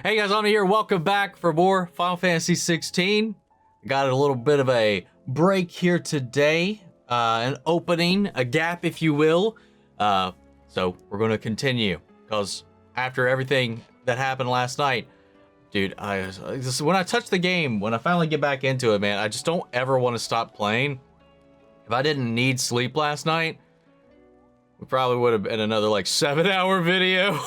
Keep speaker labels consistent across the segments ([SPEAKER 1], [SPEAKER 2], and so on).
[SPEAKER 1] Hey guys, I'm here. Welcome back for more Final Fantasy XVI. Got a little bit of a break here today, an opening, a gap, if you will. So we're going to continue because after everything that happened last night, dude, when I touch the game, when I finally get back into it, man, I just don't ever want to stop playing. If I didn't need sleep last night, we probably would have been another like 7-hour video.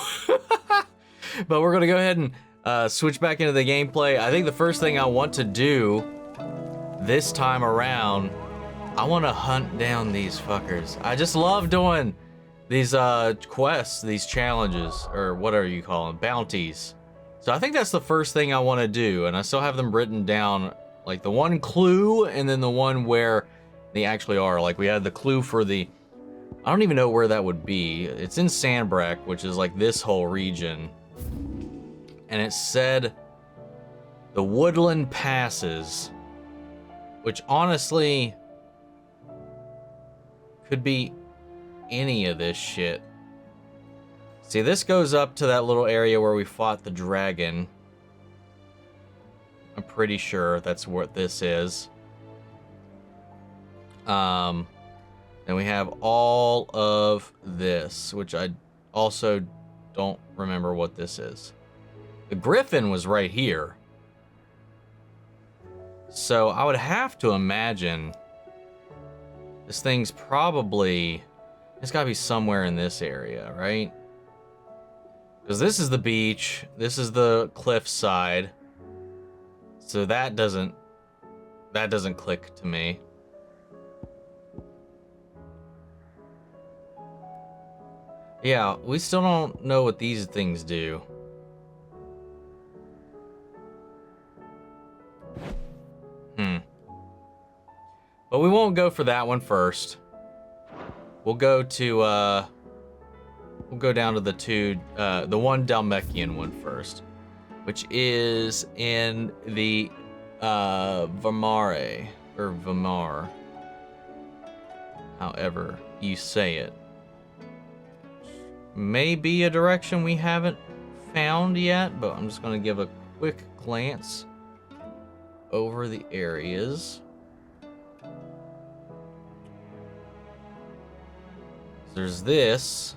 [SPEAKER 1] But we're gonna go ahead and switch back into the gameplay. I think the first thing I want to do this time around, I want to hunt down these fuckers. I just love doing these quests, these challenges, or whatever you call them, bounties. So I think that's the first thing I want to do, and I still have them written down, like the one clue and then the one where they actually are. Like we had the clue for the, I don't even know where that would be. It's in Sandbrack, which is like this whole region. And it said the Woodland Passes, which honestly could be any of this shit. See, this goes up to that little area where we fought the dragon. I'm pretty sure that's what this is. Then we have all of this, which I also don't remember what this is. The Griffin was right here. So I would have to imagine this thing's probably, it's gotta be somewhere in this area, right? Because this is the beach, this is the cliff side. So that doesn't click to me. Yeah, we still don't know what these things do. But we won't go for that one first. We'll go to we'll go down to the one Dalmekian one first, which is in the Vamare or Vamar, however you say it. Maybe a direction we haven't found yet, but I'm just gonna give a quick glance over the areas. There's this,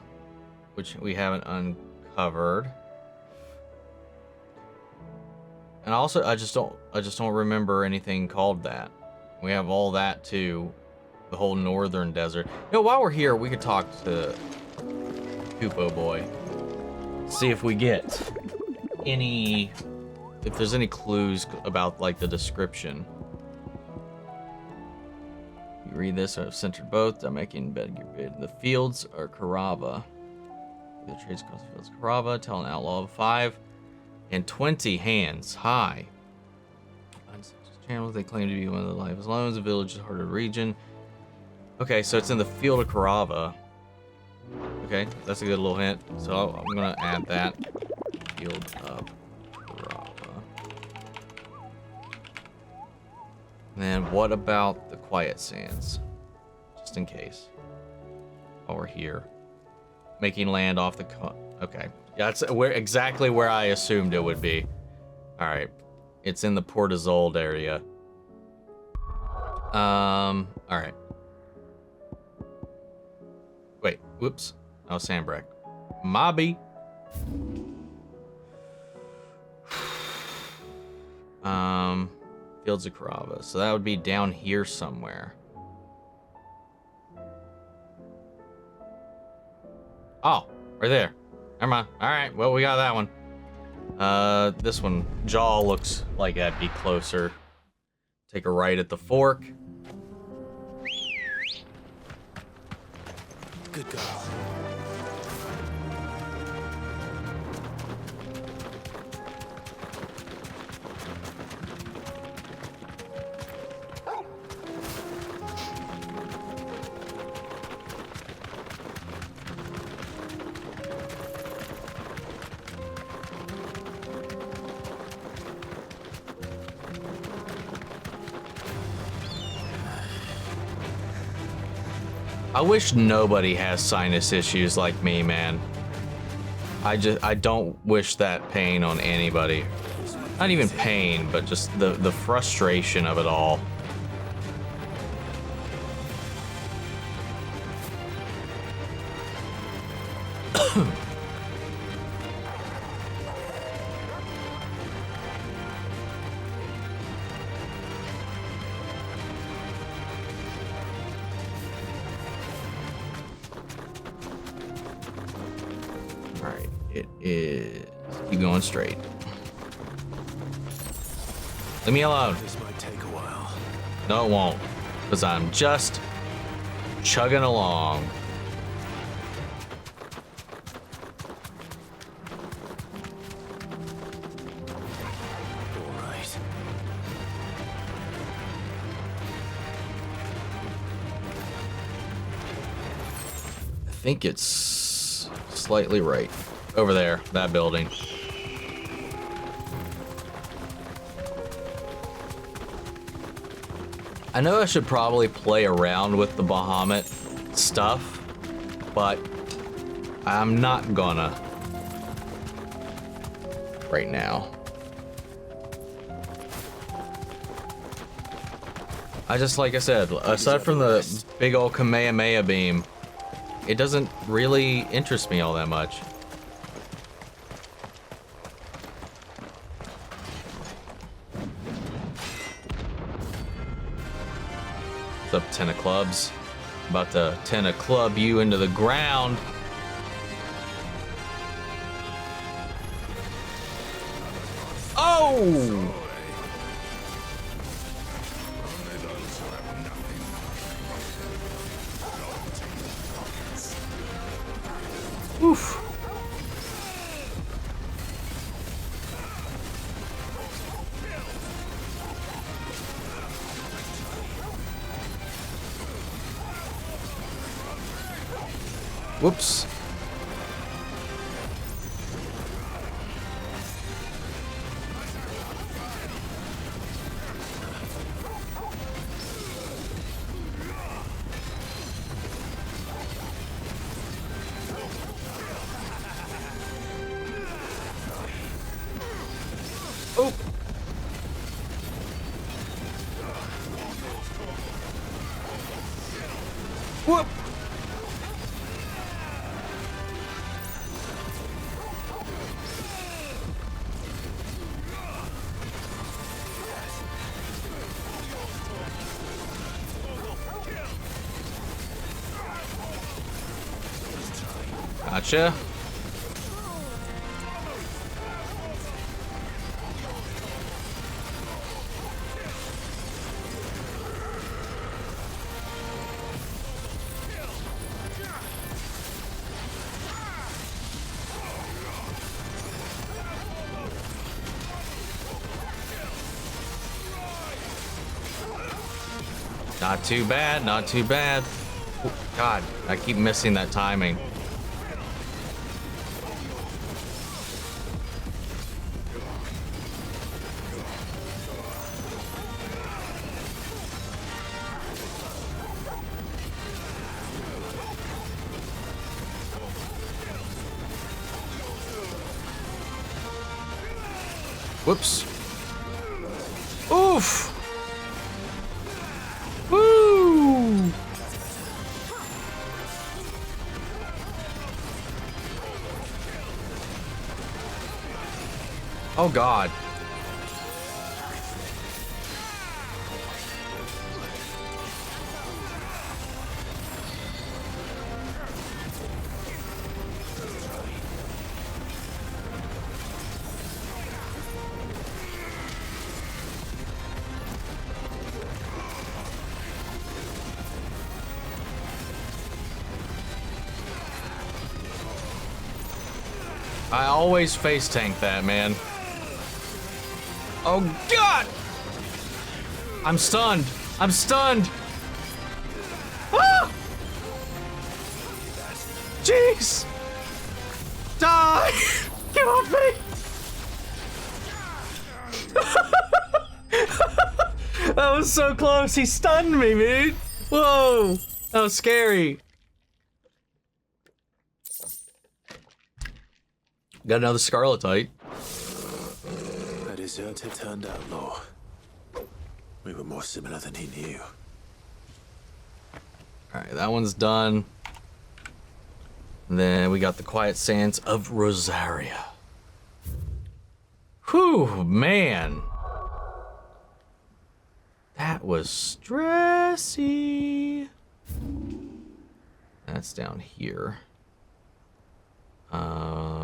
[SPEAKER 1] which we haven't uncovered. And also, I just don't remember anything called that. We have all that too, the whole northern desert. You know, while we're here, we could talk to Kupo Boy. See if we get any, if there's any clues about like the description. You read this, I've centered both. I'm making bed. The fields are Karava. The trades across the fields Karava. Tell an outlaw of 5 and 20 hands high. Channels they claim to be one of the lifeless loans. The village is heart of the region. Okay, so it's in the field of Karava. Okay, that's a good little hint. So I'm gonna add that. Field of Karava. And then what about the Quiet Sands? Just in case. While we're here. Making land off the okay. Yeah, that's exactly where I assumed it would be. Alright. It's in the Port Isolde area. Alright. Wait, whoops. Oh, Sandbrack. Mobby. Fields of Karava. So that would be down here somewhere. Oh, right there. Never mind. Alright, well, we got that one. This one, Jaw looks like that'd be closer. Take a right at the fork.
[SPEAKER 2] Good girl.
[SPEAKER 1] I wish nobody has sinus issues like me, man. I don't wish that pain on anybody. Not even pain, but just the frustration of it all. Alright, it is... Keep going straight. Leave me alone.
[SPEAKER 2] This might take a while.
[SPEAKER 1] No, it won't. Because I'm just chugging along.
[SPEAKER 2] All right.
[SPEAKER 1] I think it's slightly right. Over there, that building. I know I should probably play around with the Bahamut stuff, but I'm not gonna right now. I just, like I said, aside from the big old Kamehameha beam, it doesn't really interest me all that much. What's up, 10 of clubs? About to 10 of club you into the ground. Oh! Oof. Whoops. Oh. Whoop. Gotcha. Not too bad, not too bad. Oh, God, I keep missing that timing. Whoops. Oof. Woo. Oh God. I always face tank that, man. Oh God! I'm stunned. I'm stunned. Ah! Jeez! Die! Get off me! That was so close. He stunned me, man. Whoa! That was scary. Got another Scarletite.
[SPEAKER 2] A deserter turned outlaw. We were more similar than he knew.
[SPEAKER 1] Alright, that one's done. And then we got the Quiet Sands of Rosaria. Whew, man. That was stressy. That's down here.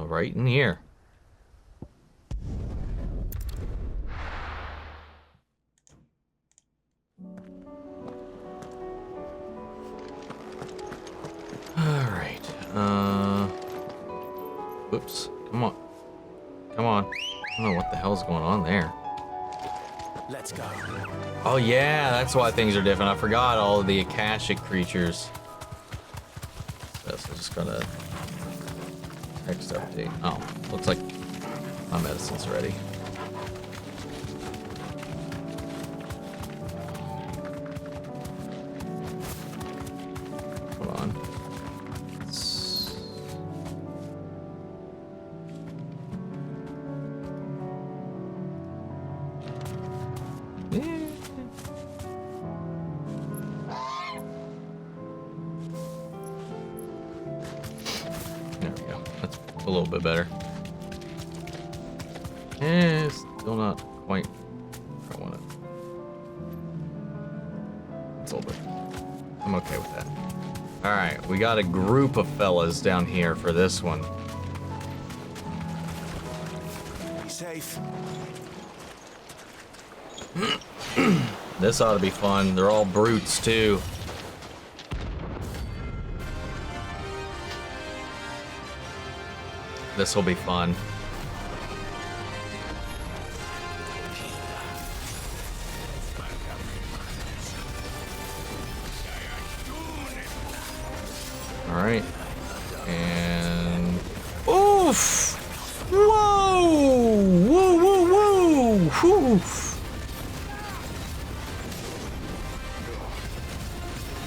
[SPEAKER 1] Right in here. Alright, whoops, come on. Come on. I don't know what the hell's going on there.
[SPEAKER 2] Let's go.
[SPEAKER 1] Oh yeah, that's why things are different. I forgot all of the Akashic creatures. So I just gotta text update. Oh, looks like my medicine's ready. Hold on. There we go. That's a little bit better. Still not quite where I want it. It's a little bit. I'm okay with that. Alright, we got a group of fellas down here for this one.
[SPEAKER 2] Be safe.
[SPEAKER 1] This ought to be fun. They're all brutes too. This will be fun. All right, and oof! Whoa! Whoa! Whoa! Whoa! Oof.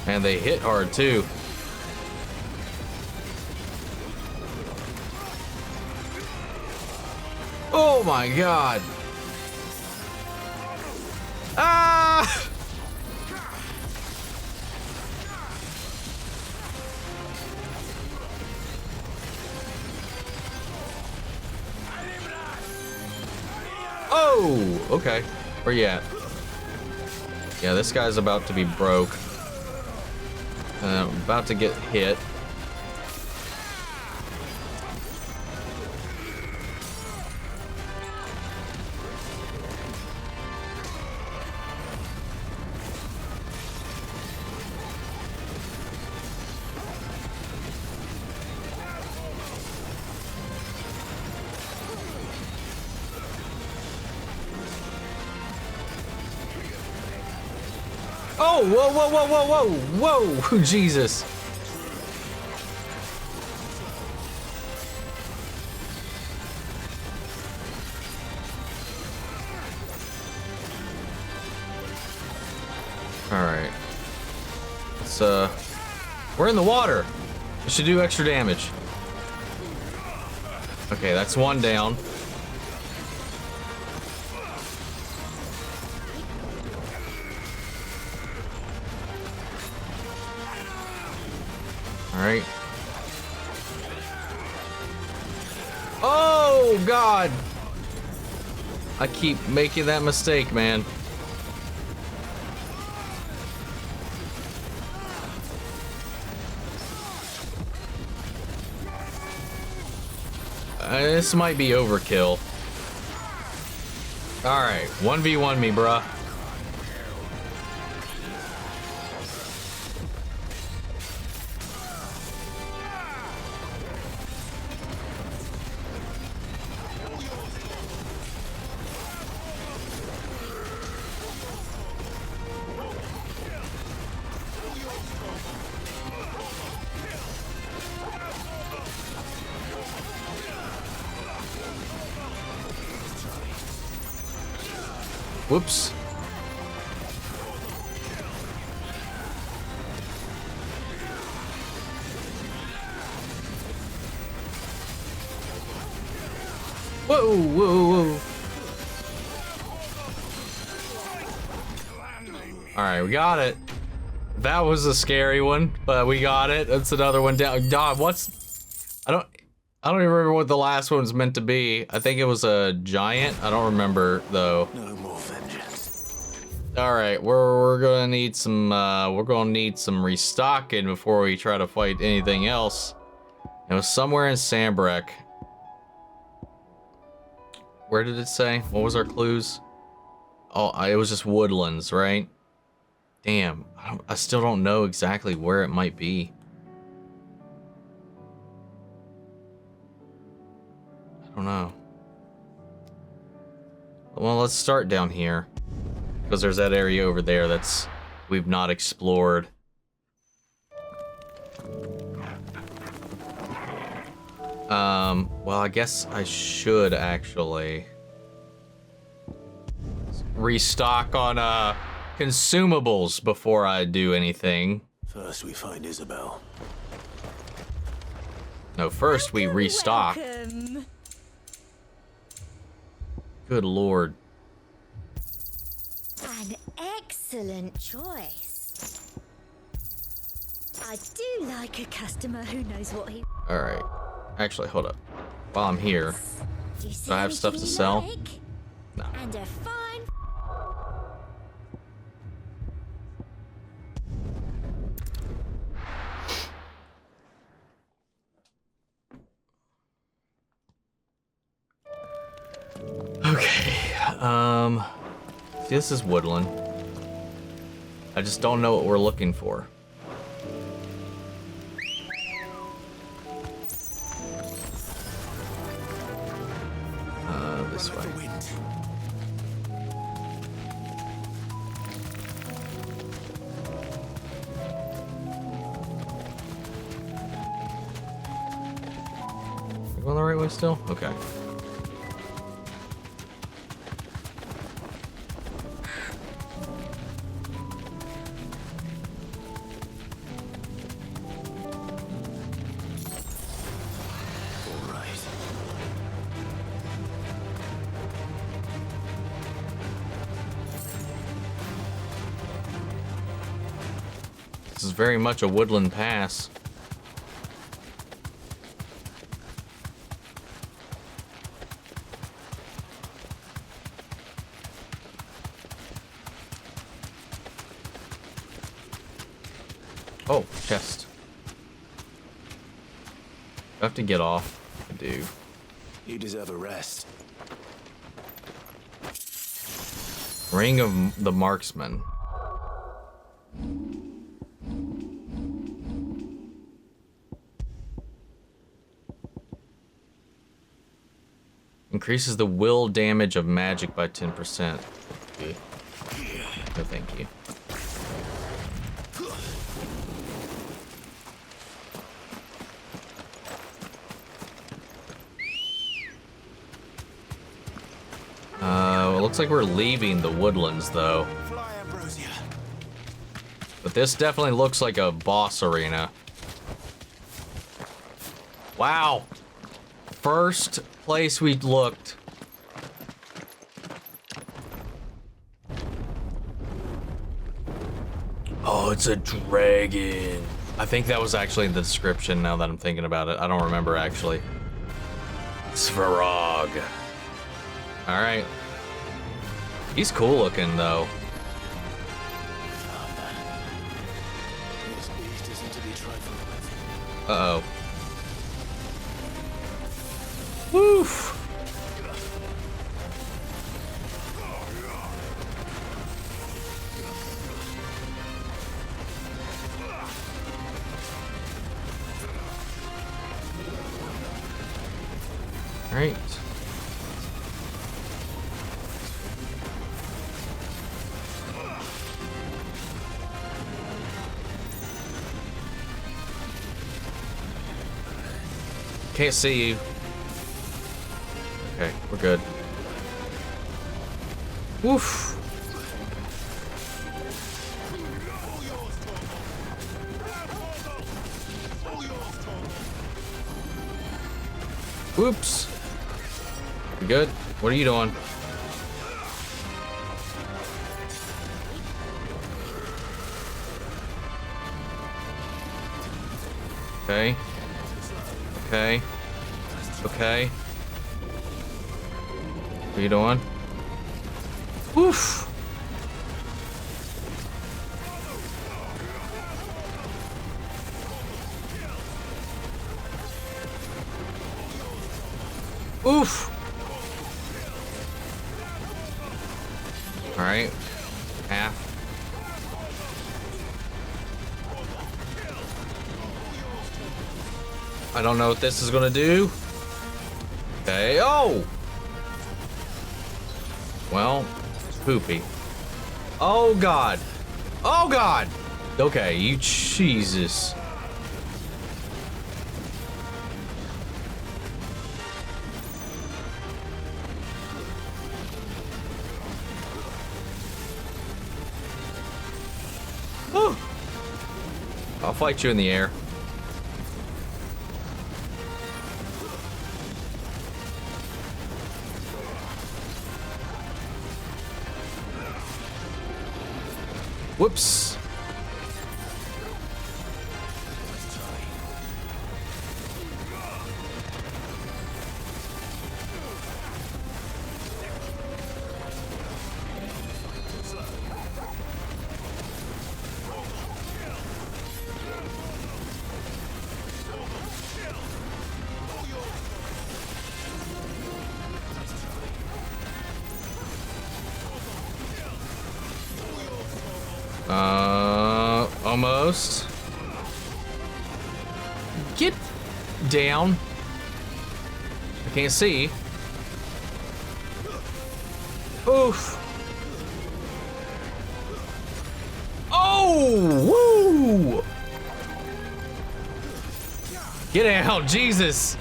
[SPEAKER 1] And they hit hard too. Oh my god! Ah! Oh! Okay. Where you at? Yeah, this guy's about to be broke. About to get hit. Oh, whoa, whoa, whoa, whoa, whoa, whoa, Jesus. All right. Let's, we're in the water. It should do extra damage. Okay, that's one down. Alright. Oh, God! I keep making that mistake, man. This might be overkill. Alright, 1v1 me, bruh. Whoops. Whoa, whoa, whoa. All right, we got it. That was a scary one, but we got it. That's another one down. God, I don't even remember what the last one was meant to be. I think it was a giant. I don't remember though.
[SPEAKER 2] No more vengeance.
[SPEAKER 1] All right, we're gonna need some restocking before we try to fight anything else. It was somewhere in Sambrek. Where did it say? What was our clues? Oh, it was just woodlands, right? Damn, I still don't know exactly where it might be. I don't know. Well, let's start down here. Because there's that area over there we've not explored. Well, I guess I should actually restock on, consumables before I do anything.
[SPEAKER 2] First we find Isabel.
[SPEAKER 1] No, first we restock.
[SPEAKER 3] Welcome.
[SPEAKER 1] Good lord.
[SPEAKER 3] An excellent choice. I do like a customer who knows what he...
[SPEAKER 1] Alright. Actually, hold up. While I'm here,
[SPEAKER 3] Do you see
[SPEAKER 1] do I have stuff to sell?
[SPEAKER 3] like?
[SPEAKER 1] No.
[SPEAKER 3] And a fine...
[SPEAKER 1] Okay, see, this is woodland. I just don't know what we're looking for. This way. Are we going the right way still? Okay. This is very much a woodland pass. Oh, chest. I have to get off. I do.
[SPEAKER 2] You deserve a rest.
[SPEAKER 1] Ring of the Marksman. Increases the will damage of magic by 10%. Okay. No, thank you. It looks like we're leaving the woodlands, though.
[SPEAKER 2] Fly, Ambrosia.
[SPEAKER 1] But this definitely looks like a boss arena. Wow. First place we looked. Oh, it's a dragon. I think that was actually in the description now that I'm thinking about it. I don't remember actually. Svarog. Alright. He's cool looking though.
[SPEAKER 2] This beast isn't to be trifled with.
[SPEAKER 1] Uh-oh. Woof. All right. Can't see you. Okay, we're good. Woof. Whoops. You good? What are you doing? Okay. Okay. Okay. What are you doing? Oof. Oof. All right. Half. I don't know what this is gonna do. Okay. Oh. Well, poopy. Oh God. Oh God. Okay. You Jesus. Whew. I'll fight you in the air. Whoops. Almost. Get down. I can't see. Oof. Oh, woo! Get out, Jesus.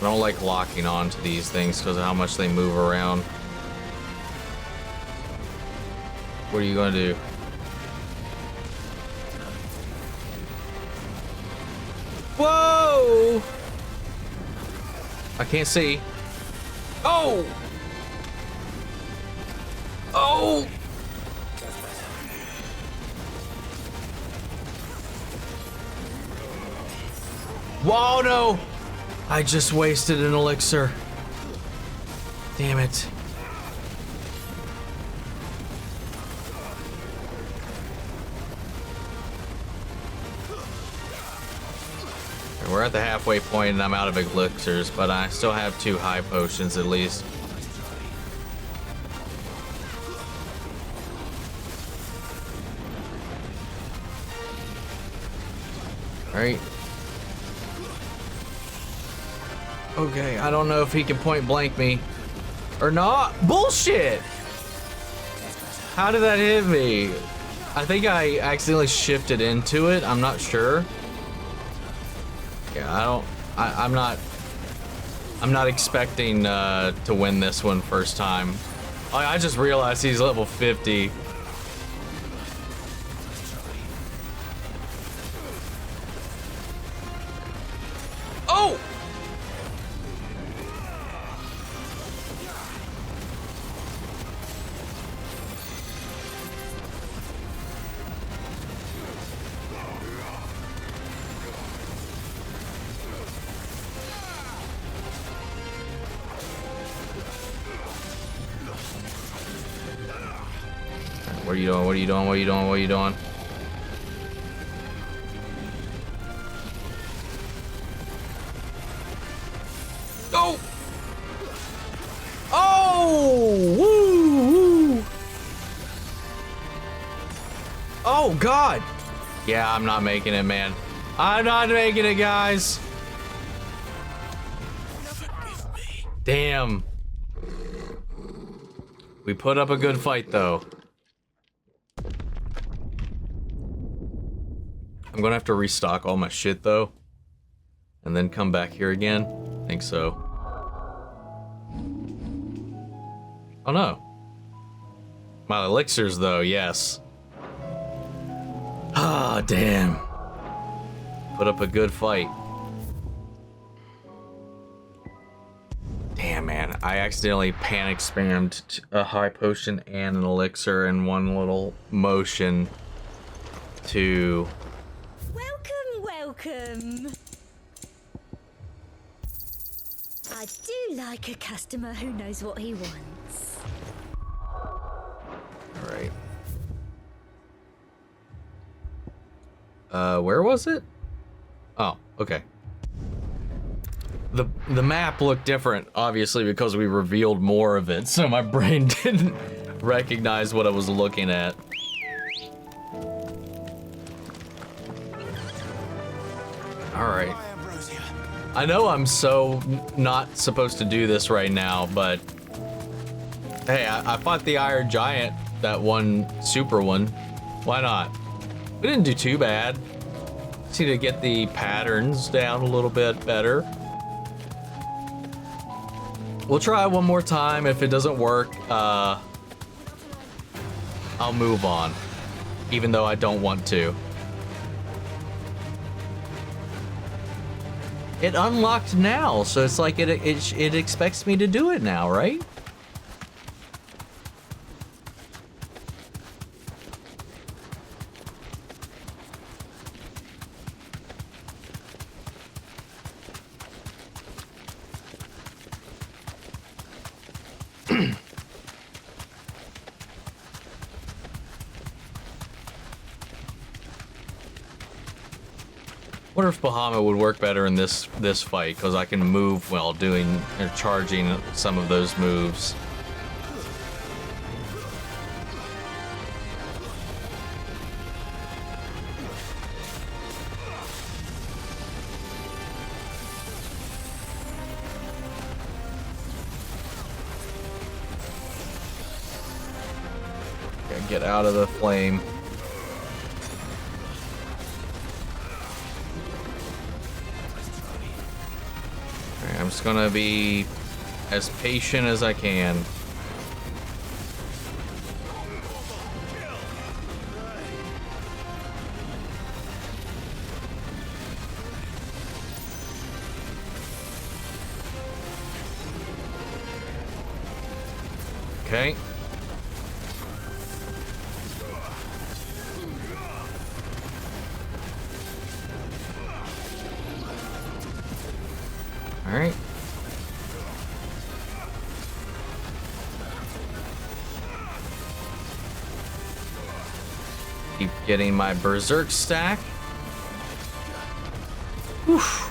[SPEAKER 1] I don't like locking on to these things because of how much they move around. What are you gonna do? Whoa! I can't see. Oh! Oh! Whoa, no! I just wasted an elixir. Damn it. We're at the halfway point and I'm out of elixirs, but I still have 2 high potions at least. Alright. Okay, I don't know if he can point blank me or not. Bullshit! How did that hit me? I think I accidentally shifted into it. I'm not sure. Yeah, I'm not expecting to win this one first time. I just realized he's level 50. Oh! What are you doing? What are you doing? What are you doing? What are you doing? Go! Oh! Woo! Woo! Oh, God! Yeah, I'm not making it, man. I'm not making it, guys. Damn. We put up a good fight, though. I'm gonna have to restock all my shit though. And then come back here again. I think so. Oh no. My elixirs though, yes. Ah, damn. Put up a good fight. Damn, man. I accidentally panic spammed a high potion and an elixir in one little motion to...
[SPEAKER 3] Welcome, welcome. I do like a customer who knows what he wants.
[SPEAKER 1] Alright. Where was it? Oh, okay. The map looked different, obviously, because we revealed more of it, so my brain didn't recognize what I was looking at. Alright. I know I'm so not supposed to do this right now, but... Hey, I fought the Iron Giant, that one super one. Why not? We didn't do too bad. Just need to get the patterns down a little bit better. We'll try one more time. If it doesn't work, I'll move on. Even though I don't want to. It unlocked now, so it's like it expects me to do it now, right? I wonder if Bahamut would work better in this fight, because I can move while doing or charging some of those moves. Okay, get out of the flame. I'm just gonna be as patient as I can. Okay. All right. Keep getting my berserk stack. Oof.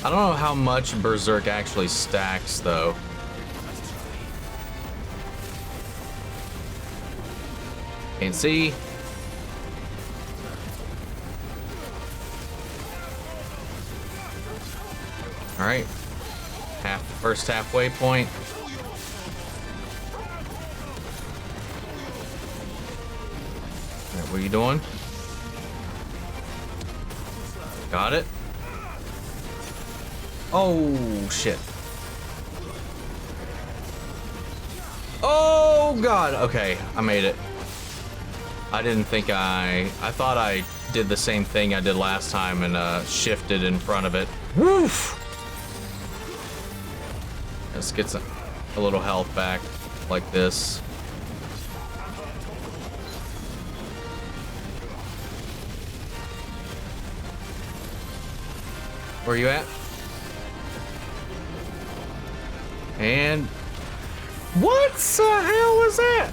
[SPEAKER 1] I don't know how much berserk actually stacks though. Can't see. All right, first halfway point. All right, what are you doing? Got it. Oh shit. Oh god. Okay, I made it. I didn't think I thought I did the same thing I did last time and shifted in front of it. Woof. Let's get a little health back like this. Where are you at? And what the hell was that?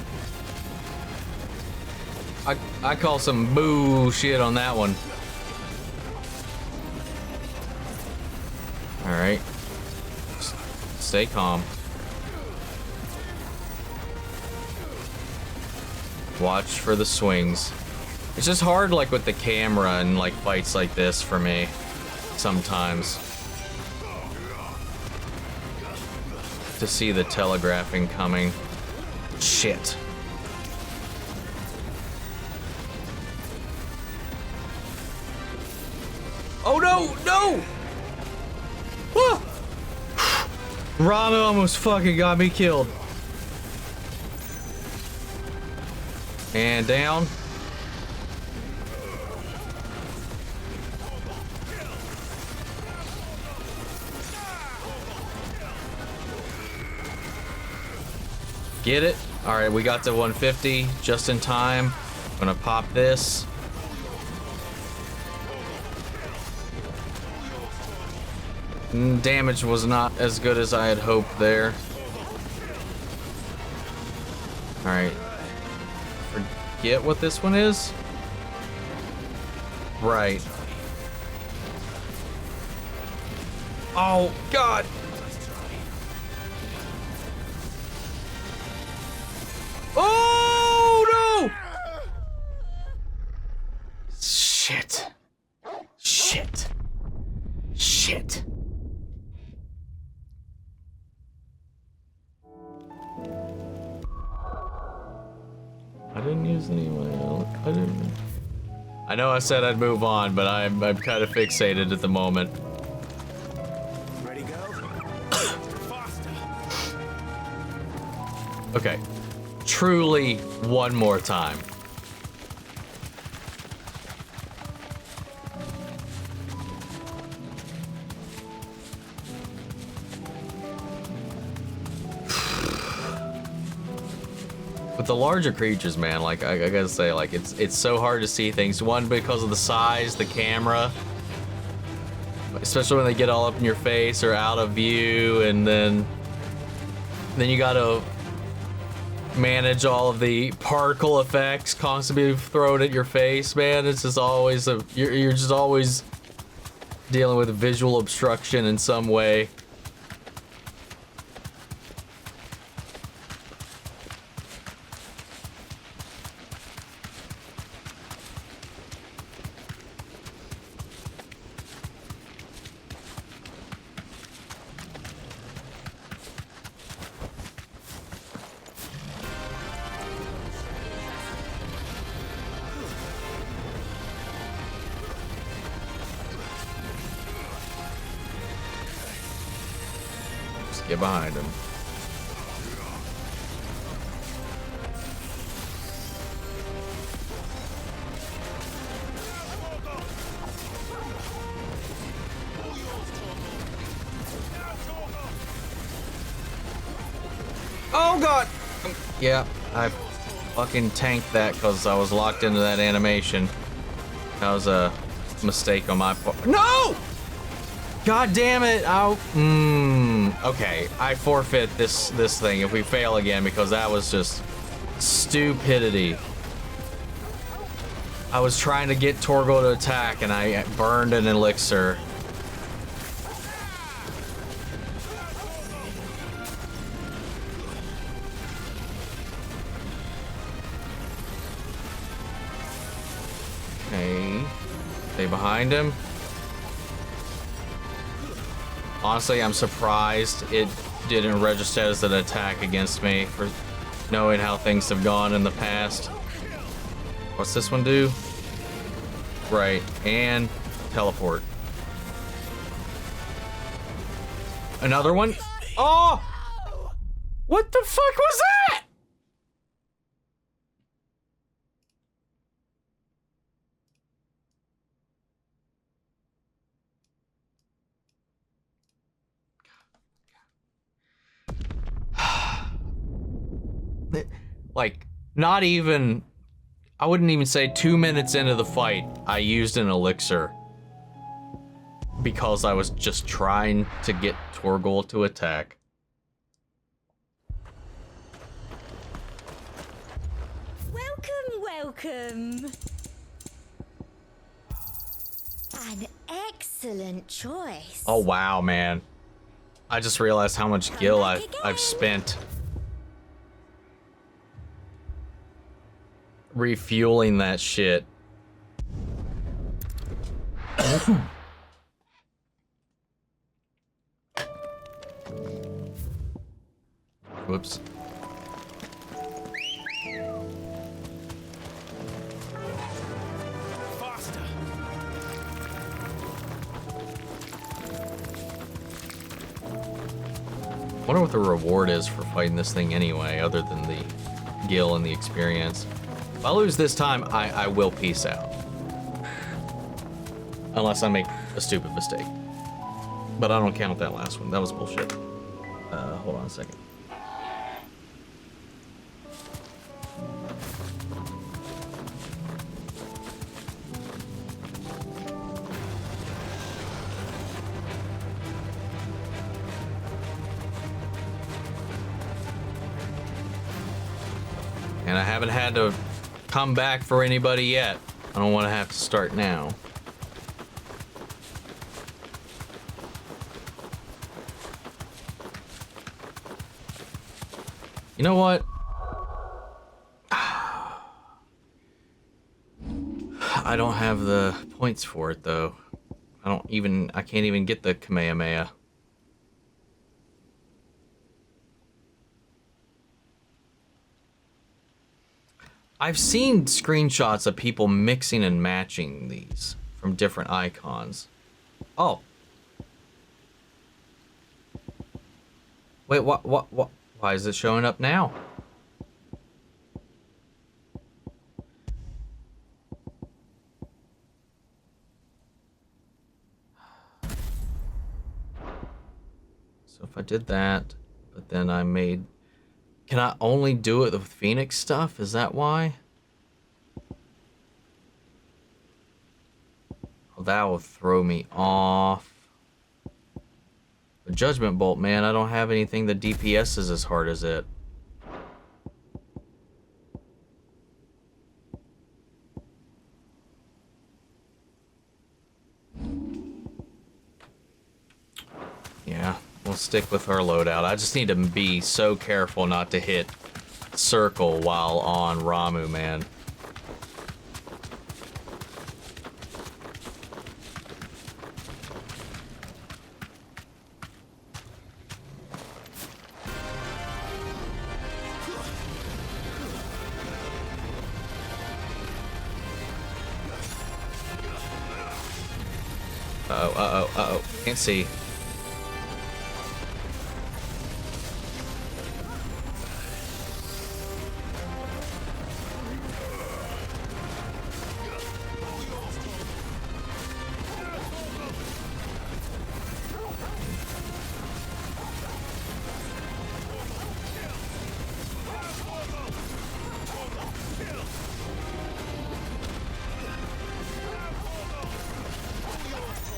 [SPEAKER 1] I call some bullshit on that one. All right. Stay calm. Watch for the swings. It's just hard, like with the camera and like fights like this for me sometimes, to see the telegraphing coming. Shit. Oh no, no! Ah! Rama almost fucking got me killed. And down. Get it? Alright, we got to 150 just in time. I'm gonna pop this. Damage was not as good as I had hoped there. Alright. Forget what this one is? Right. Oh, God! Oh, no! Shit. Shit. Shit. I didn't use any of my... I didn't... I know I said I'd move on, but I'm kind of fixated at the moment.
[SPEAKER 2] Ready, go? Faster.
[SPEAKER 1] Okay. Truly, one more time. With the larger creatures, man, like I gotta say, like it's so hard to see things. One, because of the size, the camera, especially when they get all up in your face or out of view, and then you gotta manage all of the particle effects constantly thrown at your face, man. It's just always you're just always dealing with visual obstruction in some way. Get behind him. Oh God! Yeah, I fucking tanked that because I was locked into that animation. That was a mistake on my part. No! God damn it! Okay, I forfeit this thing if we fail again because that was just stupidity. I was trying to get Torgo to attack and I burned an elixir. Okay, stay behind him. Honestly, I'm surprised it didn't register as an attack against me for knowing how things have gone in the past. What's this one do? Right, and teleport. Another one? Oh! What the fuck was that? Like, not even, I wouldn't even say 2 minutes into the fight, I used an elixir. Because I was just trying to get Torgol to attack.
[SPEAKER 3] Welcome, welcome. An excellent choice.
[SPEAKER 1] Oh wow, man. I just realized how much gil I've spent refueling that shit. Whoops. wonder what the reward is for fighting this thing anyway, other than the gil and the experience. If I lose this time, I will peace out. Unless I make a stupid mistake. But I don't count that last one. That was bullshit. Hold on a second. And I haven't had to come back for anybody yet. I don't want to have to start now. You know what? I don't have the points for it though. I can't even get the Kamehameha. I've seen screenshots of people mixing and matching these from different icons. Oh. Wait, what? Why is it showing up now? So if I did that, but then I made... Can I only do it with Phoenix stuff? Is that why? Well, that will throw me off. The Judgment Bolt, man, I don't have anything that DPS is as hard as it. Yeah, we'll stick with our loadout. I just need to be so careful not to hit circle while on Ramu, man. Uh-oh. Can't see.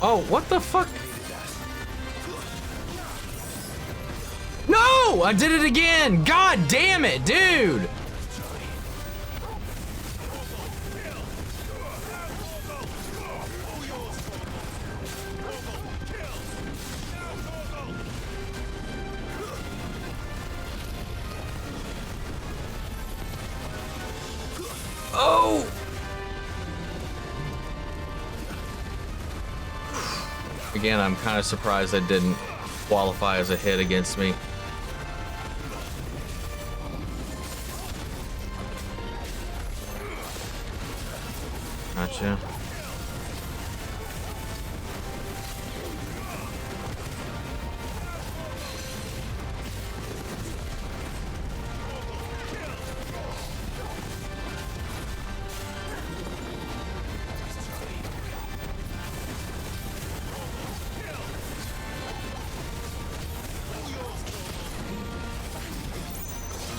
[SPEAKER 1] Oh, what the fuck? No! I did it again! God damn it, dude! Oh! Again, I'm kind of surprised that didn't qualify as a hit against me. Gotcha.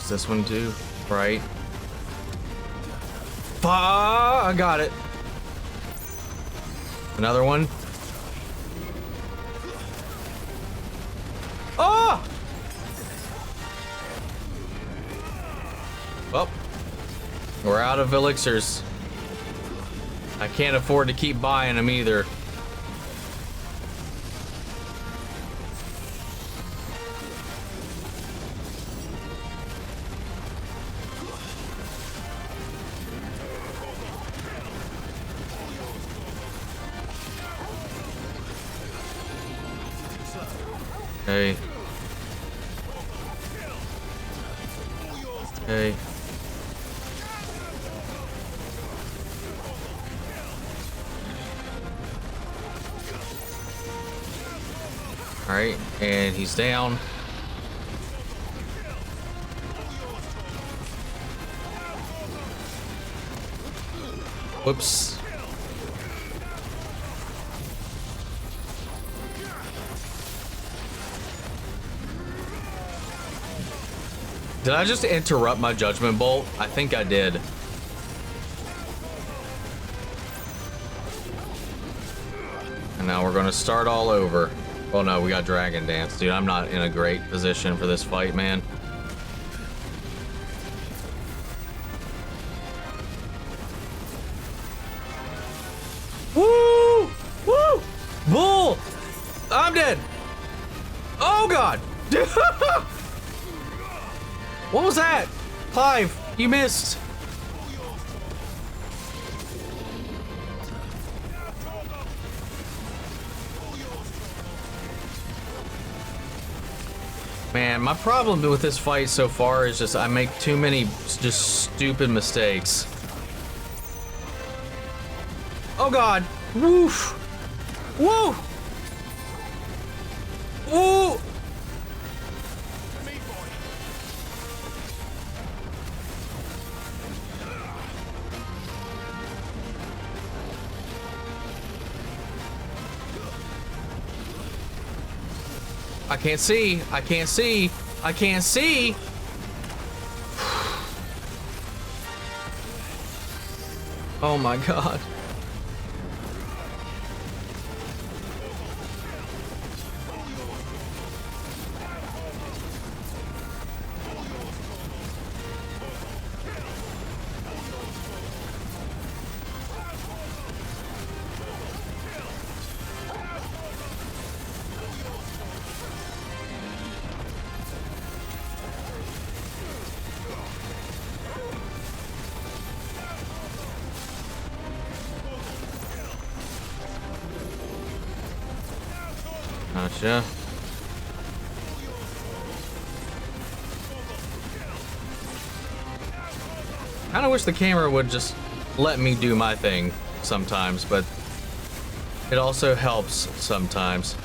[SPEAKER 1] This one too, right? I got it. Another one. Oh! Well, we're out of elixirs. I can't afford to keep buying them either. Hey. Hey. Alright, and he's down. Whoops. Did I just interrupt my judgment bolt? I think I did. And now we're gonna start all over. Oh no, we got Dragon Dance. Dude, I'm not in a great position for this fight, man. Woo! Woo! Bull! I'm dead! Oh god! What was that? Clive, you missed. Man, my problem with this fight so far is just I make too many just stupid mistakes. Oh god. Woof. Woo. Woo. I can't see. I can't see. I can't see. Oh my god. Gotcha. Kinda wish the camera would just let me do my thing sometimes, but it also helps sometimes.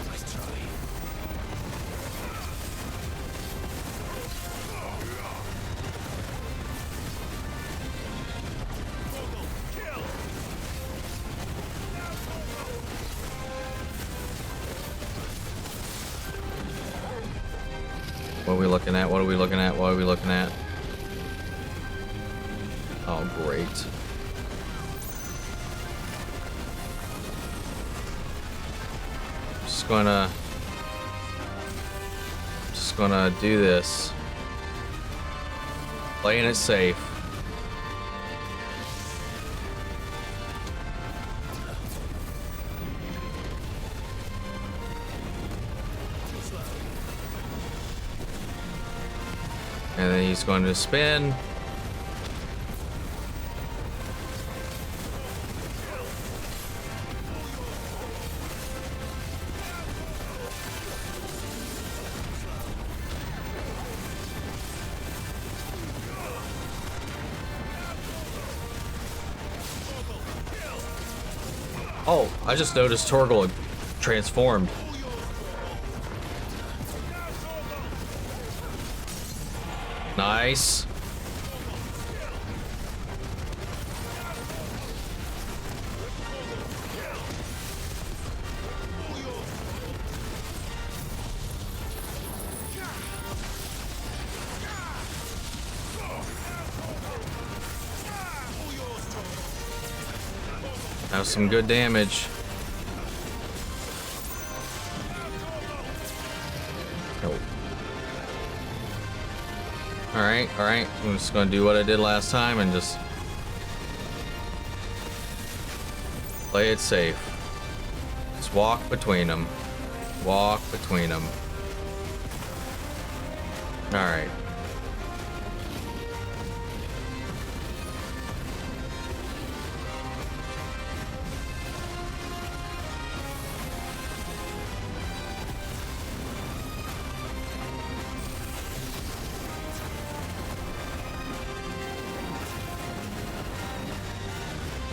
[SPEAKER 1] What are we looking at? What are we looking at? What are we looking at? Oh, great. Just gonna do this. Playing it safe. And then he's going to spin. Oh, I just noticed Torgal had transformed. Nice. That was some good damage. Alright, I'm just gonna do what I did last time and just play it safe. Just walk between them. Walk between them. Alright.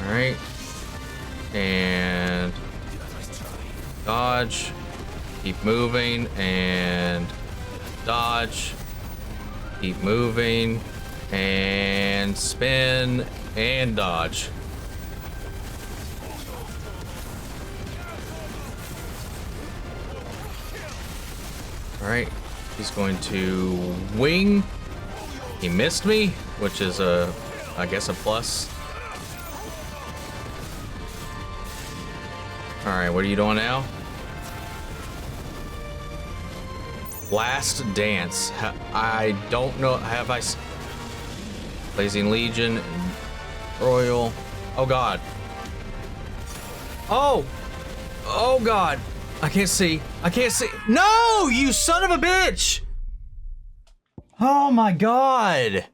[SPEAKER 1] Alright. And dodge. Keep moving and dodge. Keep moving and spin and dodge. Alright, he's going to wing. He missed me, which is I guess a plus. Alright, what are you doing now? Last Dance. I don't know, have I... Blazing Legion, Royal. Oh god. Oh! Oh god. I can't see. I can't see. No! You son of a bitch! Oh my god.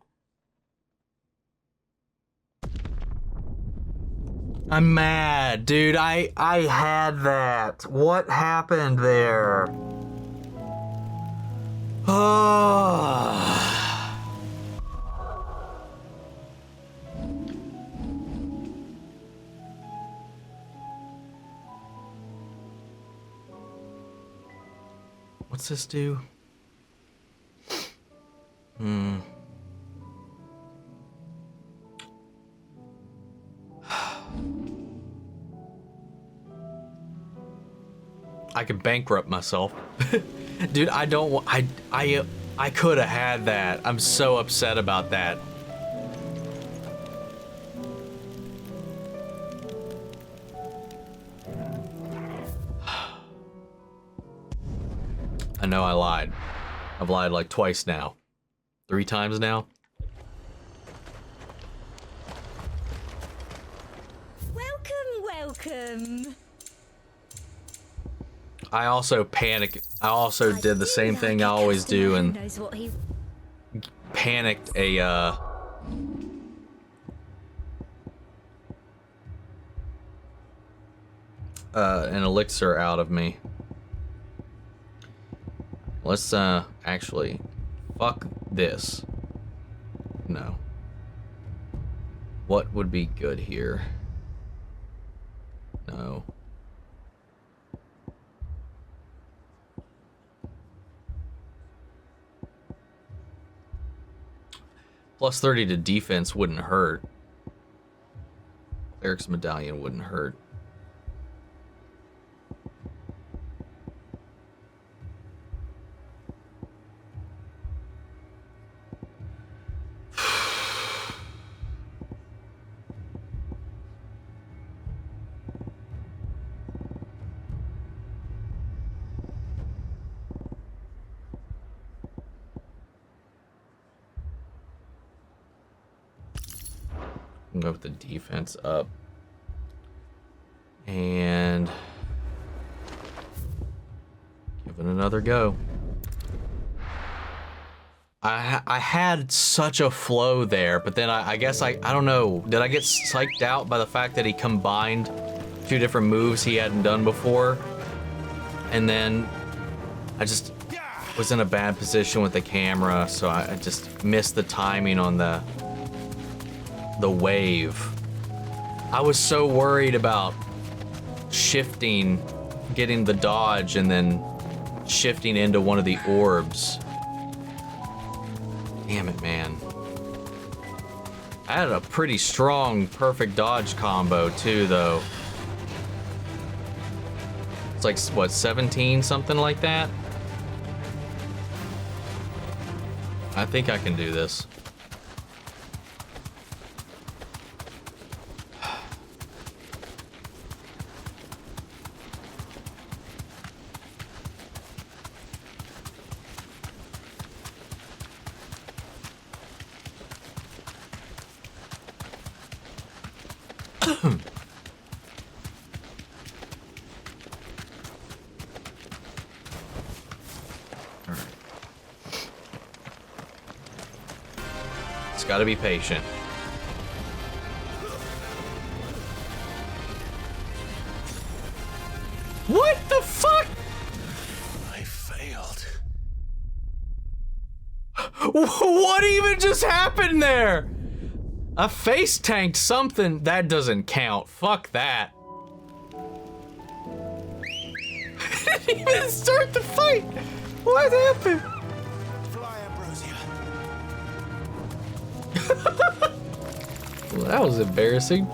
[SPEAKER 1] I'm mad, dude. I had that. What happened there? Oh. What's this do? I could bankrupt myself. Dude, I don't want... I could have had that. I'm so upset about that. I know I lied. I've lied like twice now. 3 times now.
[SPEAKER 3] Welcome.
[SPEAKER 1] I also panicked. I also did the same thing I always do and panicked an elixir out of me. Let's actually fuck this. No. What would be good here? No. Plus 30 to defense wouldn't hurt. Eric's medallion wouldn't hurt. Go with the defense up and give it another go. I had such a flow there, but then I guess I don't know, did I get psyched out by the fact that he combined 2 different moves he hadn't done before, and then I just was in a bad position with the camera, so I just missed the timing on the wave. I was so worried about shifting, getting the dodge, and then shifting into one of the orbs. Damn it, man. I had a pretty strong perfect dodge combo too, though. It's like, what, 17, something like that? I think I can do this. Gotta be patient. What the fuck?
[SPEAKER 2] I failed.
[SPEAKER 1] What even just happened there? I face tanked something. That doesn't count. Fuck that. I didn't even start the fight. What happened? Well, that was embarrassing.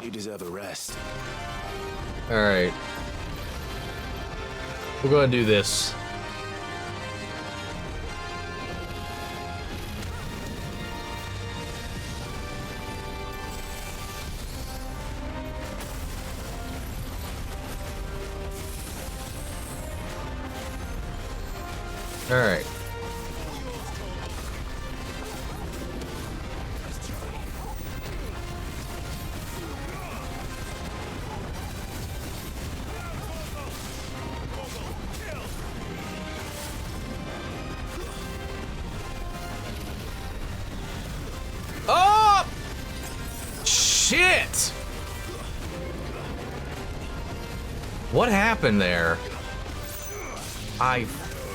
[SPEAKER 2] You deserve a rest.
[SPEAKER 1] All right. We're going to do this. All right. Oh! Shit! What happened there?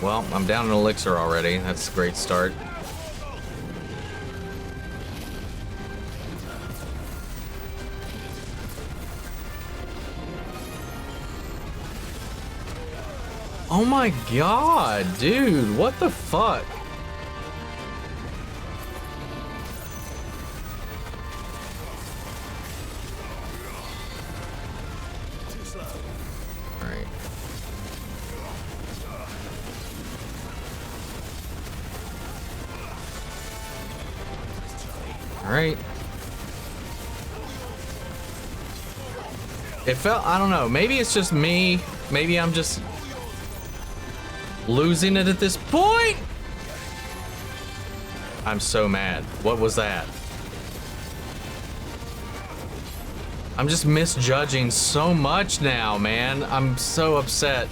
[SPEAKER 1] Well, I'm down an elixir already. That's a great start. Oh my god, dude, what the fuck? Alright. Alright. It felt, I don't know, maybe it's just me. Maybe I'm just losing it at this point. I'm so mad. What was that? I'm just misjudging so much now, man. I'm so upset.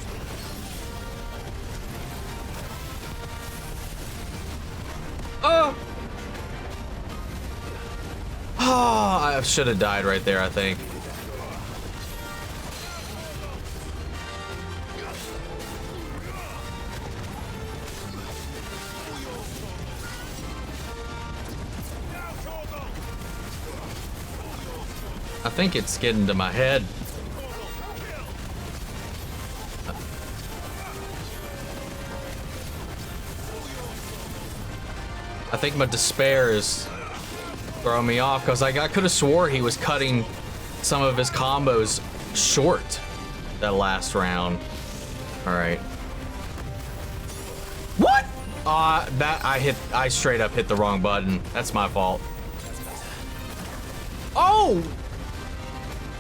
[SPEAKER 1] Oh! Oh, I should have died right there, I think. I think it's getting to my head. I think my despair is throwing me off because I could have swore he was cutting some of his combos short that last round. All right. What? I straight up hit the wrong button. That's my fault. Oh!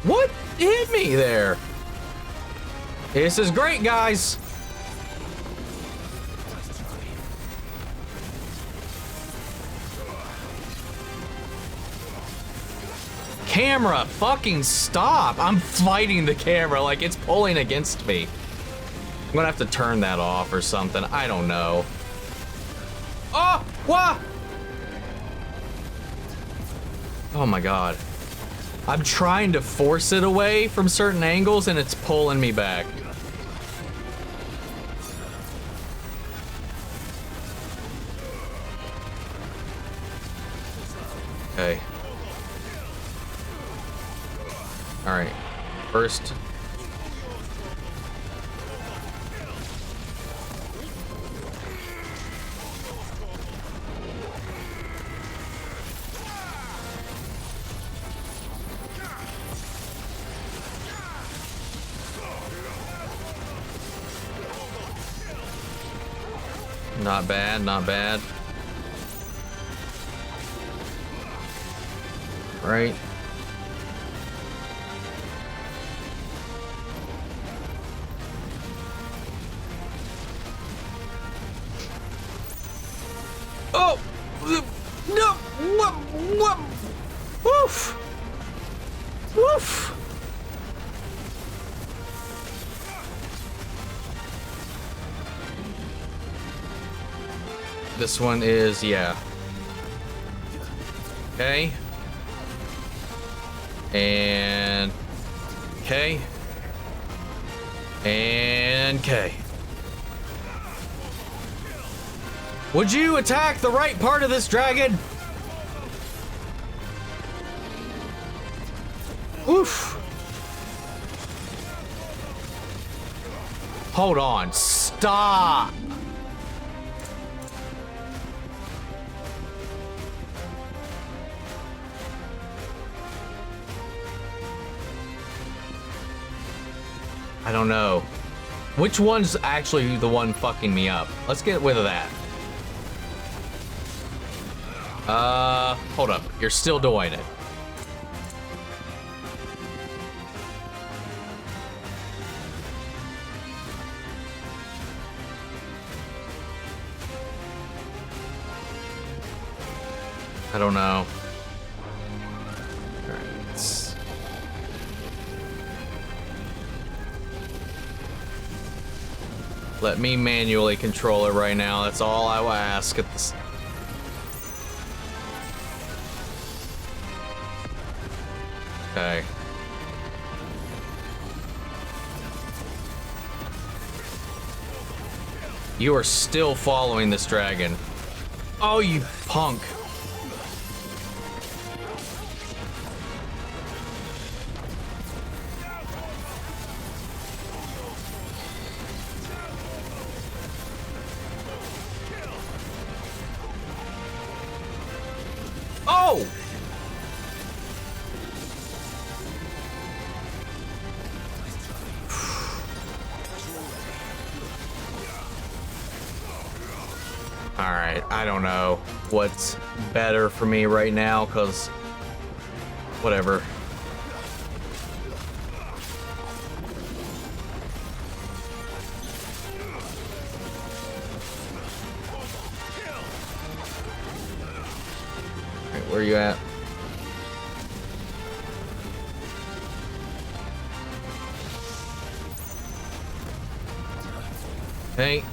[SPEAKER 1] What hit me there? This is great, guys. Camera, fucking stop. I'm fighting the camera like it's pulling against me. I'm gonna have to turn that off or something. I don't know. Oh, what? Oh my God. I'm trying to force it away from certain angles and it's pulling me back. Okay. All right. First. Not bad, not bad. Right. Oh! No! What? Woof! Woof! This one is, yeah. Okay. And okay. And okay. Would you attack the right part of this dragon? Oof. Hold on. Stop. I don't know. Which one's actually the one fucking me up? Let's get rid of that. Hold up. You're still doing it. I don't know. All right, let me manually control it right now. That's all I will ask at this. Okay. You are still following this dragon. Oh, you punk. Oh! Alright, I don't know what's better for me right now, because whatever. Alright, where are you at? Hey.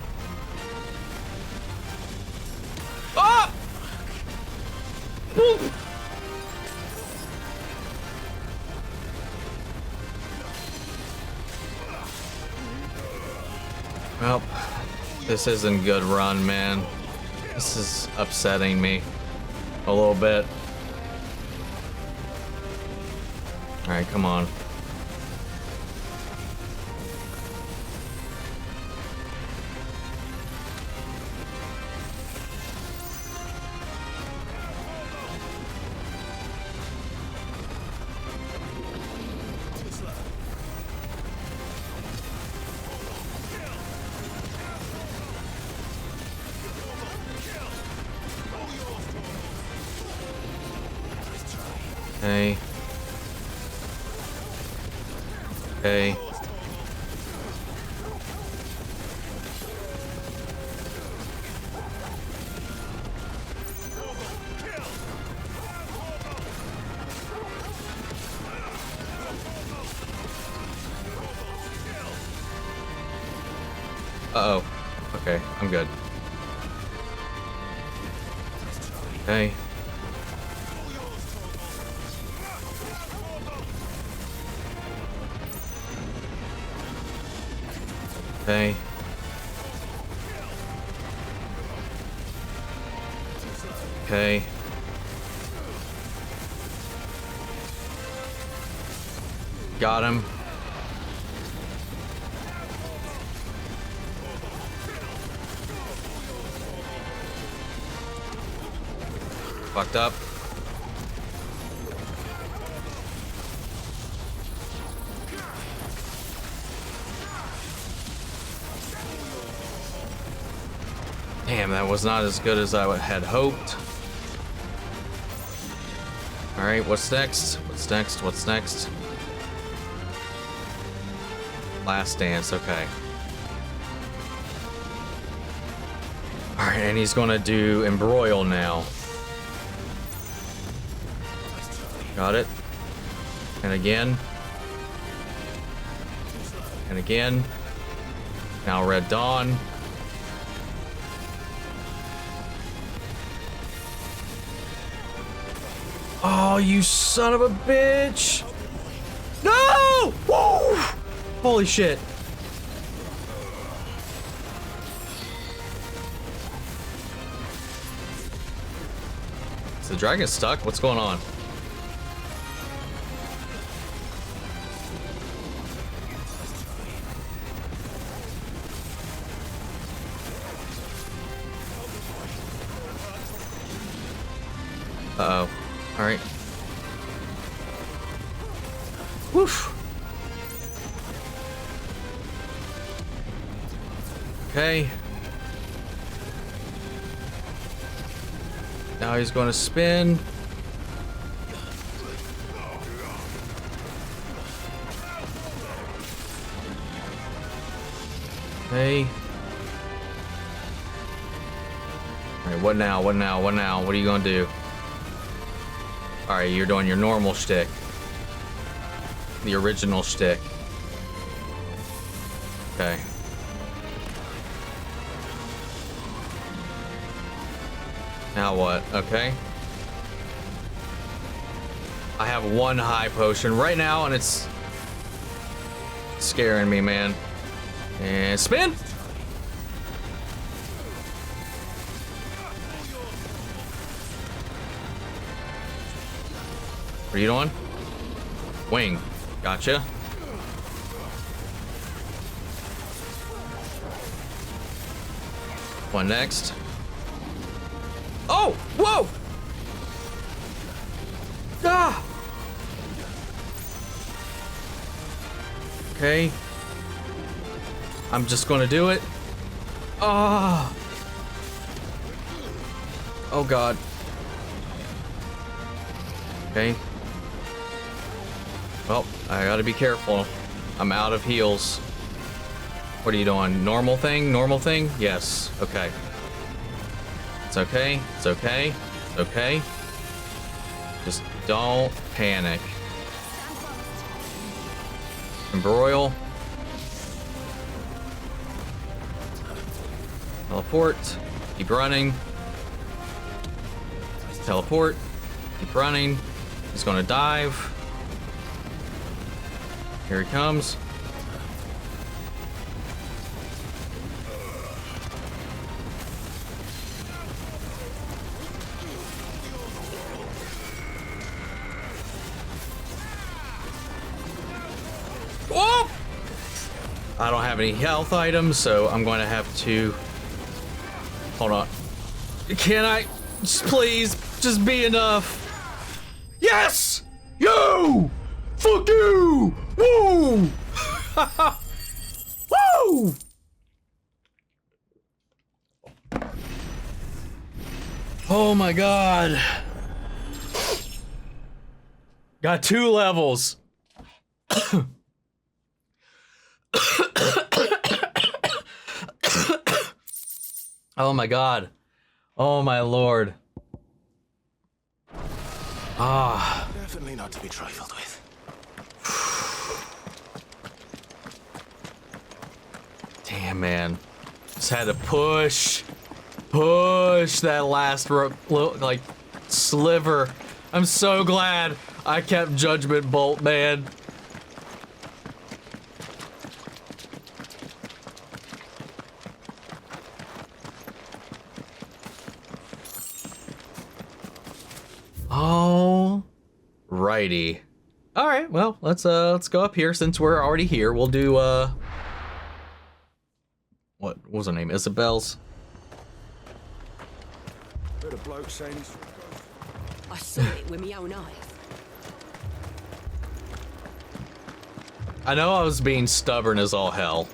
[SPEAKER 1] Ah! Woo! Well, this isn't good run, man. This is upsetting me a little bit. All right, come on. Okay. Okay. Uh-oh. Okay, I'm good. Okay. Okay. Okay. Got him. Fucked up. Damn, that was not as good as I had hoped. Alright, what's next? What's next? What's next? Last dance, okay. Alright, and he's gonna do embroil now. Got it. And again. And again. Now Red Dawn. Oh, you son of a bitch! No! Woo! Holy shit. Is the dragon stuck? What's going on? Uh-oh. Alright. Woof. Okay. Now he's going to spin. Okay. Alright, what now? What now? What now? What are you going to do? Alright, you're doing your normal shtick. The original shtick. Okay. Now what? Okay. I have one high potion right now, and it's scaring me, man. And spin! What are you doing? Wing. Gotcha. One next. Oh! Whoa! Ah! Okay. I'm just gonna do it. Ah! Oh god. Okay. Well, I gotta be careful. I'm out of heals. What are you doing? Normal thing? Normal thing? Yes. Okay. It's okay. It's okay. It's okay. Just don't panic. Embroil. Teleport. Keep running. Teleport. Keep running. He's gonna dive. Here he comes. Oh! I don't have any health items, so I'm going to have to... Hold on. Can I... Just please, just be enough. Yes! You! Fuck you! Woo! Woo! Oh my god. Got 2 levels. Oh my god. Oh my lord. Ah.
[SPEAKER 2] Definitely not to be trifled with.
[SPEAKER 1] Damn, man. Just had to push that last like sliver. I'm so glad I kept Judgment Bolt, man. Alrighty. All right. Well, let's go up here since we're already here. We'll do what was her name? Isabel's.
[SPEAKER 4] Heard a bloke saying he's...
[SPEAKER 5] I saw it with my own eyes.
[SPEAKER 1] I know I was being stubborn as all hell,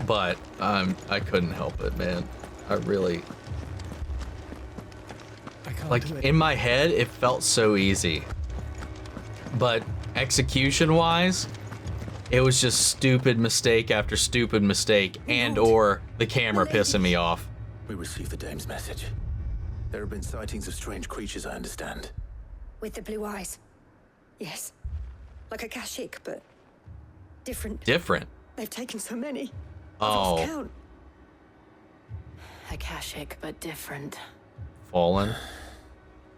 [SPEAKER 1] but I couldn't help it, man. I really, like, in my head, it felt so easy, but execution-wise, it was just stupid mistake after stupid mistake, and or the camera pissing me off.
[SPEAKER 2] We received the dame's message. There have been sightings of strange creatures, I understand.
[SPEAKER 5] With the blue eyes. Yes. Like a Kashik, but different.
[SPEAKER 1] Different?
[SPEAKER 5] They've taken so many.
[SPEAKER 1] Oh.
[SPEAKER 5] I've lost count. A Kashik, but different.
[SPEAKER 1] Fallen?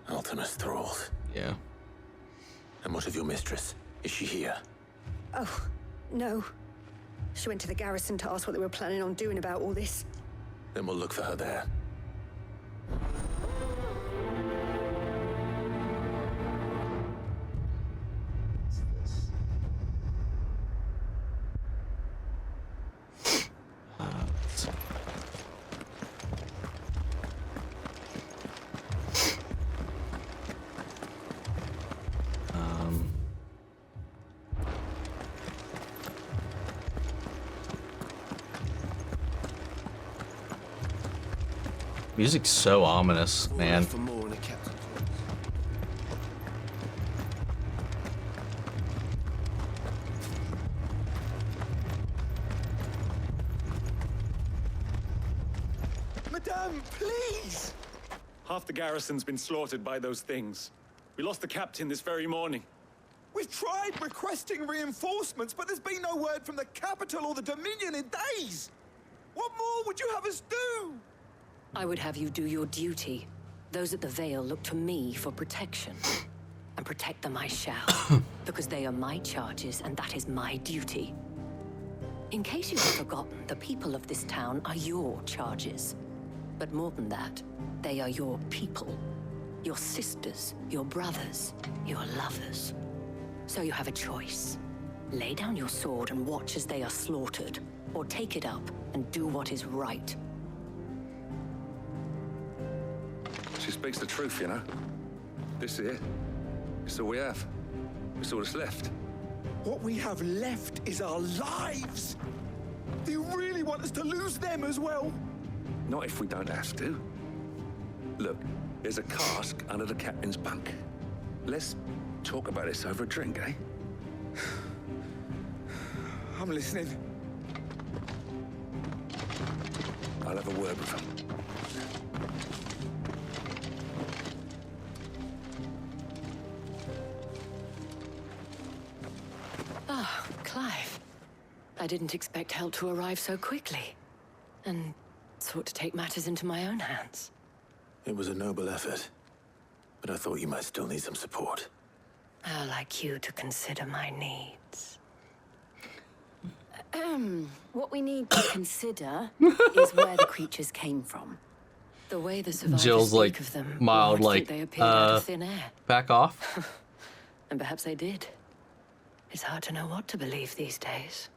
[SPEAKER 2] Ultimus thralls.
[SPEAKER 1] Yeah.
[SPEAKER 2] And what of your mistress? Is she here?
[SPEAKER 5] Oh, no. She went to the garrison to ask what they were planning on doing about all this.
[SPEAKER 2] Then we'll look for her there.
[SPEAKER 1] Music's so ominous,
[SPEAKER 2] All
[SPEAKER 1] man.
[SPEAKER 2] left for more in a captain.
[SPEAKER 4] Madame, please! Half the garrison's been slaughtered by those things. We lost the captain this very morning.
[SPEAKER 6] We've tried requesting reinforcements, but there's been no word from the capital or the Dominion in days. What more would you have us do?
[SPEAKER 5] I would have you do your duty. Those at the Vale look to me for protection. And protect them I shall. Because they are my charges, and that is my duty. In case you have forgotten, the people of this town are your charges. But more than that, they are your people. Your sisters, your brothers, your lovers. So you have a choice. Lay down your sword and watch as they are slaughtered, or take it up and do what is right.
[SPEAKER 7] She speaks the truth, you know. This here, it's all we have. It's all that's left.
[SPEAKER 6] What we have left is our lives. Do you really want us to lose them as well?
[SPEAKER 7] Not if we don't have to. Look, there's a cask under the captain's bunk. Let's talk about this over a drink, eh?
[SPEAKER 6] I'm listening.
[SPEAKER 7] I'll have a word with him.
[SPEAKER 5] Ah, Clive. I didn't expect help to arrive so quickly. And sought to take matters into my own hands.
[SPEAKER 2] It was a noble effort, but I thought you might still need some support.
[SPEAKER 5] I'd like you to consider my needs.
[SPEAKER 8] What we need to consider is where the creatures came from.
[SPEAKER 5] The way the survivors
[SPEAKER 1] Jill's
[SPEAKER 5] speak
[SPEAKER 1] like
[SPEAKER 5] of them,
[SPEAKER 1] mild,
[SPEAKER 5] one would
[SPEAKER 1] like
[SPEAKER 5] think they appeared out of thin air.
[SPEAKER 1] back off.
[SPEAKER 5] And perhaps they did. It's hard to know what to believe these days.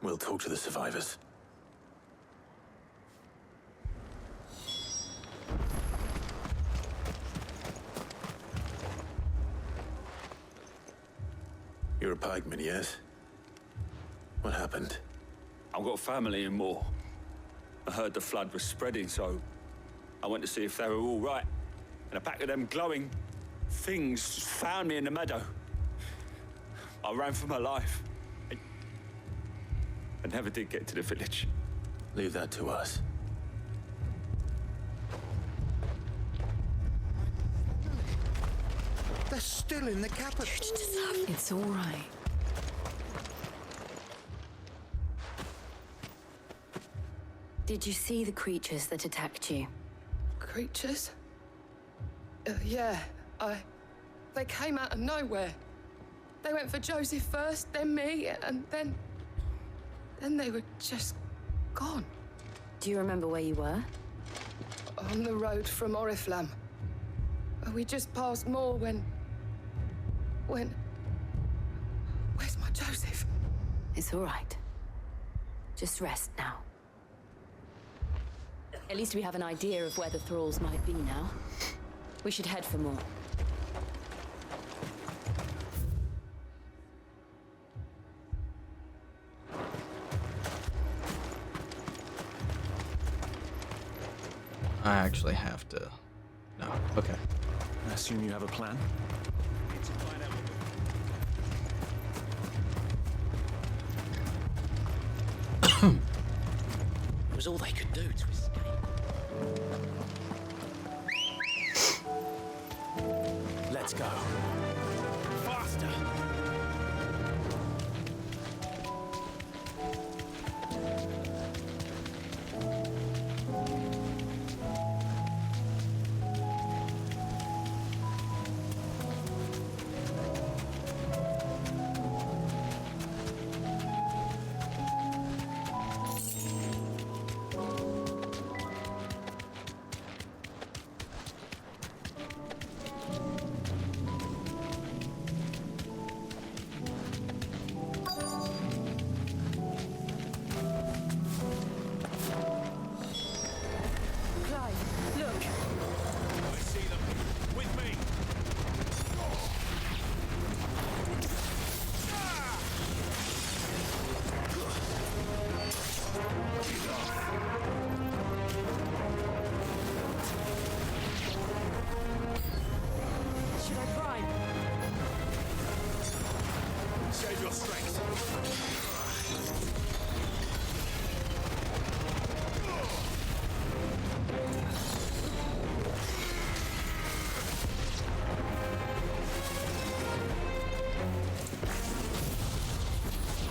[SPEAKER 2] We'll talk to the survivors. You're a pikeman, yes? What happened?
[SPEAKER 4] I've got family in Moor. I heard the flood was spreading, so I went to see if they were all right. And a pack of them glowing things found me in the meadow. I ran for my life. I never did get to the village.
[SPEAKER 2] Leave that to us.
[SPEAKER 6] They're still in the capital.
[SPEAKER 8] It's all right. Did you see the creatures that attacked you?
[SPEAKER 9] Creatures? Yeah, they came out of nowhere. They went for Joseph first, then me, and then they were just gone.
[SPEAKER 8] Do you remember where you were?
[SPEAKER 9] On the road from Oriflamme. We just passed Moor when... Where's my Joseph?
[SPEAKER 8] It's all right. Just rest now. At least we have an idea of where the thralls might be now. We should head for more.
[SPEAKER 1] I actually have to. No. Okay.
[SPEAKER 2] I assume you have a plan?
[SPEAKER 10] It was all they could do to escape.
[SPEAKER 2] Let's go.
[SPEAKER 10] Faster!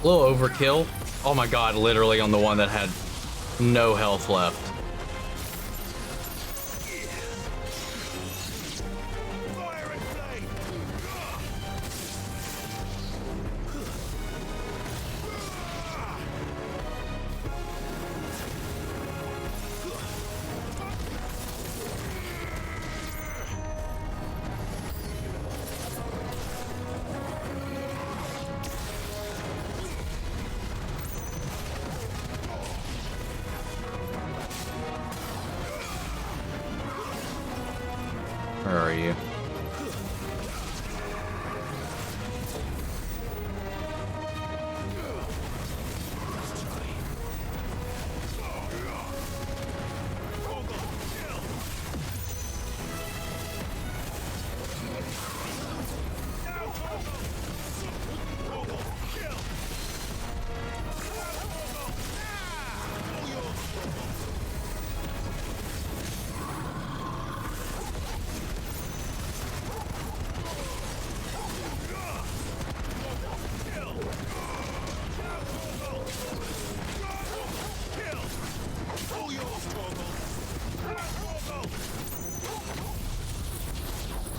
[SPEAKER 1] A little overkill. Oh my god, literally on the one that had no health left. Where are you?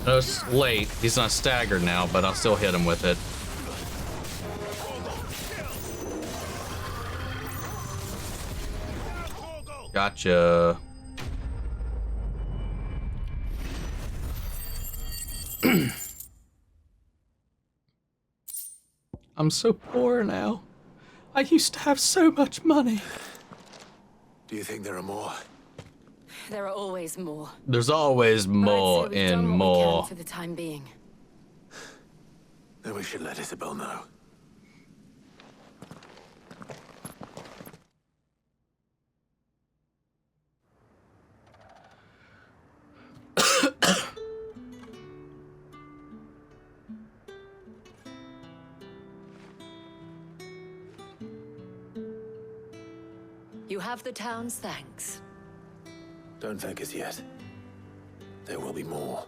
[SPEAKER 1] No, it's late. He's not staggered now, but I'll still hit him with it. Gotcha. I'm so poor now. I used to have so much money.
[SPEAKER 2] Do you think there are more?
[SPEAKER 8] There are always more.
[SPEAKER 1] There's always more
[SPEAKER 8] But I'd say we've
[SPEAKER 1] and
[SPEAKER 8] done what we
[SPEAKER 1] more.
[SPEAKER 8] can for the time being.
[SPEAKER 2] Then we should let Isabel know.
[SPEAKER 5] You have the town's thanks.
[SPEAKER 2] Don't thank us yet. There will be more.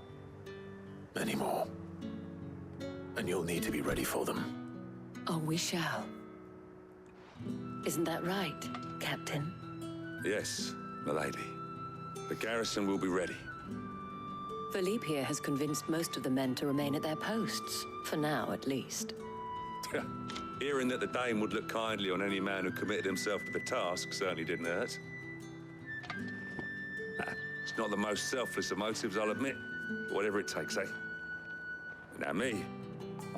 [SPEAKER 2] Many more. And you'll need to be ready for them.
[SPEAKER 5] Oh, we shall. Isn't that right, Captain?
[SPEAKER 7] Yes, milady. The garrison will be ready.
[SPEAKER 5] Philippe here has convinced most of the men to remain at their posts. For now, at least.
[SPEAKER 7] Hearing that the Dame would look kindly on any man who committed himself to the task certainly didn't hurt. It's not the most selfless of motives, I'll admit. But whatever it takes, eh? Now me,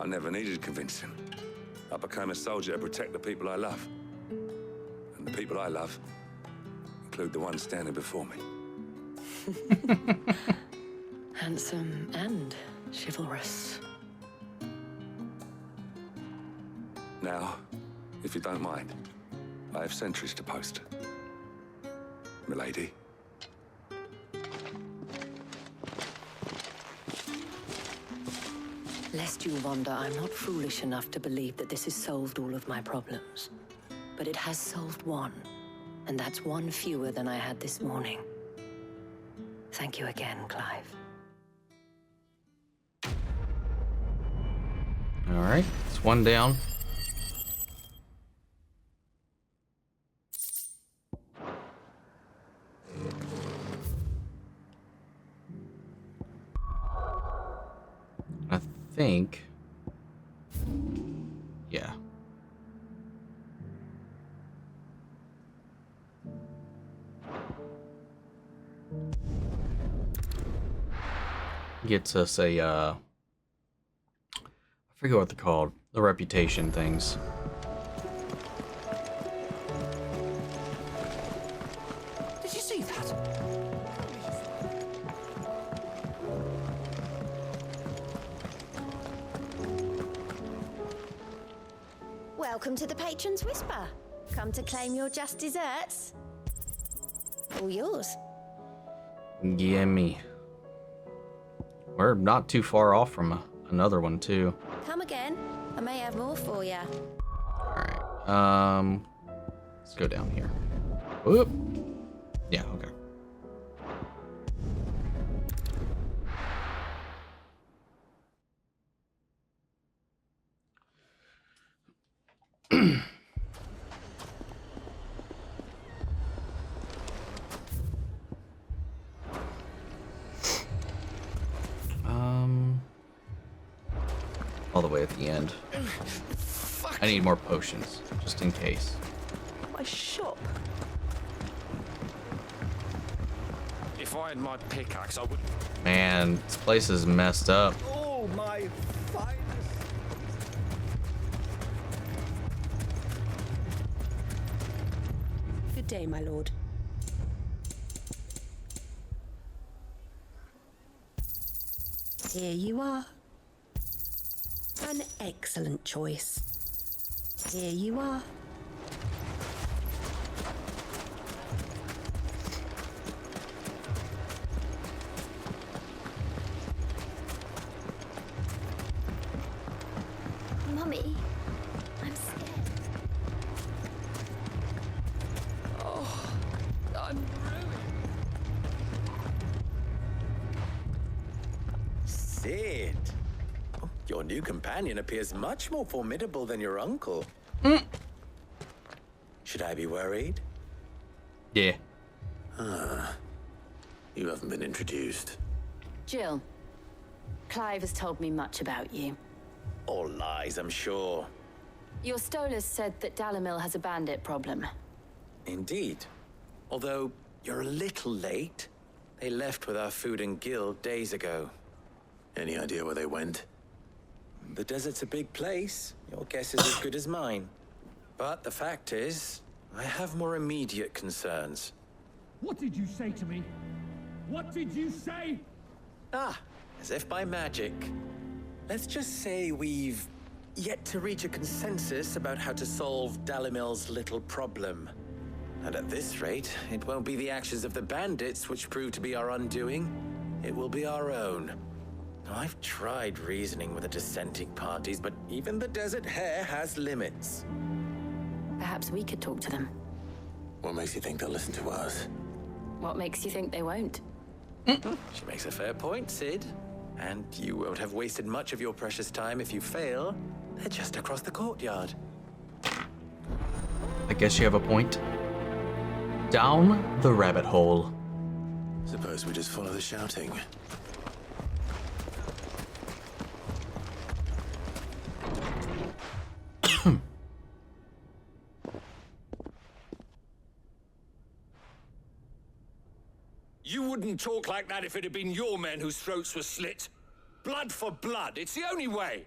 [SPEAKER 7] I never needed convincing. I became a soldier to protect the people I love. And the people I love include the ones standing before me.
[SPEAKER 5] Handsome and chivalrous.
[SPEAKER 7] Now, if you don't mind, I have sentries to post. Milady.
[SPEAKER 5] Lest you wonder, I'm not foolish enough to believe that this has solved all of my problems. But it has solved one, and that's one fewer than I had this morning. Thank you again, Clive.
[SPEAKER 1] All right, it's one down. I think, yeah. Gets us a, I forget what they're called, the reputation things.
[SPEAKER 10] Did you see that?
[SPEAKER 3] Welcome to the Patron's Whisper. Come to claim your just desserts. All yours.
[SPEAKER 1] Gimme. We're not too far off from another one, too.
[SPEAKER 3] Come again. I may have more for for you.
[SPEAKER 1] Alright, let's go down here. Whoop. Yeah, okay. All the way at the end. I need more potions, just in case.
[SPEAKER 10] My shop.
[SPEAKER 4] If I had my pickaxe, I would.
[SPEAKER 1] Man, this place is messed up.
[SPEAKER 10] Oh, my finest.
[SPEAKER 11] Good day, my lord. Here you are. An excellent choice. Here you are.
[SPEAKER 3] Mummy, I'm scared.
[SPEAKER 9] Oh, I'm ruined.
[SPEAKER 2] Sid. Oh, your new companion appears much more formidable than your uncle. Should I be worried?
[SPEAKER 1] Yeah.
[SPEAKER 2] You haven't been introduced.
[SPEAKER 8] Jill, Clive has told me much about you.
[SPEAKER 2] All lies, I'm sure.
[SPEAKER 8] Your Stolas said that Dalamil has a bandit problem.
[SPEAKER 2] Indeed. Although, you're a little late. They left with our food and guild days ago. Any idea where they went? The desert's a big place. Your guess is as good as mine. But the fact is, I have more immediate concerns.
[SPEAKER 12] What did you say to me? What did you say?
[SPEAKER 2] Ah, as if by magic. Let's just say we've yet to reach a consensus about how to solve Dalamil's little problem. And at this rate, it won't be the actions of the bandits which prove to be our undoing. It will be our own. Now, I've tried reasoning with the dissenting parties, but even the Desert Hare has limits.
[SPEAKER 8] Perhaps we could talk to them.
[SPEAKER 2] What makes you think they'll listen to us?
[SPEAKER 8] What makes you think they won't?
[SPEAKER 2] She makes a fair point, Sid. And you won't have wasted much of your precious time if you fail. They're just across the courtyard.
[SPEAKER 1] I guess you have a point. Down the rabbit hole.
[SPEAKER 2] Suppose we just follow the shouting.
[SPEAKER 4] You wouldn't talk like that if it had been your men whose throats were slit. Blood for blood, it's the only way.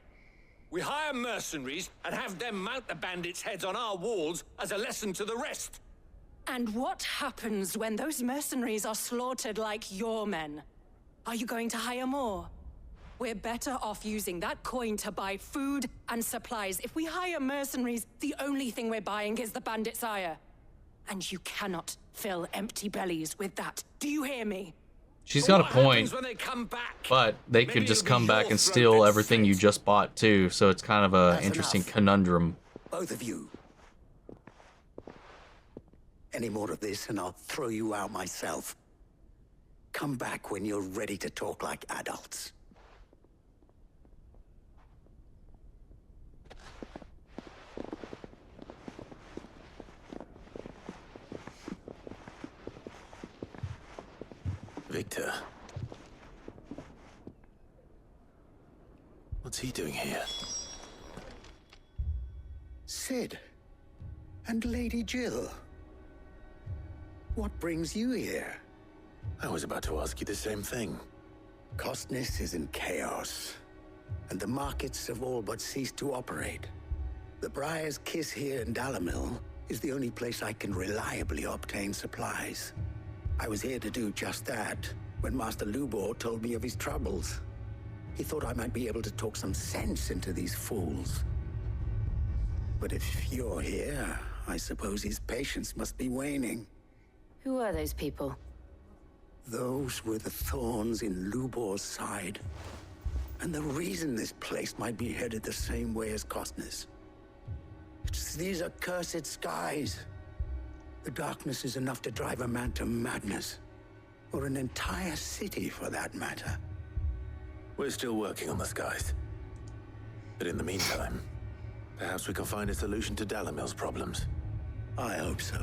[SPEAKER 4] We hire mercenaries and have them mount the bandits' heads on our walls as a lesson to the rest.
[SPEAKER 11] And what happens when those mercenaries are slaughtered like your men? Are you going to hire more? We're better off using that coin to buy food and supplies. If we hire mercenaries, the only thing we're buying is the bandit's ire. And you cannot fill empty bellies with that. Do you hear me?
[SPEAKER 1] She's got a point,
[SPEAKER 4] When they come back,
[SPEAKER 1] but they
[SPEAKER 4] maybe
[SPEAKER 1] could just
[SPEAKER 4] it'll be
[SPEAKER 1] come back
[SPEAKER 4] your
[SPEAKER 1] and
[SPEAKER 4] throat
[SPEAKER 1] steal
[SPEAKER 4] that's
[SPEAKER 1] everything you
[SPEAKER 4] slit.
[SPEAKER 1] just bought too, so it's kind of a
[SPEAKER 10] That's
[SPEAKER 1] interesting
[SPEAKER 10] enough.
[SPEAKER 1] conundrum.
[SPEAKER 10] Both of you. Any more of this and I'll throw you out myself. Come back when you're ready to talk like adults.
[SPEAKER 2] Victor. What's he doing here?
[SPEAKER 10] Sid. And Lady Jill. What brings you here?
[SPEAKER 2] I was about to ask you the same thing.
[SPEAKER 10] Costness is in chaos, and the markets have all but ceased to operate. The Briar's Kiss here in Dalamil is the only place I can reliably obtain supplies. I was here to do just that when Master Lubor told me of his troubles. He thought I might be able to talk some sense into these fools. But if you're here, I suppose his patience must be waning.
[SPEAKER 8] Who are those people?
[SPEAKER 10] Those were the thorns in Lubor's side. And the reason this place might be headed the same way as Costner's. these accursed skies. The darkness is enough to drive a man to madness. Or an entire city, for that matter.
[SPEAKER 2] We're still working on the skies. But in the meantime, perhaps we can find a solution to Dalimil's problems.
[SPEAKER 10] I hope so.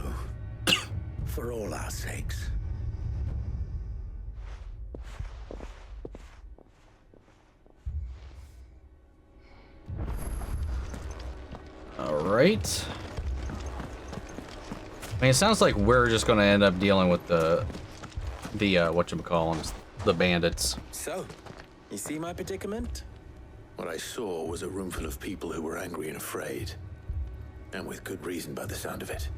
[SPEAKER 10] For all our sakes.
[SPEAKER 1] All right. I mean, it sounds like we're just going to end up dealing with the whatchamacallums, the bandits.
[SPEAKER 2] So, you see my predicament? What I saw was a room full of people who were angry and afraid. And with good reason by the sound of it.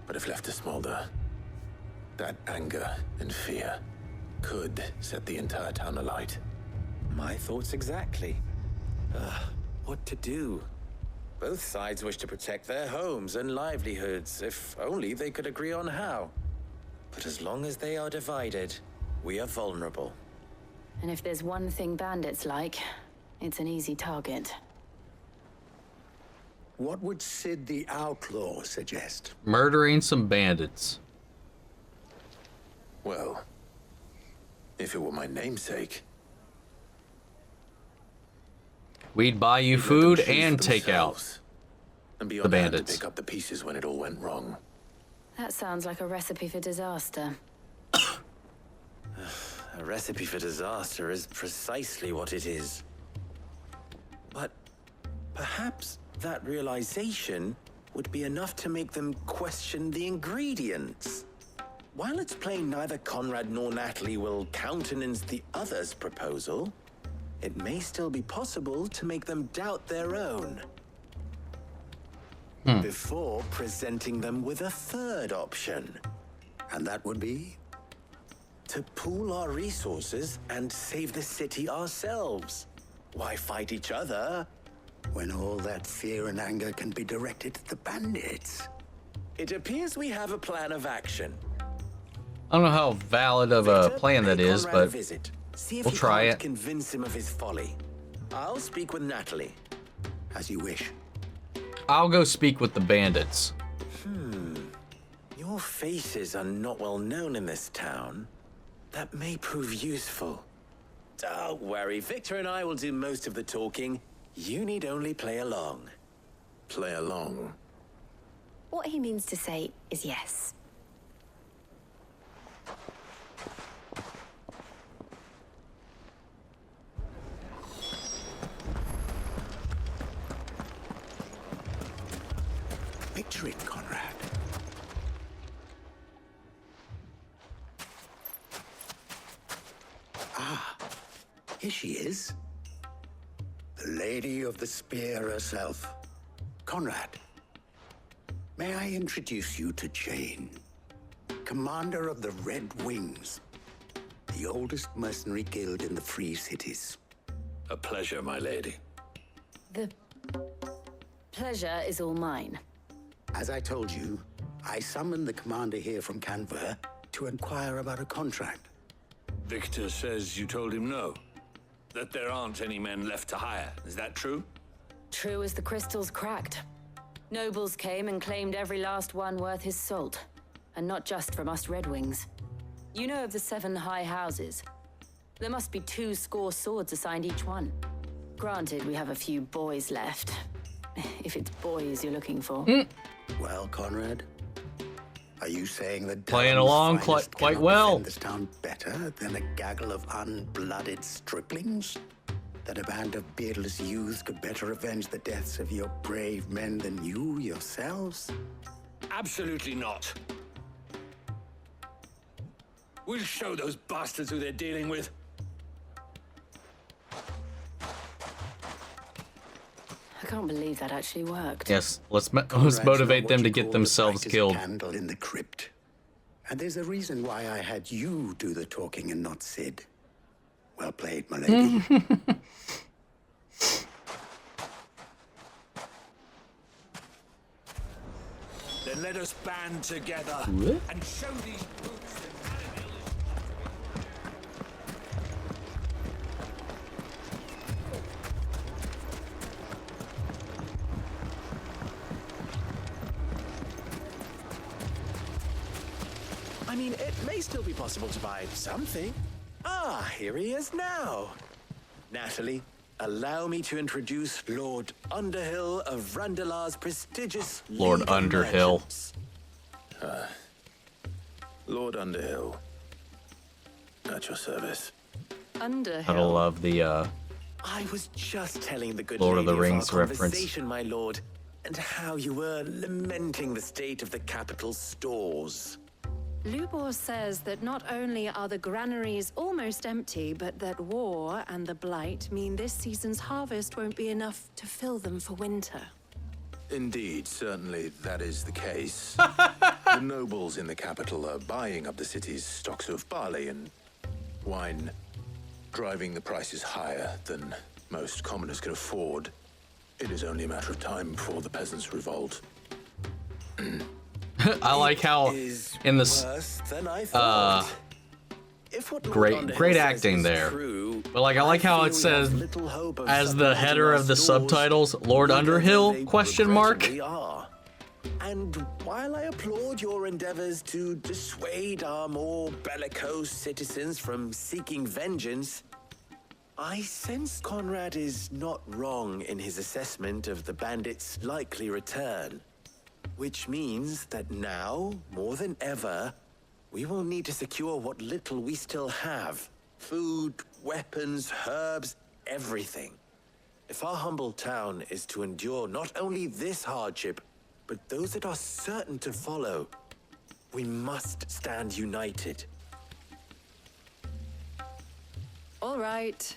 [SPEAKER 2] But if left to smolder, that anger and fear could set the entire town alight. My thoughts exactly. What to do? Both sides wish to protect their homes and livelihoods, if only they could agree on how. But as long as they are divided, we are vulnerable.
[SPEAKER 8] And if there's one thing bandits like, it's an easy target.
[SPEAKER 10] What would Sid the Outlaw suggest?
[SPEAKER 1] Murdering some bandits.
[SPEAKER 2] Well, if it were my namesake,
[SPEAKER 1] we'd buy you food and take out
[SPEAKER 2] the
[SPEAKER 1] bandits.
[SPEAKER 2] To pick up the pieces when it all went wrong.
[SPEAKER 8] That sounds like a recipe for disaster.
[SPEAKER 2] A recipe for disaster is precisely what it is. But perhaps that realization would be enough to make them question the ingredients. While it's plain neither Conrad nor Natalie will countenance the other's proposal, it may still be possible to make them doubt their own. Before presenting them with a third option.
[SPEAKER 10] And that would be?
[SPEAKER 2] To pool our resources and save the city ourselves. Why fight each other?
[SPEAKER 10] When all that fear and anger can be directed at the bandits.
[SPEAKER 2] It appears we have a plan of action.
[SPEAKER 1] I don't know how valid of a plan that is, but
[SPEAKER 2] See if
[SPEAKER 1] we'll
[SPEAKER 2] you
[SPEAKER 1] try
[SPEAKER 2] can't
[SPEAKER 1] it.
[SPEAKER 2] Convince him of his folly. I'll speak with Natalie.
[SPEAKER 10] As you wish.
[SPEAKER 1] I'll go speak with the bandits.
[SPEAKER 2] Your faces are not well known in this town. That may prove useful. Don't worry, Victor and I will do most of the talking. You need only play along. Play along?
[SPEAKER 3] What he means to say is yes.
[SPEAKER 10] Picture it, Conrad. Ah, here she is. The Lady of the Spear herself. Conrad, may I introduce you to Jane, commander of the Red Wings, the oldest mercenary guild in the Free Cities.
[SPEAKER 7] A pleasure, my lady.
[SPEAKER 8] The pleasure is all mine.
[SPEAKER 10] As I told you, I summoned the commander here from Canver to inquire about a contract.
[SPEAKER 7] Victor says you told him no. That there aren't any men left to hire. Is that true?
[SPEAKER 8] True as the crystals cracked. Nobles came and claimed every last one worth his salt. And not just from us Red Wings. You know of the 7 high houses. There must be 200 swords assigned each one. Granted, we have a few boys left. If it's boys you're looking for.
[SPEAKER 10] Well, Conrad, are you saying that
[SPEAKER 1] Playing
[SPEAKER 10] Dalim's
[SPEAKER 1] along
[SPEAKER 10] finest
[SPEAKER 1] quite
[SPEAKER 10] cannot
[SPEAKER 1] well.
[SPEAKER 10] defend this town better than a gaggle of unblooded striplings? That a band of beardless youths could better avenge the deaths of your brave men than you yourselves?
[SPEAKER 7] Absolutely not. We'll show those bastards who they're dealing with.
[SPEAKER 8] I can't believe that actually worked.
[SPEAKER 1] Yes, let's
[SPEAKER 10] Conrad's
[SPEAKER 1] motivate
[SPEAKER 10] not
[SPEAKER 1] them
[SPEAKER 10] what
[SPEAKER 1] to
[SPEAKER 10] you
[SPEAKER 1] get
[SPEAKER 10] call
[SPEAKER 1] themselves
[SPEAKER 10] the brightest
[SPEAKER 1] killed.
[SPEAKER 10] Candle in the crypt. And there's a reason why I had you do the talking and not Sid. Well played, my lady.
[SPEAKER 4] Then let us band together
[SPEAKER 1] What?
[SPEAKER 4] and show these brutes that Dalimil is...
[SPEAKER 2] mean, it may still be possible to buy something. Ah, here he is now. Natalie, allow me to introduce Lord Underhill of Randalar's prestigious
[SPEAKER 1] Lord
[SPEAKER 2] League of
[SPEAKER 1] Underhill.
[SPEAKER 2] Merchants.
[SPEAKER 6] Lord Underhill. At your service.
[SPEAKER 1] I love the
[SPEAKER 2] I was just telling the good
[SPEAKER 1] Lord of
[SPEAKER 2] lady
[SPEAKER 1] the Rings
[SPEAKER 2] our
[SPEAKER 1] reference.
[SPEAKER 2] conversation, my lord, and how you were lamenting the state of the capital stores.
[SPEAKER 11] Lubor says that not only are the granaries almost empty, but that war and the blight mean this season's harvest won't be enough to fill them for winter.
[SPEAKER 6] Indeed, certainly that is the case. The nobles in the capital are buying up the city's stocks of barley and wine, driving the prices higher than most commoners can afford. It is only a matter of time before the peasants revolt.
[SPEAKER 1] I like how in this
[SPEAKER 2] Worse than I thought. If what Lord Underhill
[SPEAKER 1] great
[SPEAKER 2] says
[SPEAKER 1] acting
[SPEAKER 2] is
[SPEAKER 1] there.
[SPEAKER 2] true,
[SPEAKER 1] But like I like how
[SPEAKER 2] feel
[SPEAKER 1] it
[SPEAKER 2] we
[SPEAKER 1] says
[SPEAKER 2] have little hope of
[SPEAKER 1] as the
[SPEAKER 2] subverting
[SPEAKER 1] header
[SPEAKER 2] our
[SPEAKER 1] of the
[SPEAKER 2] stores,
[SPEAKER 1] subtitles, Lord
[SPEAKER 2] whatever
[SPEAKER 1] Underhill
[SPEAKER 2] they
[SPEAKER 1] question mark.
[SPEAKER 2] regrettably are. And while I applaud your endeavors to dissuade our more bellicose citizens from seeking vengeance, I sense Conrad is not wrong in his assessment of the bandits' likely return. Which means that now, more than ever, we will need to secure what little we still have. Food, weapons, herbs, everything. If our humble town is to endure not only this hardship, but those that are certain to follow, we must stand united.
[SPEAKER 11] All right.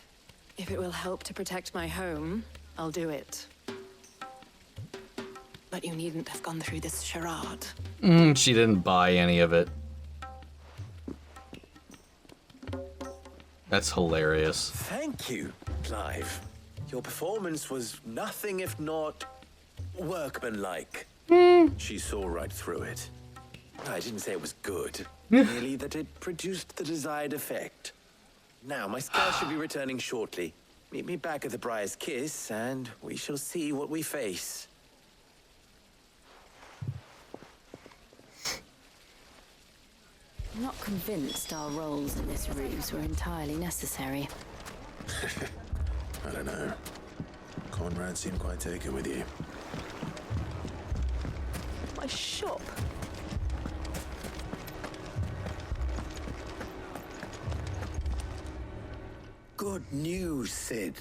[SPEAKER 11] If it will help to protect my home, I'll do it. But you needn't have gone through this charade.
[SPEAKER 1] She didn't buy any of it. That's hilarious.
[SPEAKER 2] Thank you, Clive. Your performance was nothing if not workmanlike.
[SPEAKER 6] She saw right through it.
[SPEAKER 2] I didn't say it was good, merely that it produced the desired effect. Now, my scout should be returning shortly. Meet me back at the Briar's Kiss, and we shall see what we face.
[SPEAKER 8] I'm not convinced our roles in this ruse were entirely necessary.
[SPEAKER 6] I don't know. Conrad seemed quite taken with you.
[SPEAKER 11] My shop.
[SPEAKER 10] Good news, Sid.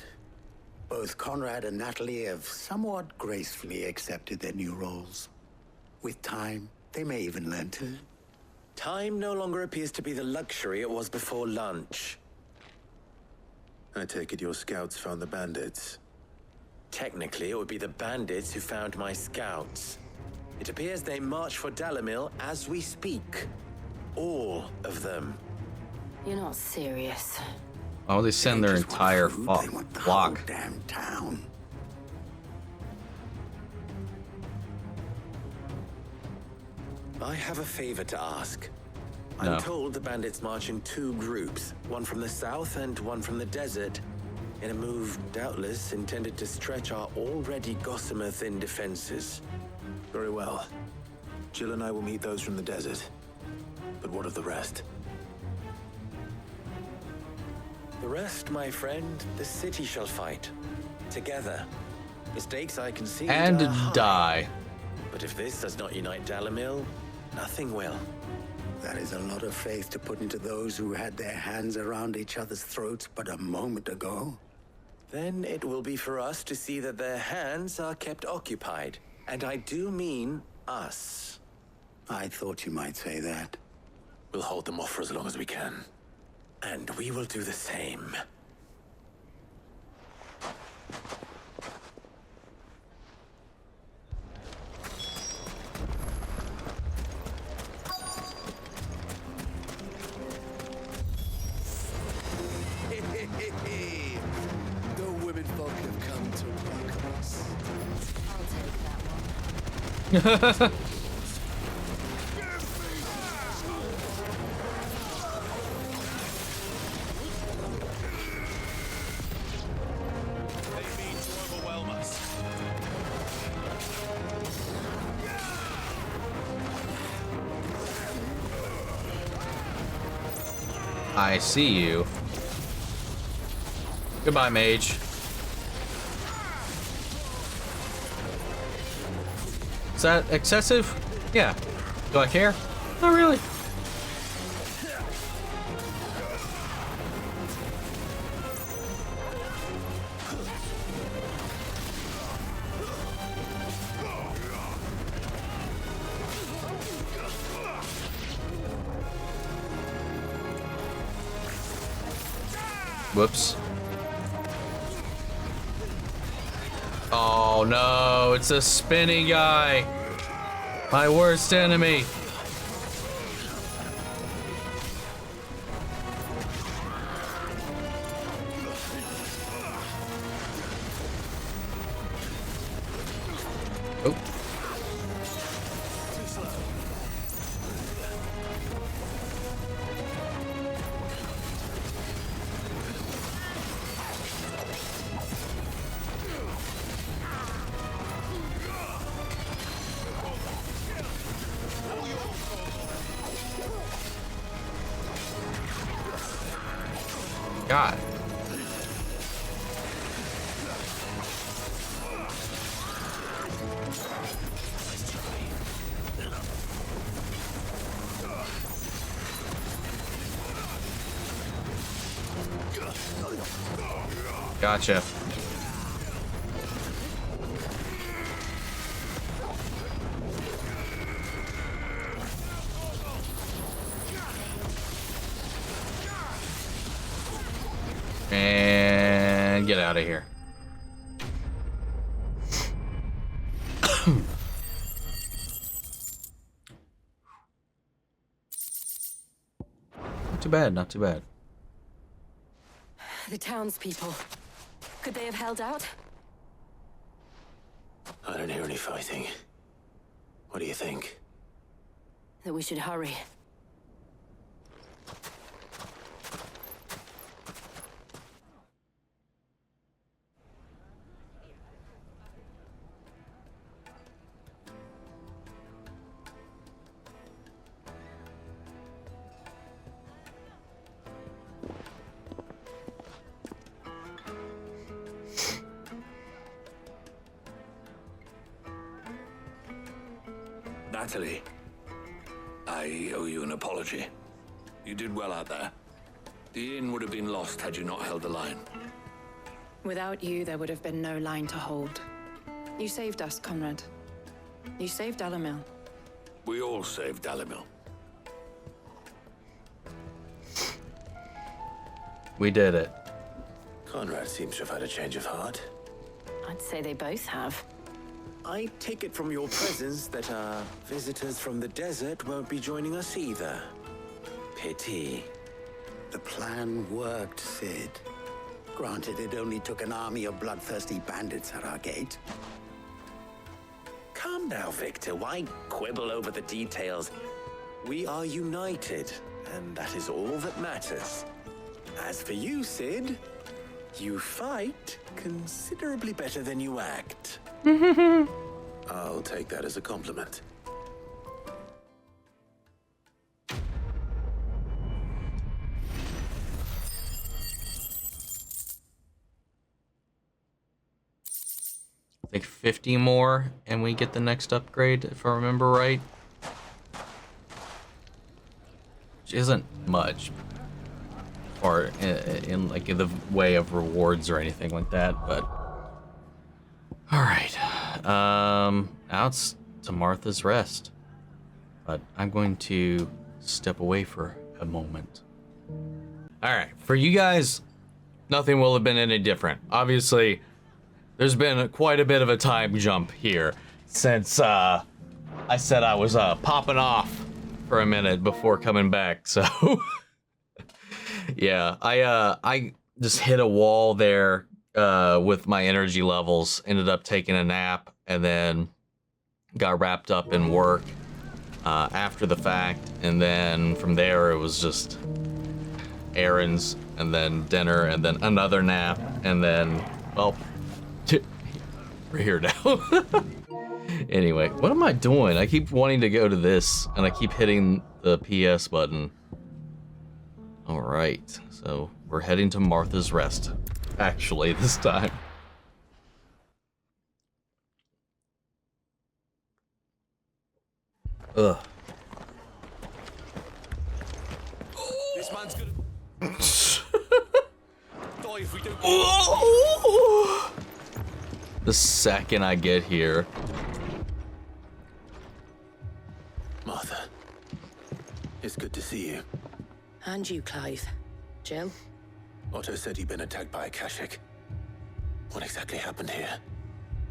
[SPEAKER 10] Both Conrad and Natalie have somewhat gracefully accepted their new roles. With time, they may even learn to.
[SPEAKER 2] Time no longer appears to be the luxury it was before lunch.
[SPEAKER 6] I take it your scouts found the bandits.
[SPEAKER 2] Technically, it would be the bandits who found my scouts. It appears they march for Dalimil as we speak. All of them.
[SPEAKER 8] You're not serious.
[SPEAKER 1] Oh, they send their entire flock.
[SPEAKER 10] Damn town.
[SPEAKER 2] I have a favor to ask.
[SPEAKER 1] No.
[SPEAKER 2] I'm told the bandits march in two groups, one from the south and one from the desert, in a move doubtless intended to stretch our already gossamer-thin defenses.
[SPEAKER 6] Very well. Jill and I will meet those from the desert. But what of the rest?
[SPEAKER 2] The rest, my friend, the city shall fight. Together. Mistakes I concede
[SPEAKER 1] And
[SPEAKER 2] are high.
[SPEAKER 1] die.
[SPEAKER 2] But if this does not unite Dalimil, nothing will.
[SPEAKER 10] That is a lot of faith to put into those who had their hands around each other's throats but a moment ago.
[SPEAKER 2] Then it will be for us to see that their hands are kept occupied. And I do mean us.
[SPEAKER 10] I thought you might say that.
[SPEAKER 6] We'll hold them off for as long as we can.
[SPEAKER 2] And we will do the same.
[SPEAKER 13] The women folk have come to welcome us.
[SPEAKER 8] I'll take that one.
[SPEAKER 6] They mean to overwhelm us.
[SPEAKER 1] I see you. Goodbye, mage. Is that excessive? Yeah. Do I care? Not really. Whoops. Oh no, it's a spinny guy. My worst enemy. Oh. God. Gotcha. And get out of here. Not too bad, not too bad.
[SPEAKER 5] The townspeople. Could they have held out?
[SPEAKER 2] I don't hear any fighting. What do you think?
[SPEAKER 5] That we should hurry.
[SPEAKER 4] Natalie, I owe you an apology. You did well out there. The inn would have been lost had you not held the line.
[SPEAKER 11] Without you, there would have been no line to hold. You saved us, Conrad. You saved Dalimil.
[SPEAKER 4] We all saved Dalimil.
[SPEAKER 1] We did it.
[SPEAKER 2] Conrad seems to have had a change of heart.
[SPEAKER 5] I'd say they both have.
[SPEAKER 2] I take it from your presence that our visitors from the desert won't be joining us either. Pity.
[SPEAKER 10] The plan worked, Sid. Granted, it only took an army of bloodthirsty bandits at our gate.
[SPEAKER 2] Calm now, Victor. Why quibble over the details? We are united, and that is all that matters. As for you, Sid, you fight considerably better than you act.
[SPEAKER 6] I'll take that as a compliment.
[SPEAKER 1] I think 50 more and we get the next upgrade, if I remember right. Which isn't much. Or in like in the way of rewards or anything like that, but all right. Now it's to Martha's Rest, but I'm going to step away for a moment. All right, for you guys, nothing will have been any different. Obviously, there's been quite a bit of a time jump here since I said I was popping off for a minute before coming back. So yeah, I just hit a wall there with my energy levels, ended up taking a nap, and then got wrapped up in work after the fact, and then from there it was just errands, and then dinner, and then another nap, and then, well, we're here now. Anyway, what am I doing? I keep wanting to go to this, and I keep hitting the PS button. All right, so we're heading to Martha's Rest, actually, this time. Ugh.
[SPEAKER 13] This man's gonna die if we don't.
[SPEAKER 1] The second I get here.
[SPEAKER 6] Martha, it's good to see you.
[SPEAKER 11] And you, Clive. Jill?
[SPEAKER 6] Otto said he'd been attacked by a Kashik. What exactly happened here?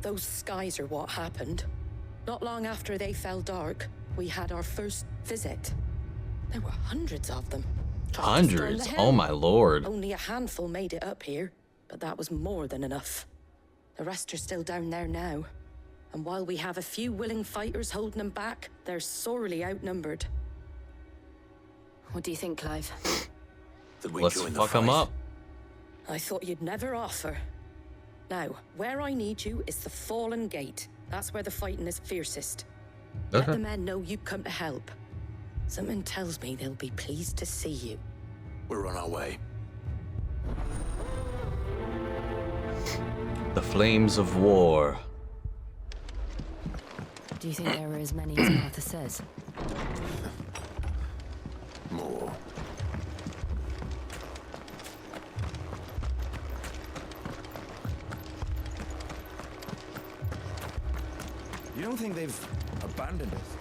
[SPEAKER 11] Those skies are what happened. Not long after they fell dark, we had our first visit. There were hundreds of them. Trying to storm
[SPEAKER 1] Hundreds?
[SPEAKER 11] the
[SPEAKER 1] Oh
[SPEAKER 11] hill.
[SPEAKER 1] my lord.
[SPEAKER 11] Only a handful made it up here, but that was more than enough. The rest are still down there now. And while we have a few willing fighters holding them back, they're sorely outnumbered.
[SPEAKER 8] What do you think, Clive?
[SPEAKER 6] That we
[SPEAKER 1] Let's
[SPEAKER 6] join the
[SPEAKER 1] fuck them
[SPEAKER 6] fight?
[SPEAKER 1] up.
[SPEAKER 11] I thought you'd never offer. Now, where I need you is the Fallen Gate. That's where the fighting is fiercest. Let
[SPEAKER 1] Okay.
[SPEAKER 11] the men know you've come to help. Something tells me they'll be pleased to see you.
[SPEAKER 6] We're on our way.
[SPEAKER 1] The flames of war.
[SPEAKER 8] Do you think there are as many as Martha says?
[SPEAKER 6] More.
[SPEAKER 13] You don't think they've abandoned us?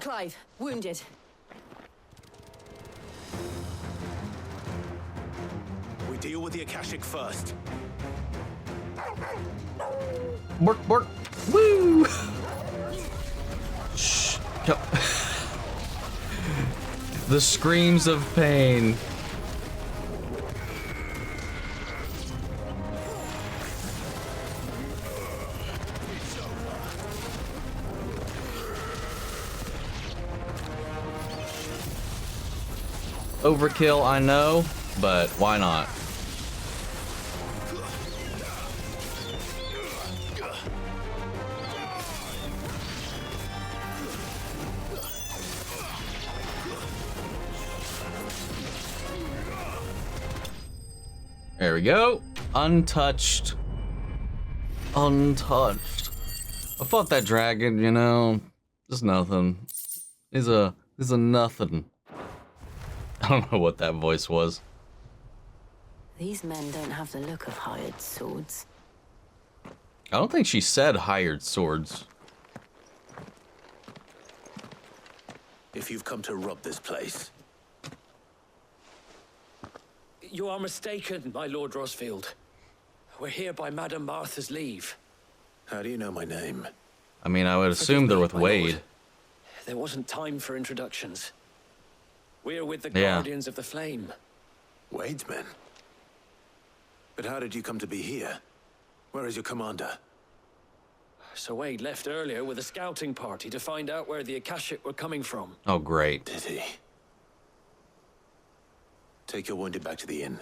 [SPEAKER 8] Clive, wounded.
[SPEAKER 6] We deal with the Akashic first.
[SPEAKER 1] Bork, bork. Woo! Shh. Go. The screams of pain. Overkill, I know, but why not? There we go. Untouched. Untouched. I fought that dragon, you know. Just nothing. He's a nothing. I don't know what that voice was.
[SPEAKER 8] These men don't have the look of hired swords.
[SPEAKER 1] I don't think she said hired swords.
[SPEAKER 6] If you've come to rob this place,
[SPEAKER 2] You are mistaken, my Lord Rosfield. We're here by Madame Martha's leave.
[SPEAKER 6] how do you know my name?
[SPEAKER 1] I mean, I would assume they're with
[SPEAKER 2] my lord.
[SPEAKER 1] Wade.
[SPEAKER 2] There wasn't time for introductions. We're with the
[SPEAKER 1] Yeah.
[SPEAKER 2] Guardians of the Flame.
[SPEAKER 6] Wade's men? But how did you come to be here? Where is your commander?
[SPEAKER 2] Sir Wade left earlier with a scouting party to find out where the Akashic were coming from.
[SPEAKER 1] Oh, great.
[SPEAKER 6] Did he? Take your wounded back to the inn.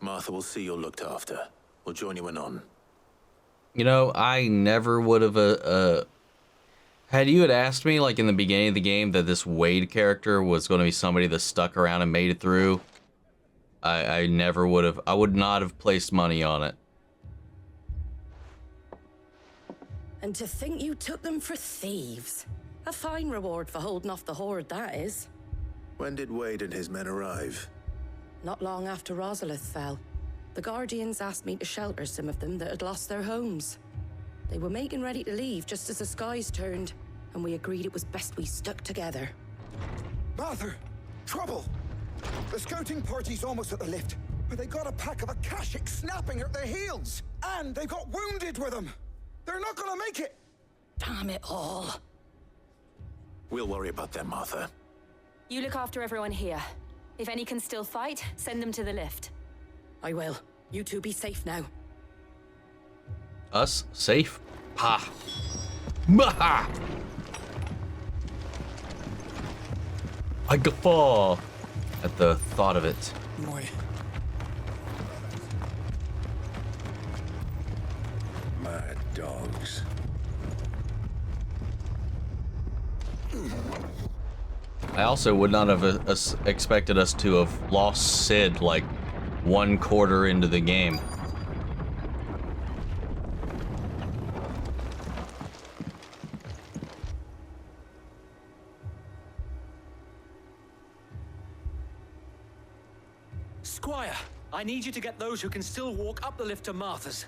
[SPEAKER 6] Martha will see you're looked after. We'll join you anon.
[SPEAKER 1] You know, I never would have, had you had asked me, like, in the beginning of the game that this Wade character was going to be somebody that stuck around and made it through, I never would have, I would not have placed money on it.
[SPEAKER 11] And to think you took them for thieves. A fine reward for holding off the horde, that is.
[SPEAKER 6] When did Wade and his men arrive?
[SPEAKER 11] Not long after Rosalith fell, the Guardians asked me to shelter some of them that had lost their homes. They were making ready to leave just as the skies turned, and we agreed it was best we stuck together.
[SPEAKER 14] Martha! Trouble! The scouting party's almost at the lift, but they got a pack of Akashic snapping at their heels! And they've got wounded with them! They're not gonna make it!
[SPEAKER 11] Damn it all.
[SPEAKER 6] We'll worry about them, Martha.
[SPEAKER 8] You look after everyone here. If any can still fight, send them to the lift.
[SPEAKER 11] I will. You two be safe now.
[SPEAKER 1] Us safe? Ha! Maha! I guffaw at the thought of it.
[SPEAKER 13] Boy.
[SPEAKER 6] Mad dogs.
[SPEAKER 1] I also would not have expected us to have lost Sid like 1/4 into the game.
[SPEAKER 15] Squire, I need you to get those who can still walk up the lift to Martha's.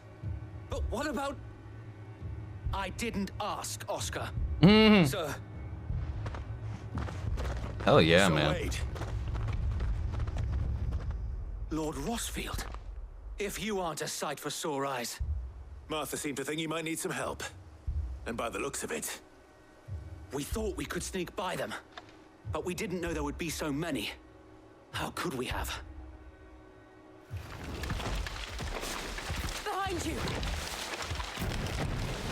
[SPEAKER 15] But what about... I didn't ask, Oscar. Sir.
[SPEAKER 1] Hell yeah,
[SPEAKER 15] So
[SPEAKER 1] man.
[SPEAKER 15] wait. Lord Rossfield, if you aren't a sight for sore eyes.
[SPEAKER 6] Martha seemed to think you might need some help. And by the looks of it...
[SPEAKER 15] We thought we could sneak by them, but we didn't know there would be so many. How could we have?
[SPEAKER 11] Behind you!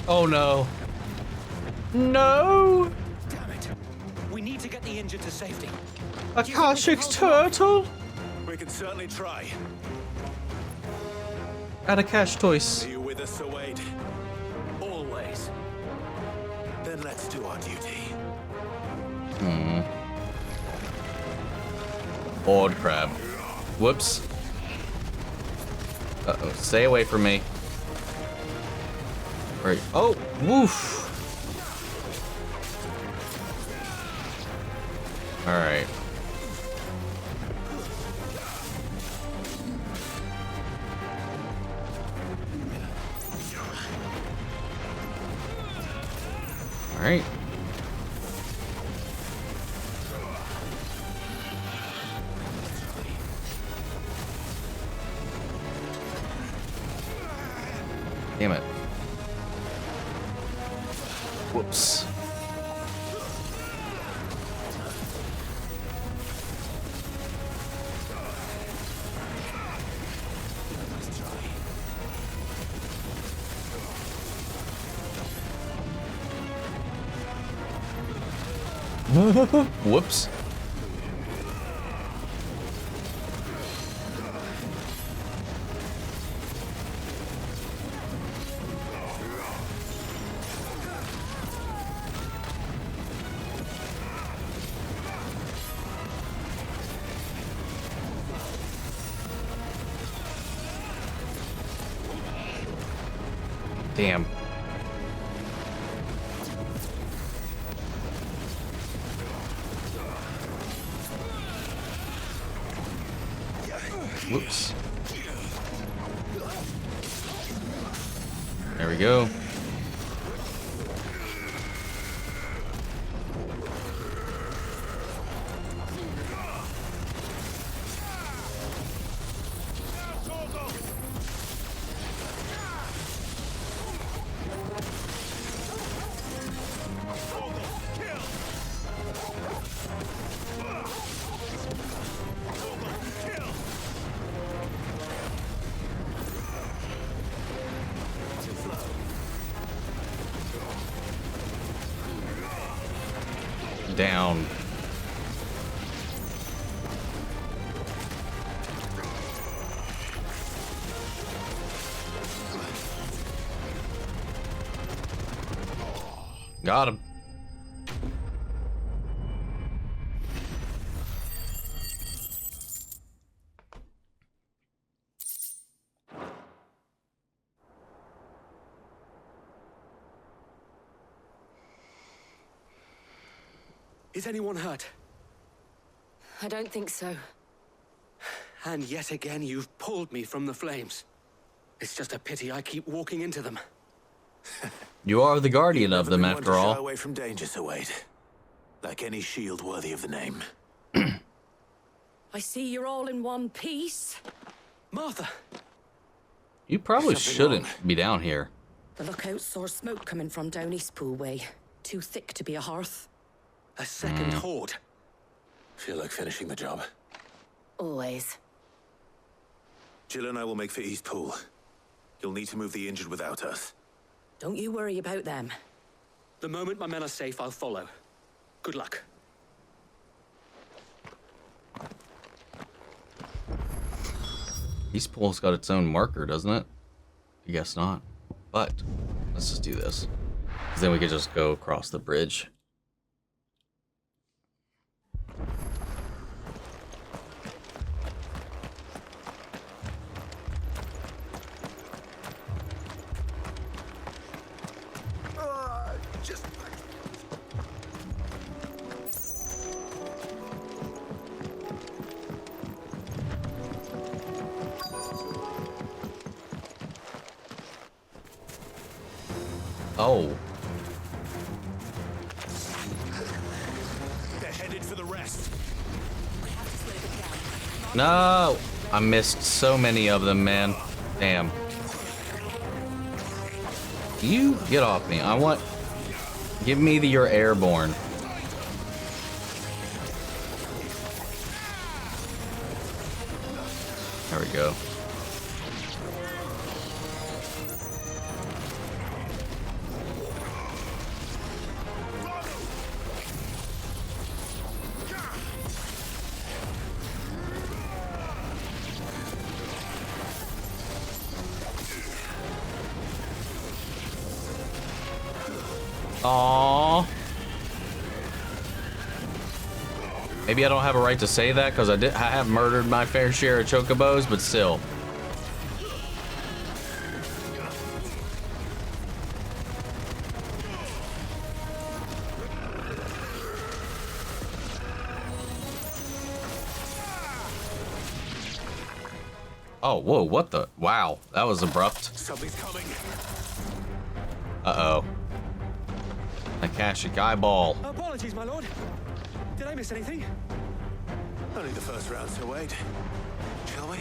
[SPEAKER 1] Oh no. No!
[SPEAKER 15] Damn it. We need to get the injured to safety.
[SPEAKER 1] Akashic's turtle?
[SPEAKER 6] We can certainly try.
[SPEAKER 1] At a cash toys.
[SPEAKER 6] Are you with us, Sir Wade?
[SPEAKER 15] Always.
[SPEAKER 6] Then let's do our duty.
[SPEAKER 1] Odd crab. Whoops. Uh-oh, stay away from me. Right. Oh, woof. All right. All right. Damn it. Whoops. Whoops. Damn. Whoops. There we go. Down. Got him.
[SPEAKER 15] Is anyone hurt?
[SPEAKER 5] I don't think so.
[SPEAKER 15] And yet again, you've pulled me from the flames. It's just a pity I keep walking into them.
[SPEAKER 1] You are the guardian of them, after
[SPEAKER 6] Shy
[SPEAKER 1] all.
[SPEAKER 6] away from danger, Sir Wade. Like any shield worthy of the name.
[SPEAKER 11] I see you're all in one piece.
[SPEAKER 15] Martha!
[SPEAKER 1] You probably
[SPEAKER 6] Something
[SPEAKER 1] shouldn't
[SPEAKER 6] wrong.
[SPEAKER 1] be down here.
[SPEAKER 11] The lookout saw smoke coming from down East Pool way. Too thick to be a hearth.
[SPEAKER 15] A second horde.
[SPEAKER 6] Feel like finishing the job.
[SPEAKER 5] Always.
[SPEAKER 6] Jill and I will make for East Pool. You'll need to move the injured without us.
[SPEAKER 11] Don't you worry about them.
[SPEAKER 15] The moment my men are safe, I'll follow. Good luck.
[SPEAKER 1] East Pool's got its own marker, doesn't it? I guess not. But let's just do this. 'Cause then we could just go across the bridge. Oh.
[SPEAKER 13] They're headed for the rest.
[SPEAKER 1] No! I missed so many of them, man. Damn. You get off me. I want... Give me your airborne. There we go. Aww. Maybe I don't have a right to say that because I have murdered my fair share of chocobos, but still. Oh, whoa, what the? Wow, that was abrupt.
[SPEAKER 13] Something's coming.
[SPEAKER 1] Uh-oh. Akashic eyeball.
[SPEAKER 15] Apologies, my lord. Did I miss anything?
[SPEAKER 6] Only the first round, so wait. Shall we?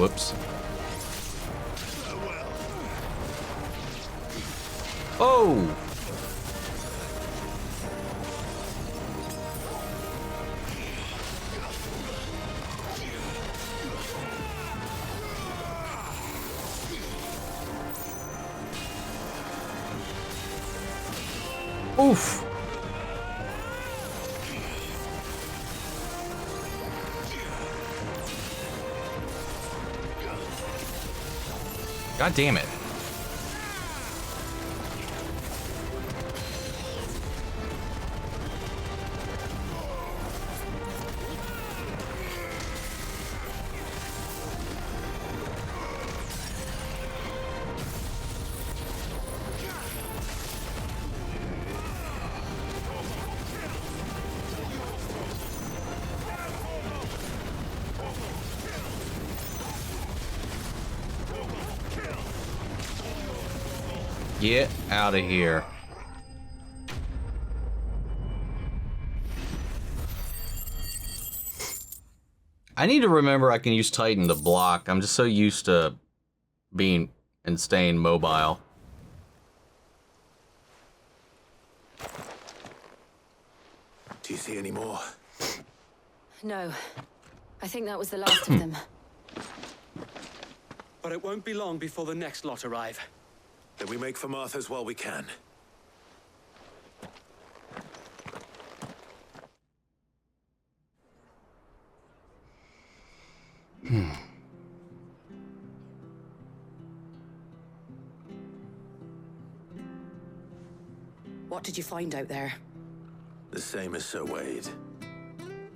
[SPEAKER 1] Whoops. Oh! Oof. God damn it. Get out of here. I need to remember I can use Titan to block. I'm just so used to being and staying mobile.
[SPEAKER 6] Do you see any more?
[SPEAKER 8] No. I think that was the last of them.
[SPEAKER 15] But it won't be long before the next lot arrive.
[SPEAKER 6] Then we make for Martha's while we can.
[SPEAKER 11] What did you find out there?
[SPEAKER 6] The same as Sir Wade.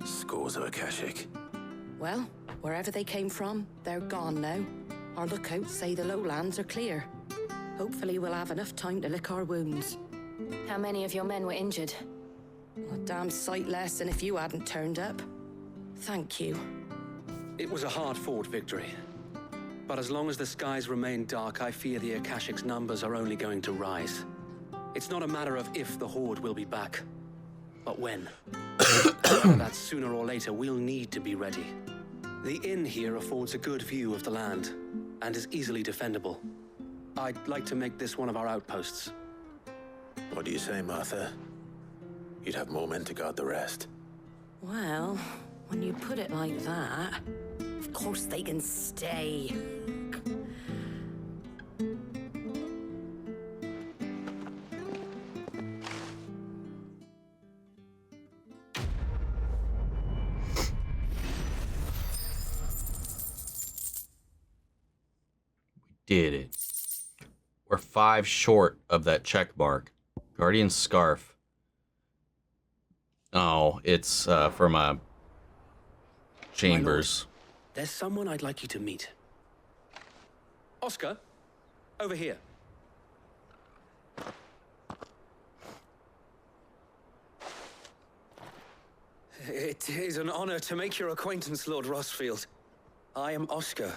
[SPEAKER 6] Scores of Akashic.
[SPEAKER 11] Well, wherever they came from, they're gone now. Our lookouts say the lowlands are clear. Hopefully we'll have enough time to lick our wounds.
[SPEAKER 8] How many of your men were injured?
[SPEAKER 11] A damn sight less than if you hadn't turned up. Thank you.
[SPEAKER 15] It was a hard-fought victory. But as long as the skies remain dark, I fear the Akashic's numbers are only going to rise. It's not a matter of if the Horde will be back, but when. That sooner or later we'll need to be ready. The inn here affords a good view of the land, and is easily defendable. I'd like to make this one of our outposts.
[SPEAKER 6] What do you say, Martha? You'd have more men to guard the rest.
[SPEAKER 11] Well, when you put it like that, of course they can stay.
[SPEAKER 1] Did it. We're 5 short of that check mark. Guardian Scarf. Oh, it's for my chambers.
[SPEAKER 15] My lord, there's someone I'd like you to meet. Oscar, over here. It is an honor to make your acquaintance, Lord Rossfield. I am Oscar.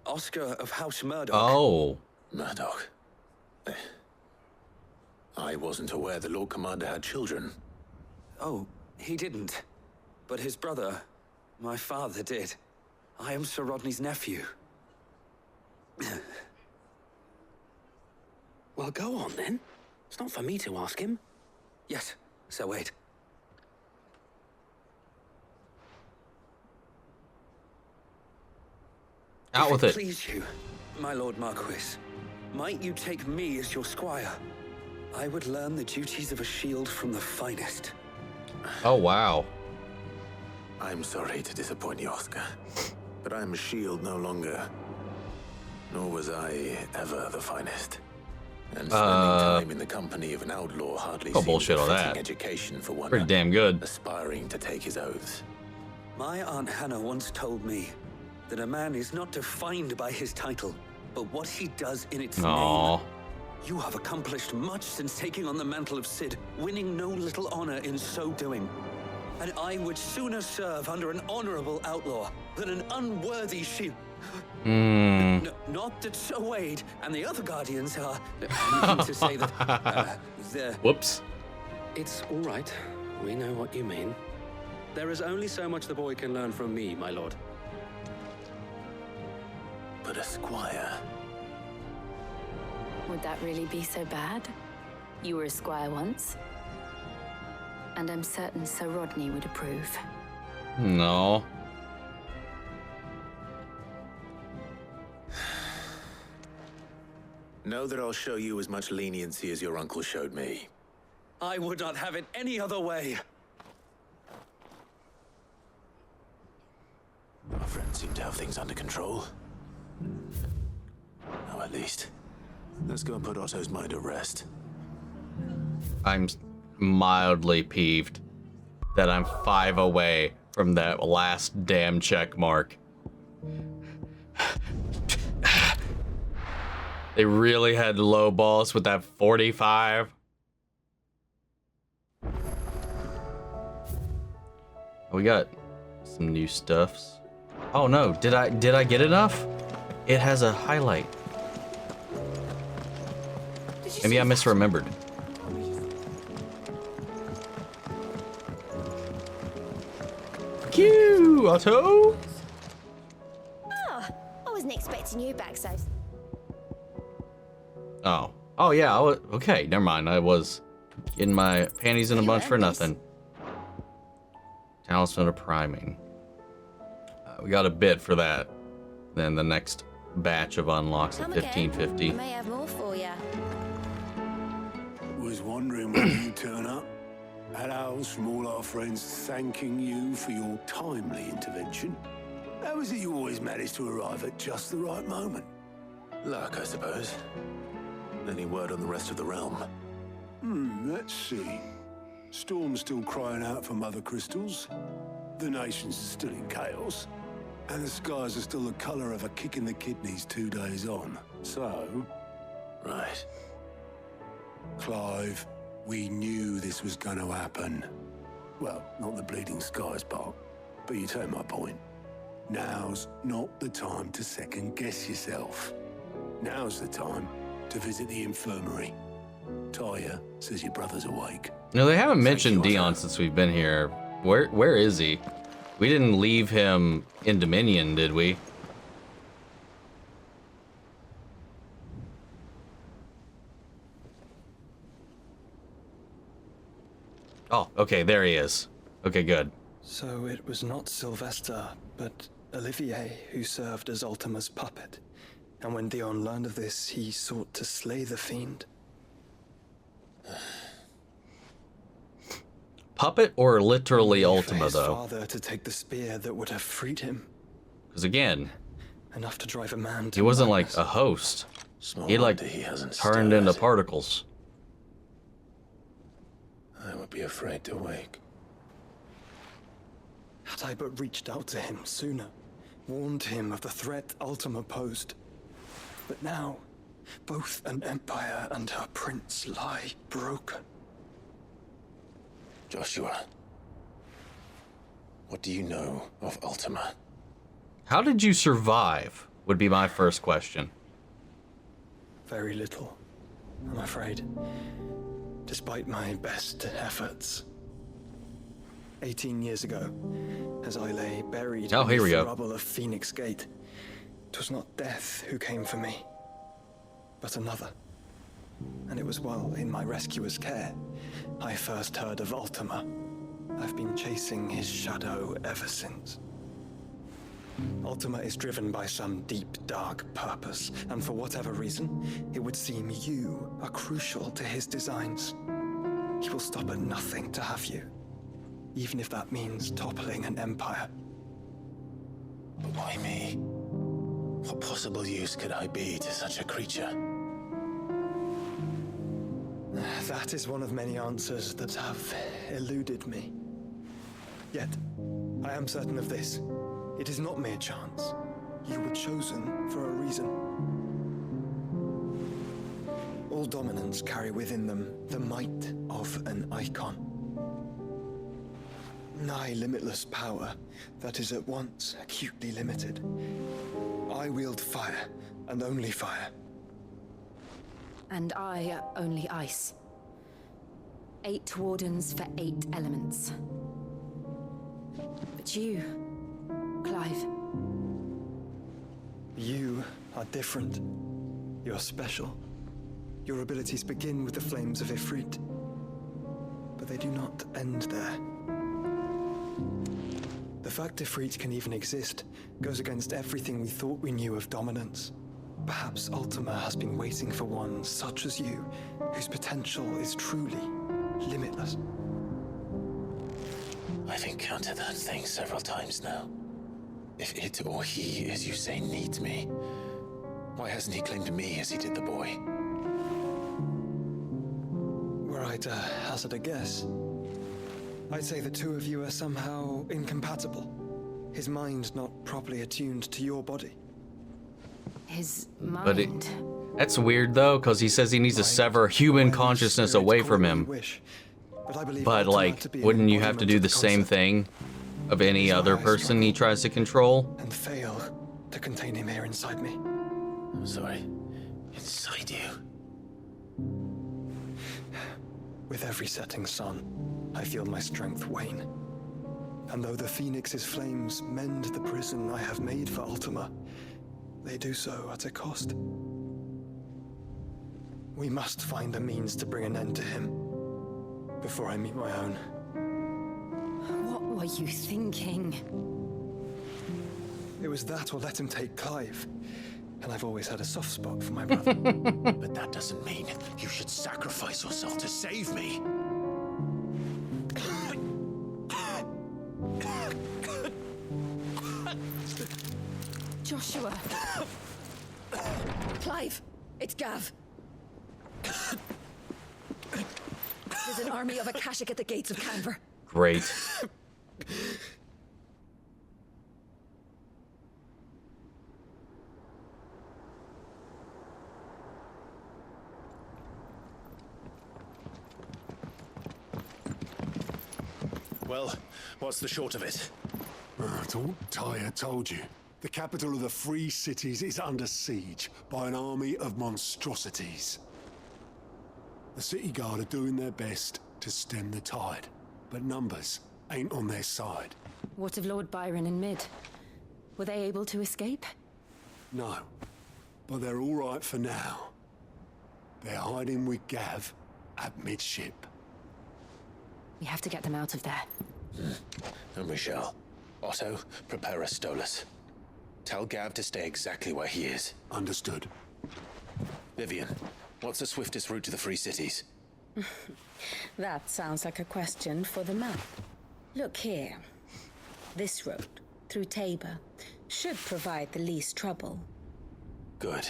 [SPEAKER 15] Oscar of House Murdoch.
[SPEAKER 1] Oh.
[SPEAKER 6] Murdoch. I wasn't aware the Lord Commander had children.
[SPEAKER 15] Oh, he didn't. But his brother, my father, did. I am Sir Rodney's nephew. Well, go on then. It's not for me to ask him. Yes, Sir Wade.
[SPEAKER 1] Out with it.
[SPEAKER 15] Please you, my Lord Marquis, might you take me as your squire? I would learn the duties of a shield from the finest.
[SPEAKER 1] Oh, wow.
[SPEAKER 6] I'm sorry to disappoint you, Oscar, but I'm a shield no longer. Nor was I ever the finest. And spending time in the company of an outlaw hardly seems
[SPEAKER 1] bullshit
[SPEAKER 6] a
[SPEAKER 1] on
[SPEAKER 6] fitting
[SPEAKER 1] that.
[SPEAKER 6] education for one
[SPEAKER 1] Pretty damn good.
[SPEAKER 6] aspiring to take his oaths.
[SPEAKER 15] My Aunt Hannah once told me that a man is not defined by his title, but what he does in its
[SPEAKER 1] Aww.
[SPEAKER 15] name. You have accomplished much since taking on the mantle of Cid, winning no little honor in so doing. And I would sooner serve under an honorable outlaw than an unworthy shield. Not that Sir Wade and the other guardians are to say that they're...
[SPEAKER 1] Whoops.
[SPEAKER 15] It's all right. We know what you mean. There is only so much the boy can learn from me, my lord.
[SPEAKER 6] But a squire.
[SPEAKER 8] Would that really be so bad? You were a squire once. And I'm certain Sir Rodney would approve.
[SPEAKER 1] No.
[SPEAKER 6] Know that I'll show you as much leniency as your uncle showed me.
[SPEAKER 15] I would not have it any other way.
[SPEAKER 6] Our friends seem to have things under control. Oh, at least. Let's go and put Otto's mind at rest.
[SPEAKER 1] I'm mildly peeved that I'm 5 away from that last damn check mark. They really had low balls with that 45. We got some new stuffs. Oh no, did I get enough? It has a highlight. Maybe I misremembered. Q, Otto.
[SPEAKER 3] Oh, I wasn't expecting you back so.
[SPEAKER 1] Oh yeah. Okay. Never mind. I was getting my panties in a bunch for nothing. Talisman of priming. We got a bit for that. Then the next batch of unlocks at 1550.
[SPEAKER 3] I may have more for you.
[SPEAKER 10] Was wondering when you'd turn up. Had owls from all our friends thanking you for your timely intervention. How is it you always manage to arrive at just the right moment?
[SPEAKER 6] Luck, I suppose. Any word on the rest of the realm?
[SPEAKER 10] Let's see. Storm's still crying out for mother crystals. The nations are still in chaos. And the skies are still the color of a kick in the kidneys 2 days on. So...
[SPEAKER 6] Right.
[SPEAKER 10] Clive, we knew this was going to happen. Well, not the bleeding skies part, but you take my point. Now's not the time to second-guess yourself. Now's the time to visit the infirmary. Talia says your brother's awake.
[SPEAKER 1] No, they haven't mentioned Dion since we've been here. Where is he? We didn't leave him in Dominion, did we? Oh, okay, there he is. Okay, good.
[SPEAKER 16] So it was not Sylvester, but Olivier who served as Ultima's puppet. And when Dion learned of this, he sought to slay the fiend.
[SPEAKER 1] Puppet or literally Ultima,
[SPEAKER 16] his
[SPEAKER 1] though?
[SPEAKER 16] father to take the spear that would have freed him.
[SPEAKER 1] Because again,
[SPEAKER 16] Enough to drive a man to
[SPEAKER 1] he wasn't
[SPEAKER 16] madness.
[SPEAKER 1] like a host.
[SPEAKER 6] Small
[SPEAKER 1] He like
[SPEAKER 6] wonder he hasn't
[SPEAKER 1] turned
[SPEAKER 6] stirred.
[SPEAKER 1] into particles.
[SPEAKER 6] I would be afraid to wake.
[SPEAKER 16] Had I but reached out to him sooner, warned him of the threat Ultima posed. But now, both an empire and her prince lie broken.
[SPEAKER 6] Joshua, what do you know of Ultima?
[SPEAKER 1] How did you survive? Would be my first question.
[SPEAKER 16] Very little, I'm afraid. Despite my best efforts. 18 years ago, as I lay buried
[SPEAKER 1] Oh, here we
[SPEAKER 16] beneath
[SPEAKER 1] go.
[SPEAKER 16] the rubble of Phoenix Gate, 'twas not death who came for me, but another. And it was while in my rescuer's care, I first heard of Ultima. I've been chasing his shadow ever since. Ultima is driven by some deep, dark purpose, and for whatever reason, it would seem you are crucial to his designs. He will stop at nothing to have you, even if that means toppling an empire.
[SPEAKER 6] But why me? What possible use could I be to such a creature?
[SPEAKER 16] That is one of many answers that have eluded me. Yet, I am certain of this. It is not mere chance. You were chosen for a reason. All dominants carry within them the might of an icon. Nigh limitless power that is at once acutely limited. I wield fire, and only fire.
[SPEAKER 8] And I only ice. 8 wardens for 8 elements. But you, Clive.
[SPEAKER 16] You are different. You're special. Your abilities begin with the flames of Ifrit. But they do not end there. The fact Ifrit can even exist goes against everything we thought we knew of dominance. Perhaps Ultima has been waiting for one such as you, whose potential is truly limitless.
[SPEAKER 6] I've encountered that thing several times now. If it or he, as you say, needs me, why hasn't he claimed me as he did the boy?
[SPEAKER 16] Were I to hazard a guess, I'd say the two of you are somehow incompatible. His mind not properly attuned to your body.
[SPEAKER 8] His mind.
[SPEAKER 1] But that's weird though, because he says he needs to sever human consciousness away from him. But like, wouldn't you have to do the same thing of any other person he tries to control?
[SPEAKER 16] And fail to contain him here inside me.
[SPEAKER 6] I'm sorry. Inside you?
[SPEAKER 16] With every setting sun, I feel my strength wane. And though the Phoenix's flames mend the prison I have made for Ultima, they do so at a cost. We must find a means to bring an end to him before I meet my own.
[SPEAKER 8] What were you thinking?
[SPEAKER 16] It was that or let him take Clive. And I've always had a soft spot for my brother.
[SPEAKER 6] But that doesn't mean you should sacrifice yourself to save me.
[SPEAKER 5] Joshua. Clive, it's Gav. There's an army of Akashic at the gates of Canver.
[SPEAKER 1] Great.
[SPEAKER 6] Well, what's the short of it?
[SPEAKER 17] I thought Tyre told you. The capital of the Free Cities is under siege by an army of monstrosities. The City Guard are doing their best to stem the tide, but numbers ain't on their side.
[SPEAKER 8] What of Lord Byron and Mid? Were they able to escape?
[SPEAKER 17] No, but they're all right for now. They're hiding with Gav at midship.
[SPEAKER 5] We have to get them out of there.
[SPEAKER 6] And we shall. Otto, prepare a Stolas. Tell Gav to stay exactly where he is.
[SPEAKER 17] Understood.
[SPEAKER 6] Vivian, what's the swiftest route to the Free Cities?
[SPEAKER 8] That sounds like a question for the map. Look here. This road, through Tabor, should provide the least trouble.
[SPEAKER 6] Good.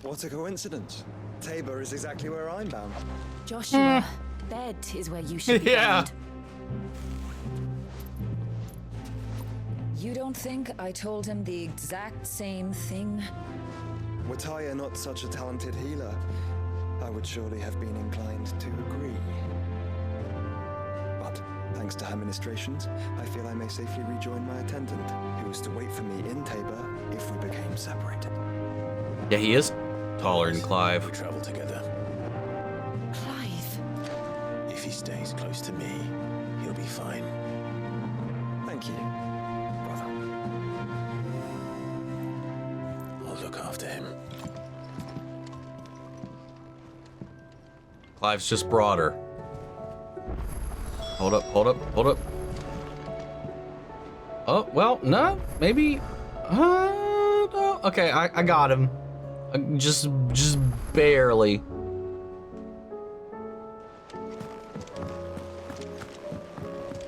[SPEAKER 16] What a coincidence. Tabor is exactly where I'm bound.
[SPEAKER 8] Joshua, bed is where you should be bound.
[SPEAKER 18] You don't think I told him the exact same thing?
[SPEAKER 16] Were Taya not such a talented healer, I would surely have been inclined to agree. But thanks to her ministrations, I feel I may safely rejoin my attendant, who was to wait for me in Tabor if we became separated.
[SPEAKER 1] Yeah, he is taller than Clive.
[SPEAKER 6] We travel together.
[SPEAKER 8] Clive.
[SPEAKER 6] If he stays close to me, he'll be fine.
[SPEAKER 16] Thank you, brother.
[SPEAKER 6] I'll look after him.
[SPEAKER 1] Clive's just broader. Hold up, hold up, hold up. Oh, well, no, maybe. No. Okay, I got him. Just barely.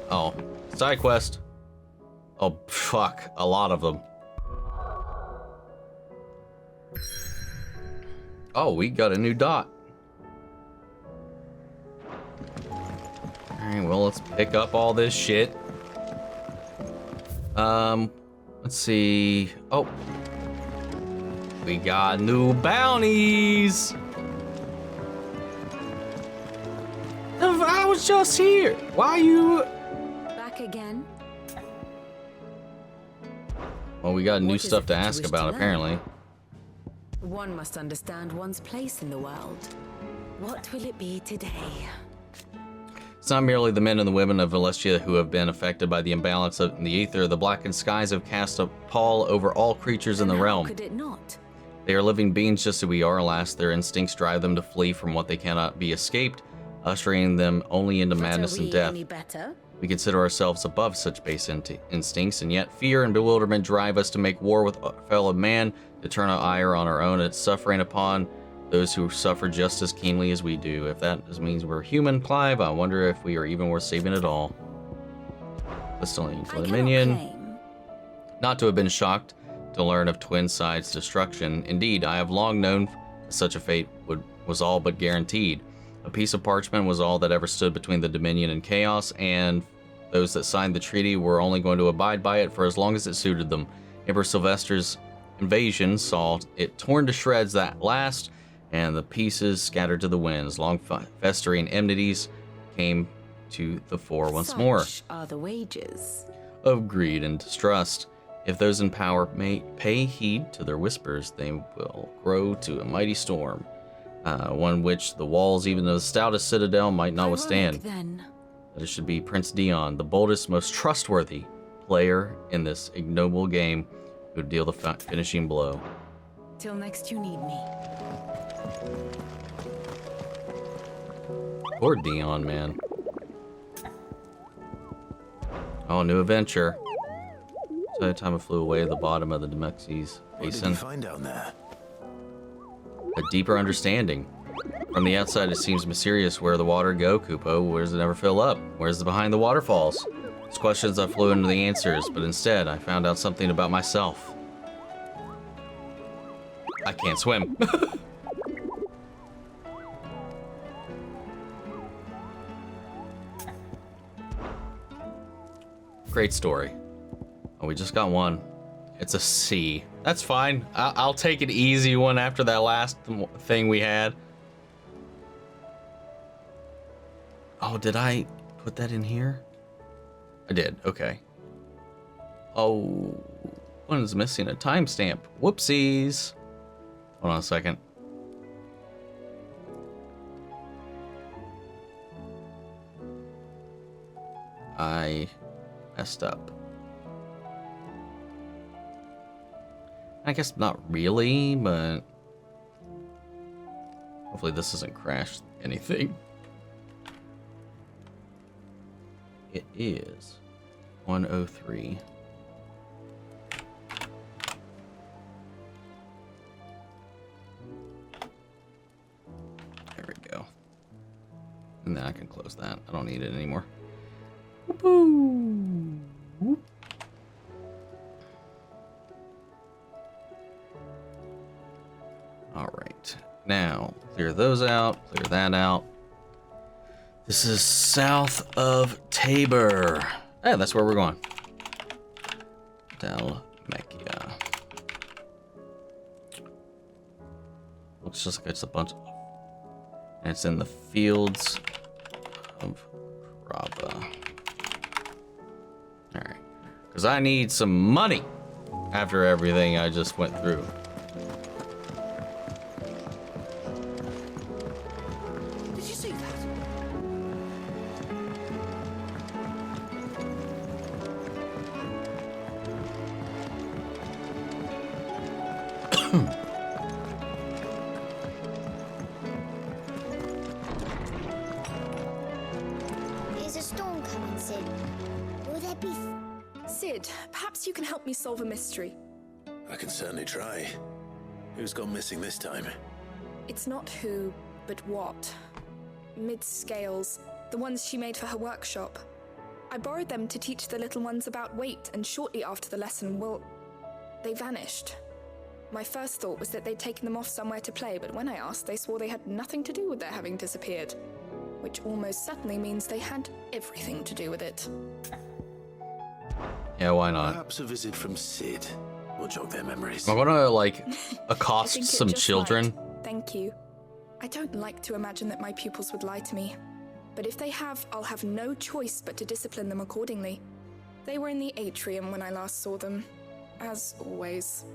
[SPEAKER 1] Oh, side quest. Oh, fuck, a lot of them. Oh, we got a new dot. Alright, well, let's pick up all this shit. Let's see. Oh. We got new bounties! I was just here. Why you...
[SPEAKER 8] Back again?
[SPEAKER 1] Well, we got new stuff to ask about, apparently.
[SPEAKER 8] One must understand one's place in the world. What will it be today?
[SPEAKER 1] It's not merely the men and the women of Valestia who have been affected by the imbalance in the ether. The blackened skies have cast a pall over all creatures in the realm.
[SPEAKER 8] Could it not?
[SPEAKER 1] They are living beings just as we are. Alas, their instincts drive them to flee from what they cannot be escaped, ushering them only into madness and death.
[SPEAKER 8] Any better?
[SPEAKER 1] We consider ourselves above such base instincts, and yet fear and bewilderment drive us to make war with fellow man, to turn our ire on our own, and suffering upon those who suffer just as keenly as we do. If that means we're human, Clive, I wonder if we are even worth saving at all. Listening to the minion. Not to have been shocked to learn of Twinside's destruction. Indeed, I have long known such a fate was all but guaranteed. A piece of parchment was all that ever stood between the Dominion and Chaos, and those that signed the treaty were only going to abide by it for as long as it suited them. Emperor Sylvester's invasion saw it torn to shreds at last, and the pieces scattered to the winds. Long festering enmities came to the fore once more.
[SPEAKER 8] Such are the wages
[SPEAKER 1] of greed and distrust. If those in power may pay heed to their whispers, they will grow to a mighty storm, one which the walls even of the stoutest citadel might not withstand. That it should be Prince Dion, the boldest, most trustworthy player in this ignoble game, who would deal the finishing blow.
[SPEAKER 8] Till next you need me.
[SPEAKER 1] Poor Dion, man. Oh, new adventure. So the time I flew away at the bottom of the Demexes Basin.
[SPEAKER 6] What did you find down there?
[SPEAKER 1] A deeper understanding. From the outside, it seems mysterious. Where the water go, Kupo? Where does it never fill up? Where's the behind the waterfalls? These questions I flew into the answers, but instead, I found out something about myself. I can't swim. Great story. Oh, we just got one. It's a C. That's fine. I'll take an easy one after that last thing we had. Oh, did I put that in here? I did. Okay. Oh, one's missing a timestamp. Whoopsies. Hold on a second. I messed up. I guess not really, but hopefully this doesn't crash anything. it is 103. There we go. And then I can close that. I don't need it anymore. Whoop-oo. Whoop. All right. Now, clear those out. Clear that out. This is south of Tabor. Yeah, that's where we're going. Dalmacia. Looks just like it's a bunch of... And it's in the fields of Raba. Alright. Because I need some money after everything I just went through.
[SPEAKER 11] Did you see that?
[SPEAKER 3] Is a storm coming, Sid? Will there be...
[SPEAKER 19] Sid, perhaps you can help me solve a mystery.
[SPEAKER 6] I can certainly try. Who's gone missing this time?
[SPEAKER 19] It's not who, but what. Mid-scales, the ones she made for her workshop. I borrowed them to teach the little ones about weight, and shortly after the lesson, well, they vanished. My first thought was that they'd taken them off somewhere to play, but when I asked, they swore they had nothing to do with their having disappeared. Which almost certainly means they had everything to do with it.
[SPEAKER 1] Yeah, why not?
[SPEAKER 6] Perhaps a visit from Sid will jog their memories.
[SPEAKER 1] I'm gonna, like,
[SPEAKER 19] I
[SPEAKER 1] accost
[SPEAKER 19] think it
[SPEAKER 1] some
[SPEAKER 19] just
[SPEAKER 1] children.
[SPEAKER 19] might. Thank you. I don't like to imagine that my pupils would lie to me. But if they have, I'll have no choice but to discipline them accordingly. They were in the atrium when I last saw them. As always.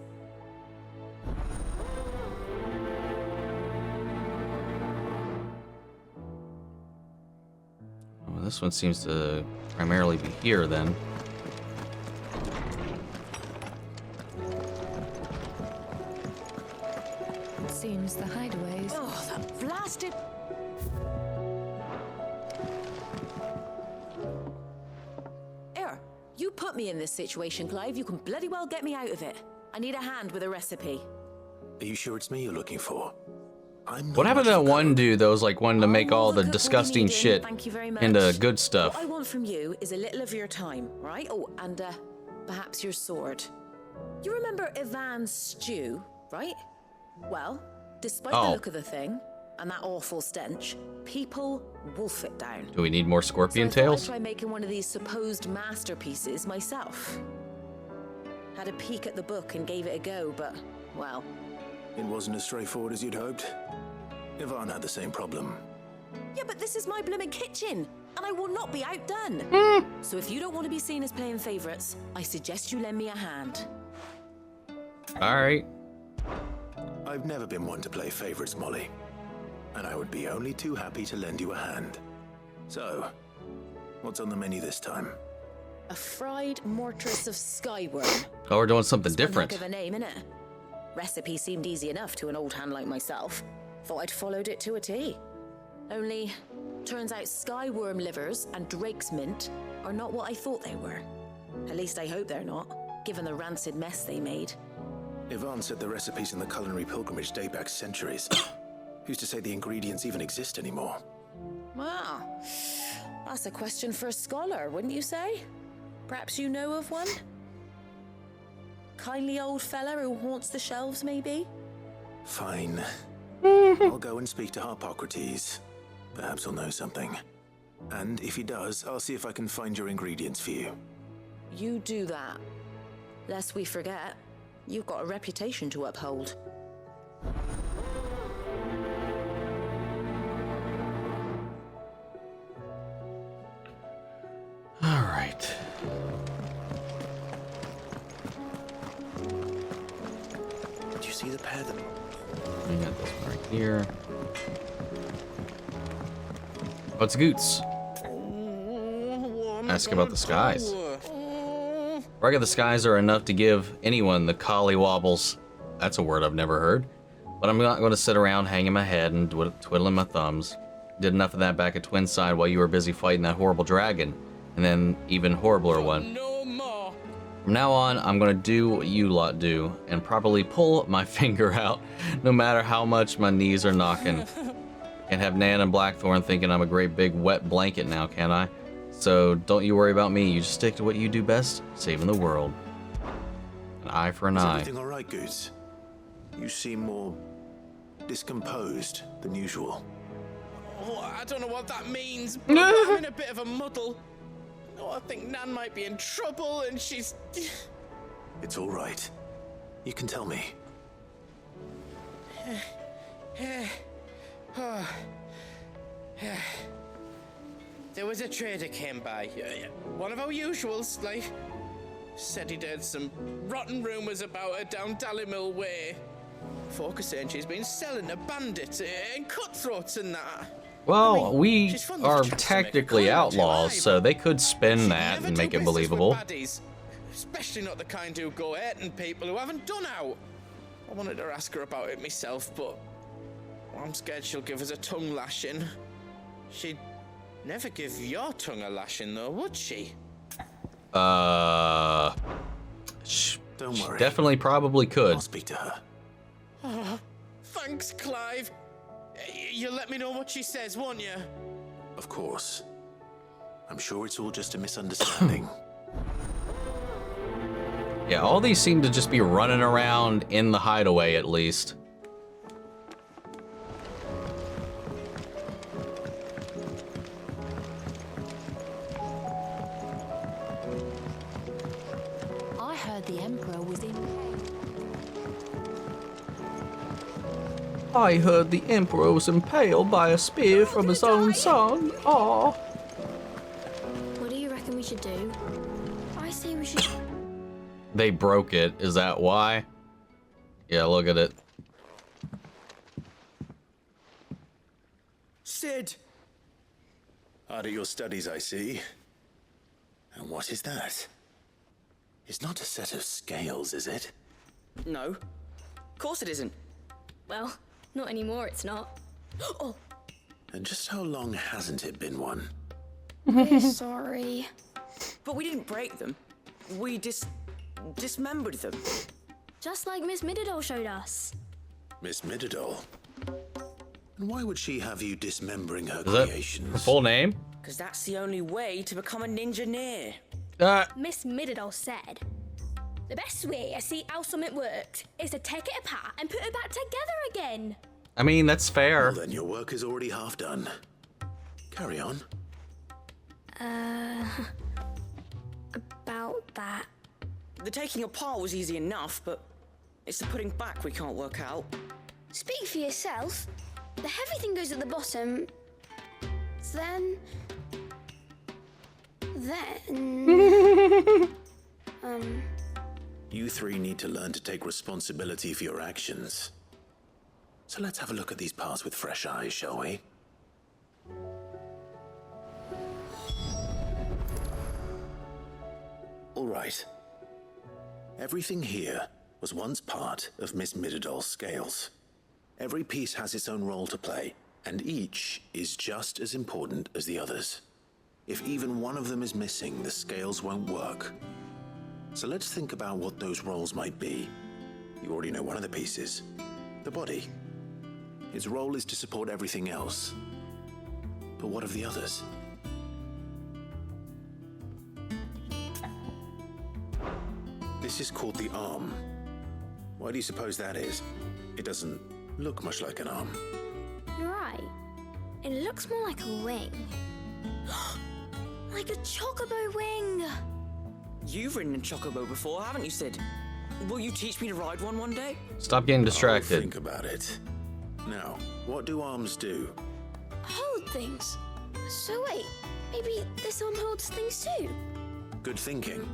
[SPEAKER 1] Well, this one seems to primarily be here, then.
[SPEAKER 18] It seems the hideaways.
[SPEAKER 11] Oh, that blasted... Here, you put me in this situation, Clive. You can bloody well get me out of it. I need a hand with a recipe.
[SPEAKER 6] Are you sure it's me you're looking for? I'm
[SPEAKER 1] What happened to that one dude that was like wanting to make all the disgusting shit
[SPEAKER 11] Thank you very much.
[SPEAKER 1] into good stuff?
[SPEAKER 11] What I want from you is a little of your time, right? Oh, and perhaps your sword. You remember Ivan's stew, right? Well, despite the look of the thing and that awful stench, people wolf it down.
[SPEAKER 1] Do we need more scorpion
[SPEAKER 11] So I thought
[SPEAKER 1] tails?
[SPEAKER 11] I'd try making one of these supposed masterpieces myself. Had a peek at the book and gave it a go, but, well...
[SPEAKER 6] It wasn't as straightforward as you'd hoped. Ivan had the same problem.
[SPEAKER 11] Yeah, but this is my blooming kitchen, and I will not be outdone. So if you don't want to be seen as playing favorites, I suggest you lend me a hand.
[SPEAKER 1] Alright.
[SPEAKER 6] I've never been one to play favorites, Molly. And I would be only too happy to lend you a hand. So, what's on the menu this time?
[SPEAKER 11] A fried mortress of skyworm.
[SPEAKER 1] Oh, we're doing something
[SPEAKER 11] It's one
[SPEAKER 1] different.
[SPEAKER 11] heck of a name, innit? Recipe seemed easy enough to an old hand like myself. Thought I'd followed it to a T. Only, turns out skyworm livers and drake's mint are not what I thought they were. At least I hope they're not, given the rancid mess they made.
[SPEAKER 6] Ivan said the recipes in the culinary pilgrimage date back centuries. Who's to say the ingredients even exist anymore?
[SPEAKER 11] Wow, that's a question for a scholar, wouldn't you say? Perhaps you know of one? Kindly old fella who haunts the shelves, maybe?
[SPEAKER 6] Fine. I'll go and speak to Harpocrates. Perhaps he'll know something. And if he does, I'll see if I can find your ingredients for you.
[SPEAKER 11] You do that. Lest we forget, you've got a reputation to uphold.
[SPEAKER 1] All right.
[SPEAKER 6] Do you see the pair that...
[SPEAKER 1] We got this one right here. What's Goots? Ask about the skies. Regular skies are enough to give anyone the collie wobbles. That's a word I've never heard. But I'm not going to sit around hanging my head and twiddling my thumbs. Did enough of that back at Twinside while you were busy fighting that horrible dragon. and then even horribler one.
[SPEAKER 9] No more.
[SPEAKER 1] From now on, I'm gonna do what you lot do and probably pull my finger out no matter how much my knees are knocking. Can't have Nan and Blackthorn thinking I'm a great big wet blanket now, can I? So don't you worry about me, you just stick to what you do best, saving the world. An eye for an
[SPEAKER 6] Is
[SPEAKER 1] eye.
[SPEAKER 6] everything all right, Goose? You seem more discomposed than usual.
[SPEAKER 9] Oh, I don't know what that means, but I'm in a bit of a muddle. Oh, I think Nan might be in trouble and she's...
[SPEAKER 6] It's all right. You can tell me.
[SPEAKER 9] There was a trader came by, one of our usuals, like, said he'd heard some rotten rumours about her down Dalimil Way. Folk are saying she's been selling to bandits and cutthroats and that.
[SPEAKER 1] Well, we are technically outlaws, so they could spin that and make it believable.
[SPEAKER 9] Baddies, especially not the kind who go hurting people who haven't done out. I wanted to ask her about it myself, but I'm scared she'll give us a tongue lashing. She'd never give your tongue a lashing, though, would she?
[SPEAKER 6] Don't worry.
[SPEAKER 1] Definitely probably could.
[SPEAKER 6] I'll speak to her.
[SPEAKER 9] Oh, thanks, Clive. You'll let me know what she says, won't you?
[SPEAKER 6] Of course. I'm sure it's all just a misunderstanding.
[SPEAKER 1] Yeah, all these seem to just be running around in the hideaway at least.
[SPEAKER 5] I heard the Emperor was in.
[SPEAKER 1] I heard the Emperor was impaled by a spear from his own son. Aw.
[SPEAKER 20] What do you reckon we should do? I say we should...
[SPEAKER 1] They broke it. Is that why? Yeah, look at it.
[SPEAKER 6] Sid! Hard at your studies, I see. And what is that? It's not a set of scales, is it?
[SPEAKER 21] No. Of course it isn't.
[SPEAKER 20] Well, not anymore, it's not. Oh!
[SPEAKER 6] And just how long hasn't it been one?
[SPEAKER 20] We're sorry.
[SPEAKER 21] But we didn't break them. We dismembered them.
[SPEAKER 20] Just like Miss Mididol showed us.
[SPEAKER 6] Miss Mididol? And why would she have you dismembering her
[SPEAKER 1] Is that
[SPEAKER 6] creations?
[SPEAKER 1] her full name?
[SPEAKER 21] Because that's the only way to become a ninja-neer.
[SPEAKER 20] Miss Mididol said, the best way to see how something works is to take it apart and put it back together again.
[SPEAKER 1] I mean, that's fair.
[SPEAKER 6] Well, then your work is already half done. Carry on.
[SPEAKER 20] About that.
[SPEAKER 21] The taking apart was easy enough, but it's the putting back we can't work out.
[SPEAKER 20] Speak for yourself. The heavy thing goes at the bottom. Then...
[SPEAKER 6] You three need to learn to take responsibility for your actions. So let's have a look at these parts with fresh eyes, shall we? All right. Everything here was once part of Miss Mididol's scales. Every piece has its own role to play, and each is just as important as the others. If even one of them is missing, the scales won't work. So let's think about what those roles might be. You already know one of the pieces, the body. Its role is to support everything else. But what of the others? This is called the arm. Why do you suppose that is? It doesn't look much like an arm.
[SPEAKER 20] You're right. It looks more like a wing. Like a chocobo wing.
[SPEAKER 21] You've ridden a chocobo before, haven't you, Sid? Will you teach me to ride one day?
[SPEAKER 1] Stop getting distracted.
[SPEAKER 6] I'll think about it. Now, what do arms do?
[SPEAKER 20] Hold things. So wait, maybe this arm holds things too?
[SPEAKER 6] Good thinking.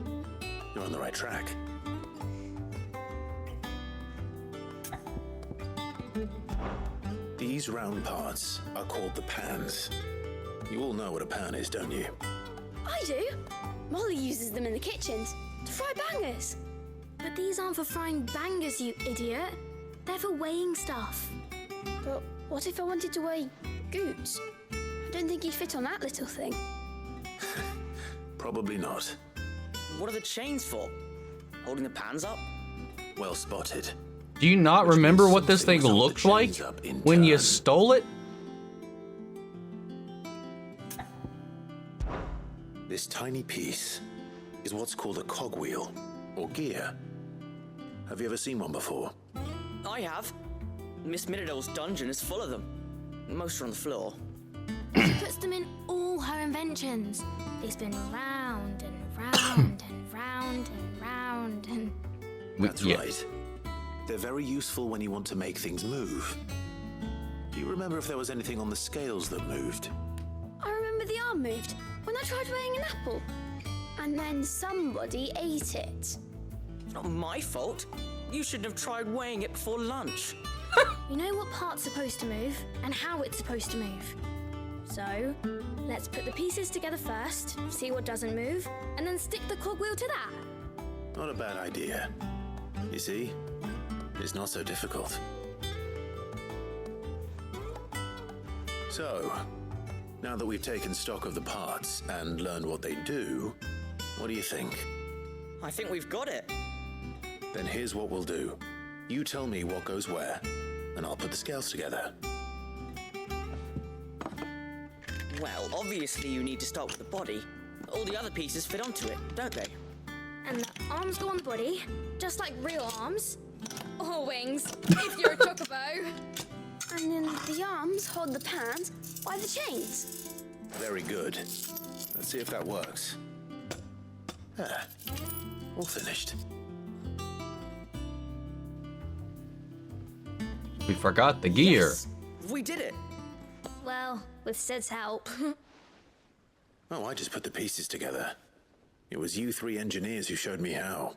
[SPEAKER 6] You're on the right track. These round parts are called the pans. You all know what a pan is, don't you?
[SPEAKER 20] I do. Molly uses them in the kitchens to fry bangers. But these aren't for frying bangers, you idiot. They're for weighing stuff. But what if I wanted to weigh Goots? I don't think he'd fit on that little thing.
[SPEAKER 6] Probably not.
[SPEAKER 21] What are the chains for? Holding the pans up?
[SPEAKER 6] Well spotted.
[SPEAKER 1] Do you not remember what this thing looked like when you stole it?
[SPEAKER 6] This tiny piece is what's called a cogwheel, or gear. Have you ever seen one before?
[SPEAKER 21] I have. Miss Mirador's dungeon is full of them. Most are on the floor.
[SPEAKER 20] She puts them in all her inventions. They spin round and round and round and round and...
[SPEAKER 6] That's right. They're very useful when you want to make things move. Do you remember if there was anything on the scales that moved?
[SPEAKER 20] I remember the arm moved when I tried weighing an apple. And then somebody ate it.
[SPEAKER 21] It's not my fault. You shouldn't have tried weighing it before lunch.
[SPEAKER 20] You know what part's supposed to move and how it's supposed to move. So, let's put the pieces together first, see what doesn't move, and then stick the cogwheel to that.
[SPEAKER 6] Not a bad idea. You see, it's not so difficult. So, now that we've taken stock of the parts and learned what they do, what do you think?
[SPEAKER 21] I think we've got it.
[SPEAKER 6] Then here's what we'll do. You tell me what goes where, and I'll put the scales together.
[SPEAKER 21] Well, obviously you need to start with the body. All the other pieces fit onto it, don't they?
[SPEAKER 20] And the arms go on the body, just like real arms. Or wings, if you're a chocobo. And then the arms hold the pans by the chains.
[SPEAKER 6] Very good. Let's see if that works. Ah, all finished.
[SPEAKER 1] We forgot the gear.
[SPEAKER 21] Yes, we did it.
[SPEAKER 20] Well, with Sid's help.
[SPEAKER 6] Oh, I just put the pieces together. It was you three engineers who showed me how.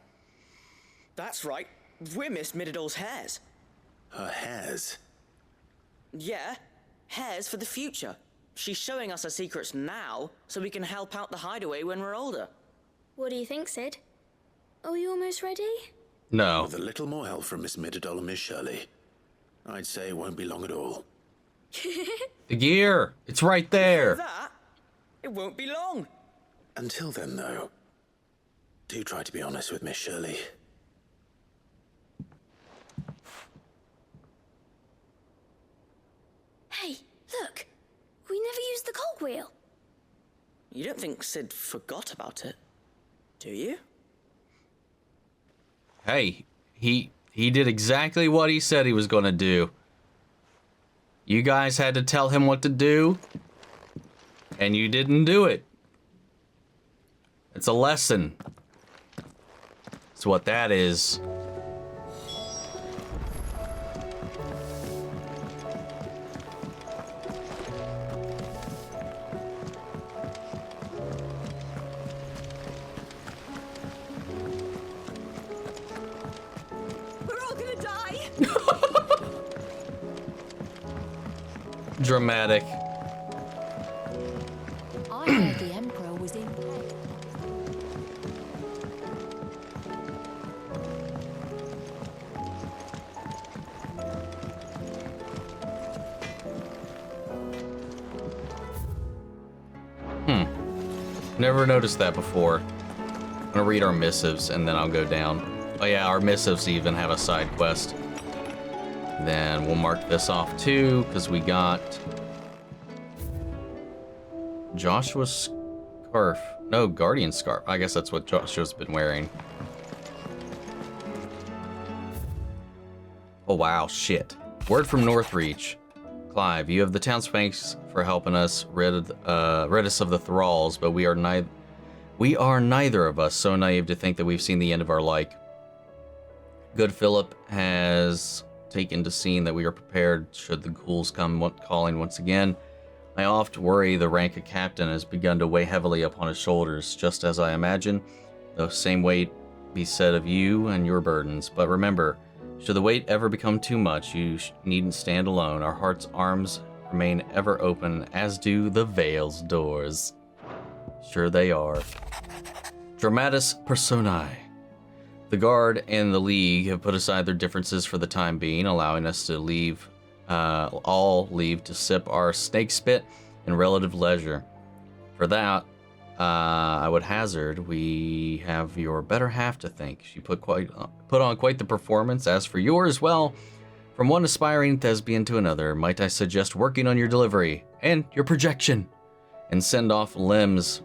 [SPEAKER 21] That's right. We're Miss Mirador's hairs.
[SPEAKER 6] Her hairs?
[SPEAKER 21] Yeah, hairs for the future. She's showing us her secrets now, so we can help out the hideaway when we're older.
[SPEAKER 20] What do you think, Sid? Are you almost ready?
[SPEAKER 1] No.
[SPEAKER 6] With a little more help from Miss Mirador and Miss Shirley, I'd say it won't be long at all.
[SPEAKER 1] The gear! It's right there!
[SPEAKER 21] That? It won't be long.
[SPEAKER 6] Until then, though, do try to be honest with Miss Shirley.
[SPEAKER 20] Hey, look! We never used the cogwheel.
[SPEAKER 21] You don't think Sid forgot about it, do you?
[SPEAKER 1] Hey, he did exactly what he said he was gonna do. You guys had to tell him what to do, and you didn't do it. It's a lesson. That's what that is.
[SPEAKER 11] We're all gonna die!
[SPEAKER 1] Dramatic.
[SPEAKER 5] I heard the Emperor was in bed.
[SPEAKER 1] Never noticed that before. I'm gonna read our missives and then I'll go down. Oh yeah, our missives even have a side quest. Then we'll mark this off too, because we got Joshua's scarf. No, Guardian scarf. I guess that's what Joshua's been wearing. Oh wow, shit. Word from Northreach. Clive, you have the town's thanks for helping us rid us of the thralls, but we are neither of us so naive to think that we've seen the end of our like. Good Philip has taken to seeing that we are prepared should the ghouls come calling once again. I oft worry the rank of captain has begun to weigh heavily upon his shoulders, just as I imagine the same weight be said of you and your burdens. But remember, should the weight ever become too much, you needn't stand alone. Our heart's arms remain ever open, as do the Vale's doors. Sure they are. Dramatis Personae. The Guard and the League have put aside their differences for the time being, allowing us to all leave to sip our snake spit in relative leisure. For that, I would hazard we have your better half to thank. She put on quite the performance. As for yours, well, from one aspiring thespian to another, might I suggest working on your delivery and your projection, and send off limbs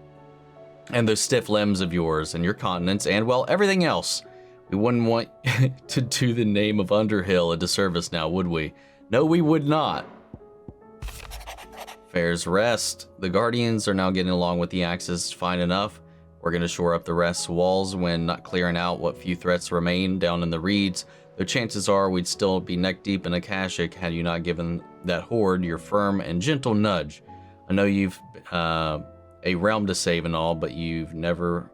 [SPEAKER 1] and those stiff limbs of yours and your continence and, well, everything else. We wouldn't want to do the name of Underhill a disservice now, would we? No, we would not. Fair's rest. The Guardians are now getting along with the Axis fine enough. We're going to shore up the rest's walls when not clearing out what few threats remain down in the reeds, though chances are we'd still be neck deep in Akashic had you not given that horde your firm and gentle nudge. I know you've a realm to save and all, but you've never...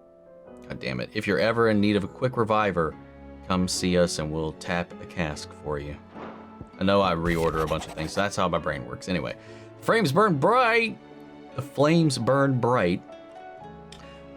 [SPEAKER 1] God damn it. If you're ever in need of a quick reviver, come see us and we'll tap a cask for you. I know I reorder a bunch of things, so that's how my brain works. Anyway, flames burn bright. The flames burn bright.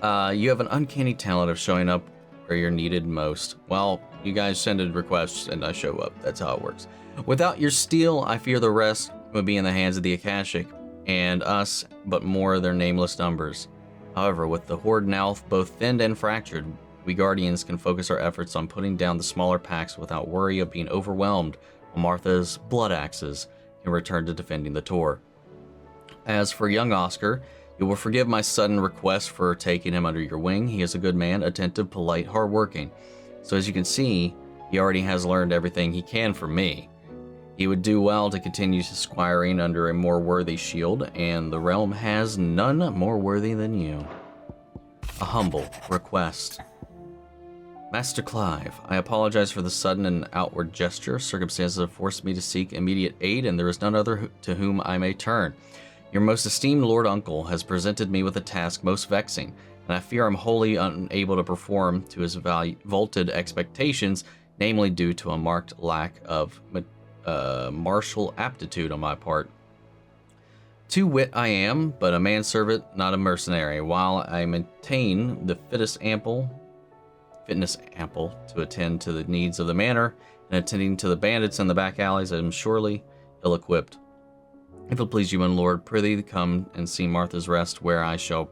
[SPEAKER 1] You have an uncanny talent of showing up where you're needed most. Well, you guys send in requests and I show up. That's how it works. Without your steel, I fear the rest would be in the hands of the Akashic and us, but more their nameless numbers. However, with the horde now both thinned and fractured, we Guardians can focus our efforts on putting down the smaller packs without worry of being overwhelmed, while Martha's blood axes can return to defending the Tor. As for young Oscar, you will forgive my sudden request for taking him under your wing. He is a good man, attentive, polite, hardworking. So as you can see, he already has learned everything he can from me. He would do well to continue squiring under a more worthy shield, and the realm has none more worthy than you. A humble request. Master Clive, I apologize for the sudden and outward gesture. Circumstances have forced me to seek immediate aid, and there is none other to whom I may turn. Your most esteemed Lord Uncle has presented me with a task most vexing, and I fear I'm wholly unable to perform to his vaulted expectations, namely due to a marked lack of martial aptitude on my part. To wit I am, but a manservant, not a mercenary. While I maintain the fitness ample to attend to the needs of the manor and attending to the bandits in the back alleys, I am surely ill-equipped. If it please you, my lord, prithee come and see Martha's Rest, where I shall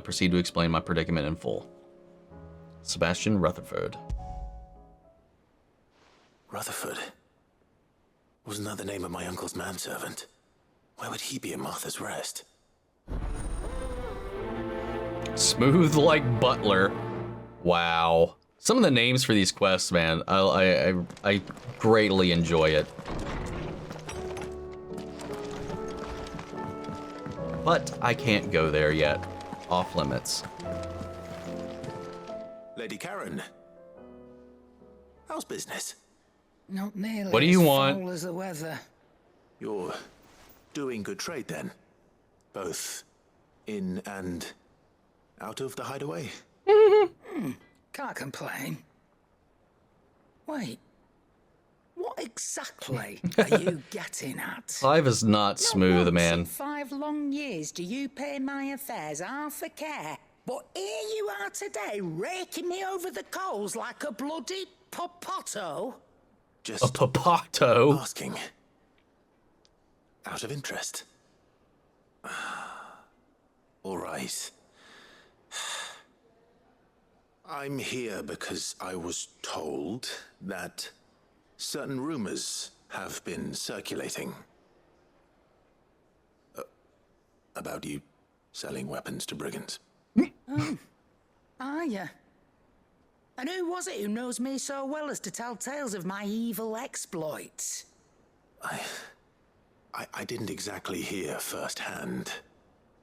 [SPEAKER 1] proceed to explain my predicament in full. Sebastian Rutherford.
[SPEAKER 6] Rutherford? Wasn't that the name of my uncle's manservant? Why would he be at Martha's Rest?
[SPEAKER 1] Smooth like Butler. Wow. Some of the names for these quests, man, I greatly enjoy it. But I can't go there yet. Off limits.
[SPEAKER 6] Lady Karen. How's business?
[SPEAKER 12] Not nearly
[SPEAKER 1] What do you
[SPEAKER 12] as
[SPEAKER 1] want?
[SPEAKER 12] foul as the weather.
[SPEAKER 6] You're doing good trade then? Both in and out of the hideaway?
[SPEAKER 12] Can't complain. Wait. What exactly are you getting at?
[SPEAKER 1] Clive is not smooth, man.
[SPEAKER 12] In 5 long years do you pay my affairs half a care, but here you are today raking me over the coals like a bloody popoto?
[SPEAKER 6] Just
[SPEAKER 1] a popoto?
[SPEAKER 6] Asking. Out of interest. All right. I'm here because I was told that certain rumors have been circulating about you selling weapons to brigands.
[SPEAKER 12] Oh, are you? And who was it who knows me so well as to tell tales of my evil exploits?
[SPEAKER 6] I didn't exactly hear firsthand.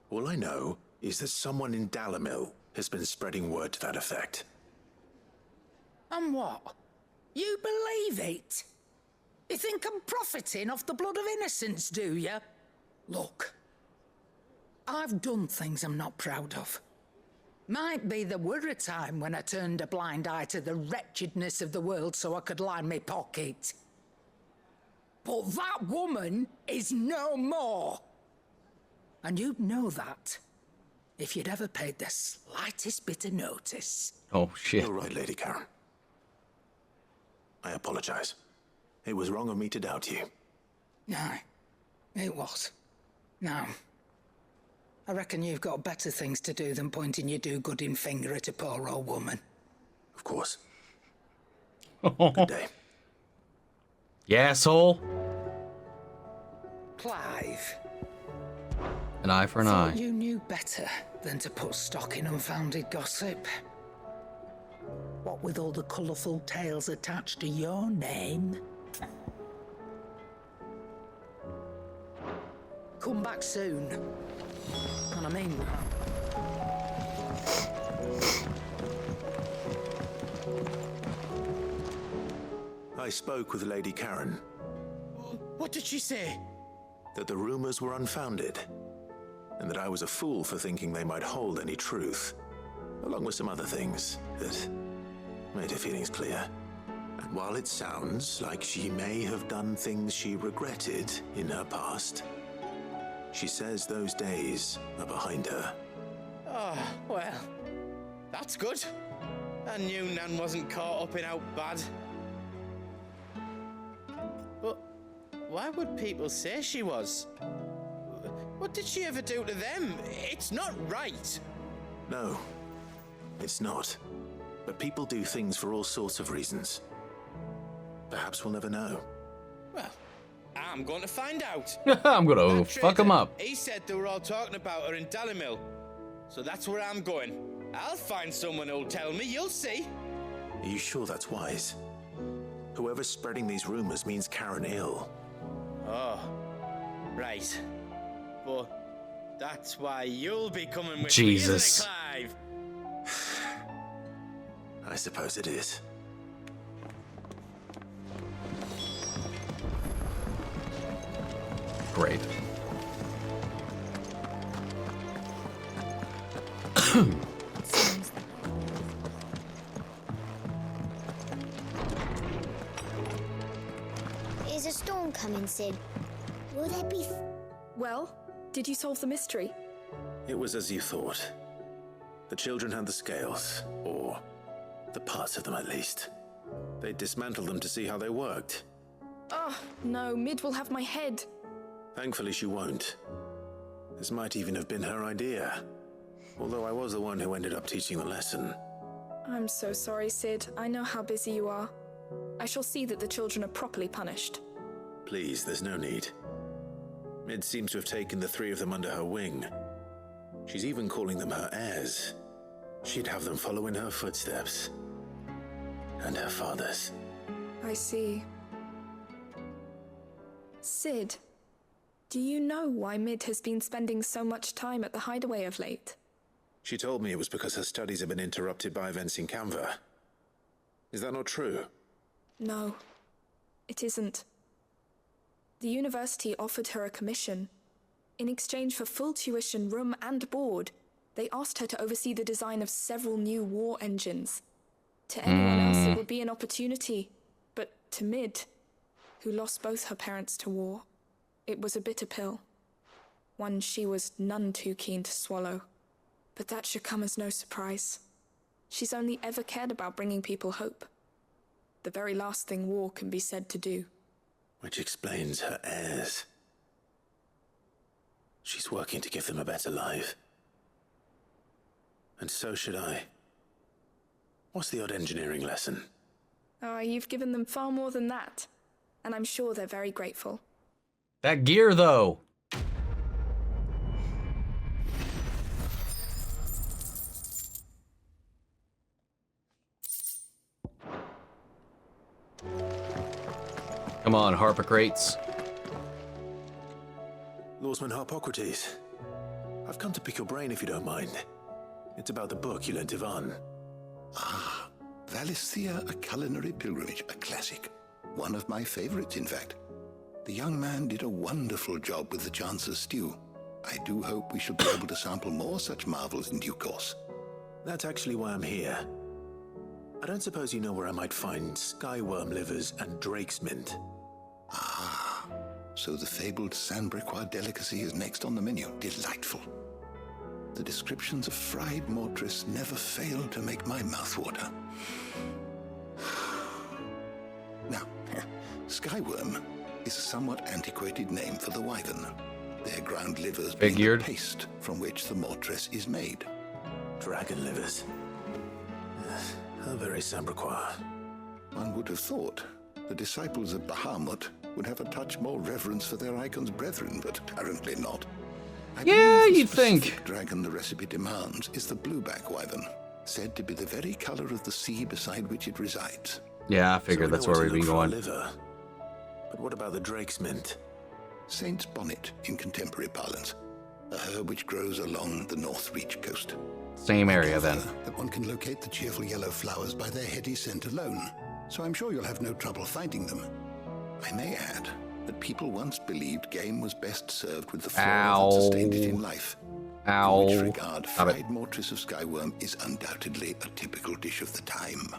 [SPEAKER 6] All I know is that someone in Dalimil has been spreading word to that effect.
[SPEAKER 12] And what? You believe it? You think I'm profiting off the blood of innocents, do you? Look, I've done things I'm not proud of. Might be there were a time when I turned a blind eye to the wretchedness of the world so I could line my pocket. But that woman is no more. And you'd know that if you'd ever paid the slightest bit of notice.
[SPEAKER 1] Oh, shit.
[SPEAKER 6] You're right, Lady Karen. I apologize. It was wrong of me to doubt you.
[SPEAKER 12] No, it was. Now, I reckon you've got better things to do than pointing your do-gooding finger at a poor old woman.
[SPEAKER 6] Of course. Good day.
[SPEAKER 1] You asshole.
[SPEAKER 12] Clive.
[SPEAKER 1] An eye for an eye.
[SPEAKER 12] Thought you knew better than to put stock in unfounded gossip. What with all the colourful tales attached to your name. Come back soon. And I mean that.
[SPEAKER 6] I spoke with Lady Karen.
[SPEAKER 2] What did she say?
[SPEAKER 6] That the rumors were unfounded, and that I was a fool for thinking they might hold any truth, along with some other things that made her feelings clear. And while it sounds like she may have done things she regretted in her past, she says those days are behind her.
[SPEAKER 2] Oh, well, that's good. I knew Nan wasn't caught up in out bad. But why would people say she was? What did she ever do to them? It's not right.
[SPEAKER 6] No, it's not. But people do things for all sorts of reasons. Perhaps we'll never know.
[SPEAKER 2] Well, I'm going to find out.
[SPEAKER 1] I'm gonna fuck him up.
[SPEAKER 2] He said they were all talking about her in Dalimil. So that's where I'm going. I'll find someone who'll tell me, you'll see.
[SPEAKER 6] Are you sure that's wise? Whoever's spreading these rumors means Karen ill.
[SPEAKER 2] Oh, right. But that's why you'll be coming with
[SPEAKER 1] Jesus.
[SPEAKER 2] me, isn't it, Clive?
[SPEAKER 6] I suppose it is.
[SPEAKER 1] Great.
[SPEAKER 3] Is a storm coming, Sid? Will there be...
[SPEAKER 19] Well, did you solve the mystery?
[SPEAKER 6] It was as you thought. The children had the scales, or the parts of them at least. They dismantled them to see how they worked.
[SPEAKER 19] Oh, no, Mid will have my head.
[SPEAKER 6] Thankfully she won't. This might even have been her idea. Although I was the one who ended up teaching the lesson.
[SPEAKER 19] I'm so sorry, Sid. I know how busy you are. I shall see that the children are properly punished.
[SPEAKER 6] Please, there's no need. Mid seems to have taken the three of them under her wing. She's even calling them her heirs. She'd have them follow in her footsteps. And her father's.
[SPEAKER 19] I see. Sid, do you know why Mid has been spending so much time at the hideaway of late?
[SPEAKER 6] She told me it was because her studies have been interrupted by events in Canva. Is that not true?
[SPEAKER 19] No, it isn't. The university offered her a commission. In exchange for full tuition, room and board, they asked her to oversee the design of several new war engines. To anyone else, it would be an opportunity. But to Mid, who lost both her parents to war, it was a bitter pill. One she was none too keen to swallow. But that should come as no surprise. She's only ever cared about bringing people hope. The very last thing war can be said to do.
[SPEAKER 6] Which explains her heirs. She's working to give them a better life. And so should I. What's the odd engineering lesson?
[SPEAKER 19] Oh, you've given them far more than that. And I'm sure they're very grateful.
[SPEAKER 1] That gear, though. Come on, Harpocrates.
[SPEAKER 6] Lawsman Harpocrates. I've come to pick your brain if you don't mind. It's about the book you lent Ivan.
[SPEAKER 10] Ah, Valisthea, A Culinary Pilgrimage, a classic. One of my favorites, in fact. The young man did a wonderful job with the Chance's stew. I do hope we shall be able to sample more such marvels in due course.
[SPEAKER 6] That's actually why I'm here. I don't suppose you know where I might find skyworm livers and drake's mint.
[SPEAKER 10] Ah, so the fabled Sandbrequois delicacy is next on the menu. Delightful. The descriptions of fried mortress never fail to make my mouth water. Now, skyworm is a somewhat antiquated name for the wyvern. Their ground livers
[SPEAKER 1] Big
[SPEAKER 10] being the
[SPEAKER 1] eared.
[SPEAKER 10] paste from which the mortress is made.
[SPEAKER 6] Dragon livers. How very Sambraquois.
[SPEAKER 10] One would have thought the disciples of Bahamut would have a touch more reverence for their icon's brethren, but apparently not. I
[SPEAKER 1] Yeah,
[SPEAKER 10] believe the
[SPEAKER 1] you'd think.
[SPEAKER 10] specific dragon the recipe demands is the blueback wyvern, said to be the very color of the sea beside which it resides.
[SPEAKER 1] Yeah, I figured that's where we'd be going.
[SPEAKER 6] But what about the drake's mint?
[SPEAKER 10] Saint's bonnet in contemporary parlance, a herb which grows along the North Reach coast.
[SPEAKER 1] Same area then.
[SPEAKER 10] That one can locate the cheerful yellow flowers by their heady scent alone, so I'm sure you'll have no trouble finding them. I may add that people once believed game was best served with the flora that sustained it in life.
[SPEAKER 1] Ow.
[SPEAKER 10] In which regard, fried mortress of skyworm is undoubtedly a typical dish of the time.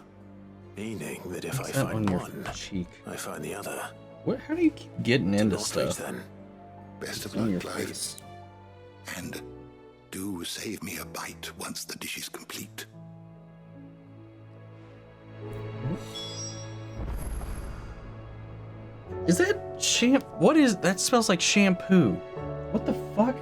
[SPEAKER 6] Meaning that if I
[SPEAKER 1] What's that
[SPEAKER 6] find
[SPEAKER 1] on your
[SPEAKER 6] one,
[SPEAKER 1] cheek?
[SPEAKER 6] I find the other.
[SPEAKER 1] What? How do you keep getting into stuff?
[SPEAKER 6] Then.
[SPEAKER 10] Best of
[SPEAKER 1] on your
[SPEAKER 10] luck, Clive.
[SPEAKER 1] face.
[SPEAKER 10] And do save me a bite once the dish is complete.
[SPEAKER 1] Is that What is that? Smells like shampoo. What the fuck?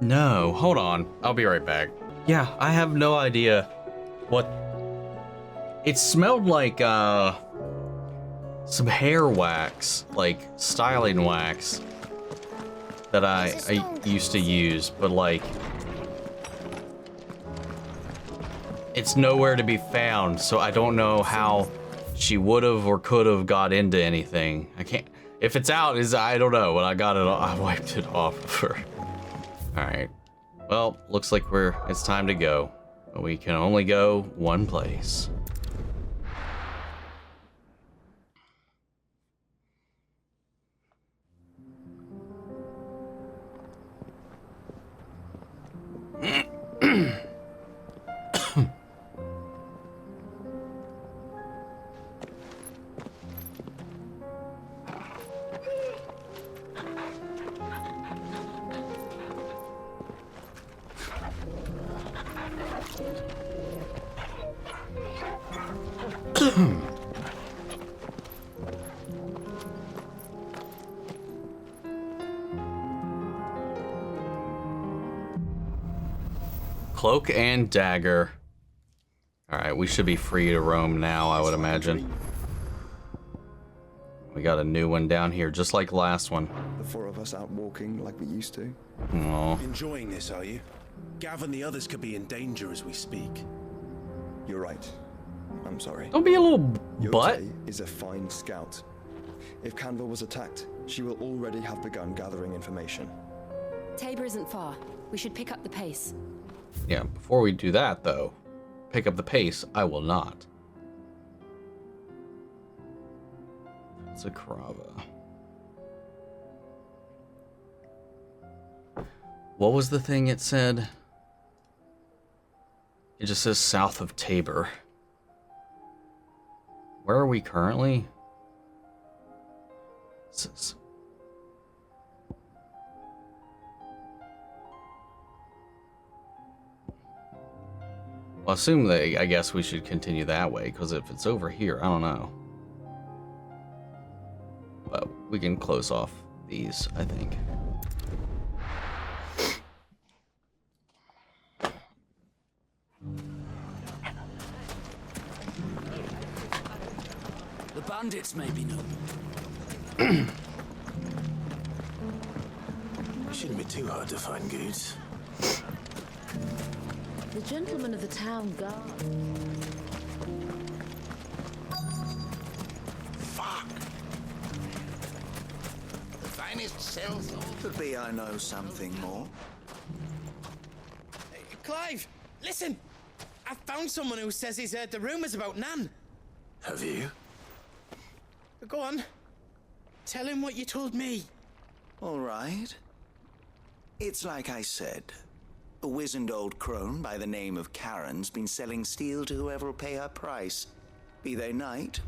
[SPEAKER 1] No, hold on. I'll be right back. Yeah, I have no idea what. It smelled like some hair wax, like styling wax that I used to use, but like it's nowhere to be found, so I don't know how she would have or could have got into anything. I can't. If it's out, I don't know. When I got it, I wiped it off of her. All right. Well, looks like it's time to go. We can only go one place. Cloak and dagger. Alright, we should be free to roam now, I would imagine. We got a new one down here, just like last one.
[SPEAKER 16] The four of us out walking like we used to.
[SPEAKER 1] Aww.
[SPEAKER 7] Enjoying this, are you? Gav and the others could be in danger as we speak.
[SPEAKER 16] You're right. I'm sorry.
[SPEAKER 1] Don't be a little butt.
[SPEAKER 16] Yote is a fine scout. If Canva was attacked, she will already have begun gathering information.
[SPEAKER 5] Tabor isn't far. We should pick up the pace.
[SPEAKER 1] Yeah, before we do that, though, pick up the pace, I will not. It's a Carava. What was the thing it said? It just says south of Tabor. Where are we currently? It says... Well, I assume that, I guess we should continue that way, because if it's over here, I don't know. But we can close off these, I think.
[SPEAKER 22] The bandits may be noble.
[SPEAKER 6] It shouldn't be too hard to find goods.
[SPEAKER 23] The gentlemen of the town guard.
[SPEAKER 10] Fuck! The finest cells.
[SPEAKER 24] Could be I know something more.
[SPEAKER 25] Clive, listen! I found someone who says he's heard the rumors about Nan.
[SPEAKER 6] Have you?
[SPEAKER 25] Go on. Tell him what you told me.
[SPEAKER 24] All right. It's like I said. A wizened old crone by the name of Karen's been selling steel to whoever will pay her price, be they knight